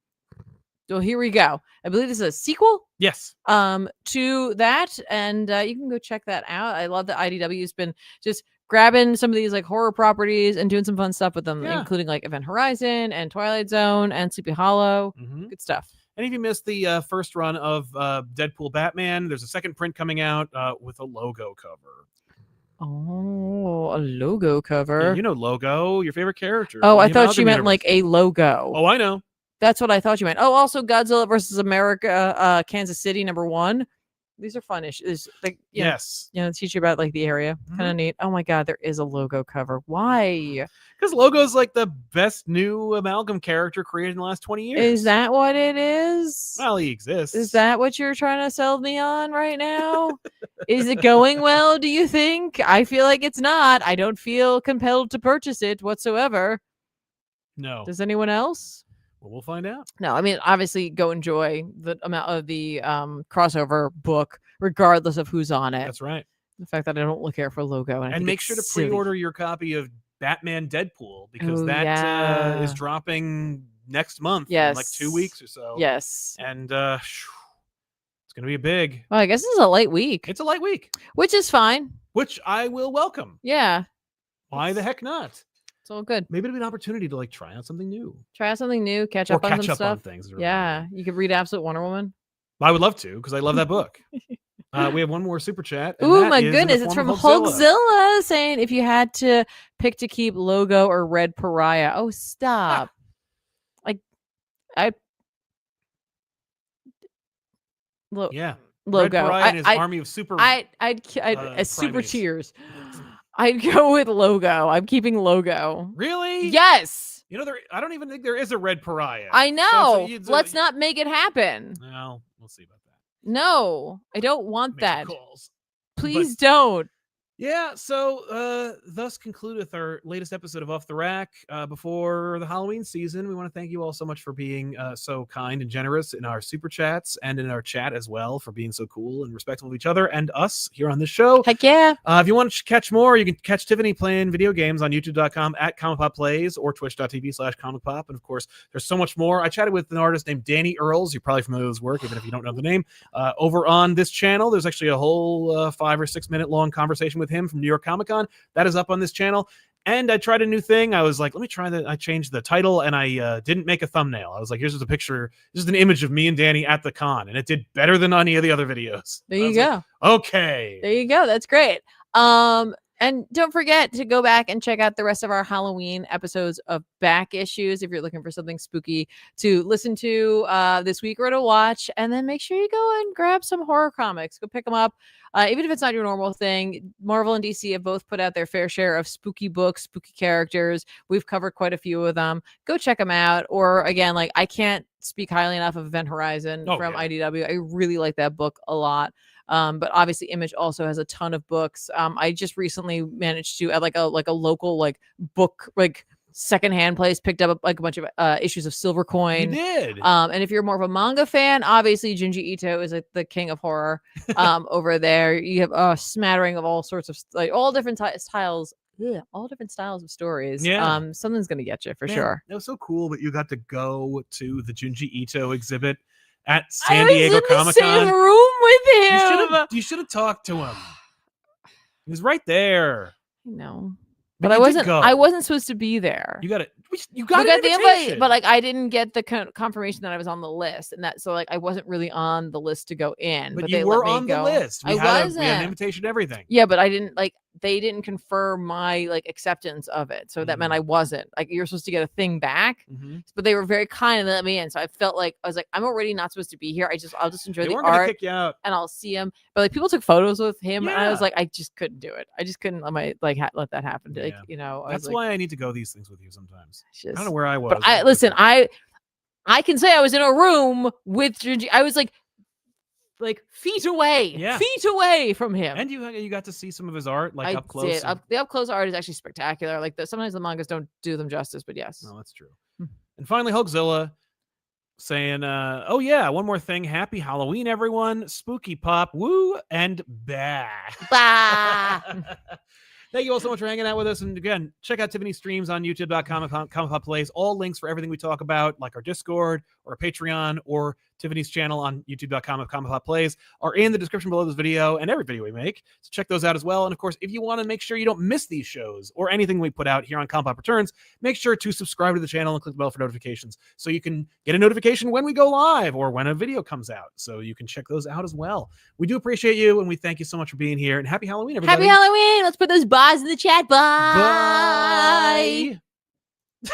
So here we go. I believe this is a sequel. Yes. To that, and you can go check that out. I love that IDW has been just grabbing some of these like horror properties and doing some fun stuff with them, including like Event Horizon and Twilight Zone and Sleepy Hollow. Good stuff. And if you missed the first run of Deadpool Batman, there's a second print coming out with a logo cover. Oh, a logo cover. Yeah, you know Logo, your favorite character. Oh, I thought you meant like a logo. Oh, I know. That's what I thought you meant. Oh, also Godzilla versus America, Kansas City #1. These are fun issues. Like, yes. Teach you about like the area. Kind of neat. Oh my God, there is a logo cover. Why? Because Logo's like the best new amalgam character created in the last 20 years. Is that what it is? Well, he exists. Is that what you're trying to sell me on right now? Is it going well, do you think? I feel like it's not. I don't feel compelled to purchase it whatsoever. No. Does anyone else? Well, we'll find out. No, I mean, obviously go enjoy the amount of the crossover book, regardless of who's on it. That's right. The fact that I don't care for Logo. And make sure to pre-order your copy of Batman Deadpool, because that is dropping next month. Yes. In like 2 weeks or so. Yes. And it's going to be a big. Well, I guess it's a light week. It's a light week. Which is fine. Which I will welcome. Yeah. Why the heck not? It's all good. Maybe it'll be an opportunity to like try out something new. Try out something new, catch up on some stuff. On things. Yeah. You could read Absolute Wonder Woman. I would love to, because I love that book. We have one more super chat. Oh my goodness, it's from Hulkzilla saying, if you had to pick to keep Logo or Red Pariah. Oh, stop. Yeah. Logo. Red Pariah and his army of super I'd super tears. I'd go with Logo. I'm keeping Logo. Really? Yes. You know, I don't even think there is a Red Pariah. I know. Let's not make it happen. Well, we'll see about that. No, I don't want that. Calls. Please don't. Yeah, so thus concludeth our latest episode of Off the Rack. Before the Halloween season, we want to thank you all so much for being so kind and generous in our super chats and in our chat as well, for being so cool and respectful of each other and us here on this show. Heck yeah. If you want to catch more, you can catch Tiffany playing video games on youtube.com @ComicPopPlays or twitch.tv/ComicPop. And of course, there's so much more. I chatted with an artist named Danny Earls. You're probably familiar with his work, even if you don't know the name. Over on this channel, there's actually a whole 5 or 6 minute long conversation with him from New York Comic Con. That is up on this channel. And I tried a new thing. I was like, let me try that. I changed the title and I didn't make a thumbnail. I was like, here's just a picture. This is an image of me and Danny at the con. And it did better than any of the other videos. There you go. Like, okay. There you go. That's great. And don't forget to go back and check out the rest of our Halloween episodes of Back Issues if you're looking for something spooky to listen to this week or to watch. And then make sure you go and grab some horror comics. Go pick them up. Even if it's not your normal thing, Marvel and DC have both put out their fair share of spooky books, spooky characters. We've covered quite a few of them. Go check them out. Or again, like I can't speak highly enough of Event Horizon from IDW. I really like that book a lot. But obviously Image also has a ton of books. I just recently managed to at like a local like book like secondhand place picked up a bunch of issues of Silver Coin. You did. And if you're more of a manga fan, obviously Junji Ito is like the king of horror. Over there you have a smattering of all sorts of like all different styles. Yeah, all different styles of stories. Yeah. Something's gonna get you for sure. That was so cool that you got to go to the Junji Ito exhibit at San Diego Comic-Con. Same room with him. You should have talked to him. He was right there. No, but I wasn't. I wasn't supposed to be there. You got it. You got the invite, but like I didn't get the confirmation that I was on the list, and that so like I wasn't really on the list to go in. But you they were on the list. I wasn't. We had an invitation to everything. Yeah, but I didn't like. They didn't confirm my like acceptance of it, so that meant I wasn't. Like you're supposed to get a thing back, but they were very kind and let me in. So I felt like I was like, I'm already not supposed to be here. I'll just enjoy the art, kick you out. And I'll see him. But like people took photos with him, and I was like, I just couldn't do it. I just couldn't let my let that happen. Like that's why I need to go these things with you sometimes. I don't know where I was. But I can say I was in a room with Junji. I was like feet away from him. And you got to see some of his art, like up close. The up close art is actually spectacular. Like sometimes the mangas don't do them justice, but yes. No, that's true. And finally, Hulkzilla saying, "Oh yeah, one more thing. Happy Halloween, everyone! Spooky pop, woo and bah." Bah. Thank you all so much for hanging out with us. And again, check out Tiffany's streams on youtube.com, ComicPop Plays. All links for everything we talk about, like our Discord or our Patreon or Tiffany's channel on youtube.com if ComicPop Plays are in the description below this video and every video we make. So check those out as well. And of course, if you want to make sure you don't miss these shows or anything we put out here on ComicPop Returns, make sure to subscribe to the channel and click the bell for notifications so you can get a notification when we go live or when a video comes out. So you can check those out as well. We do appreciate you, and we thank you so much for being here. And happy Halloween, everybody. Happy Halloween. Let's put those bars in the chat. Bye. Bye.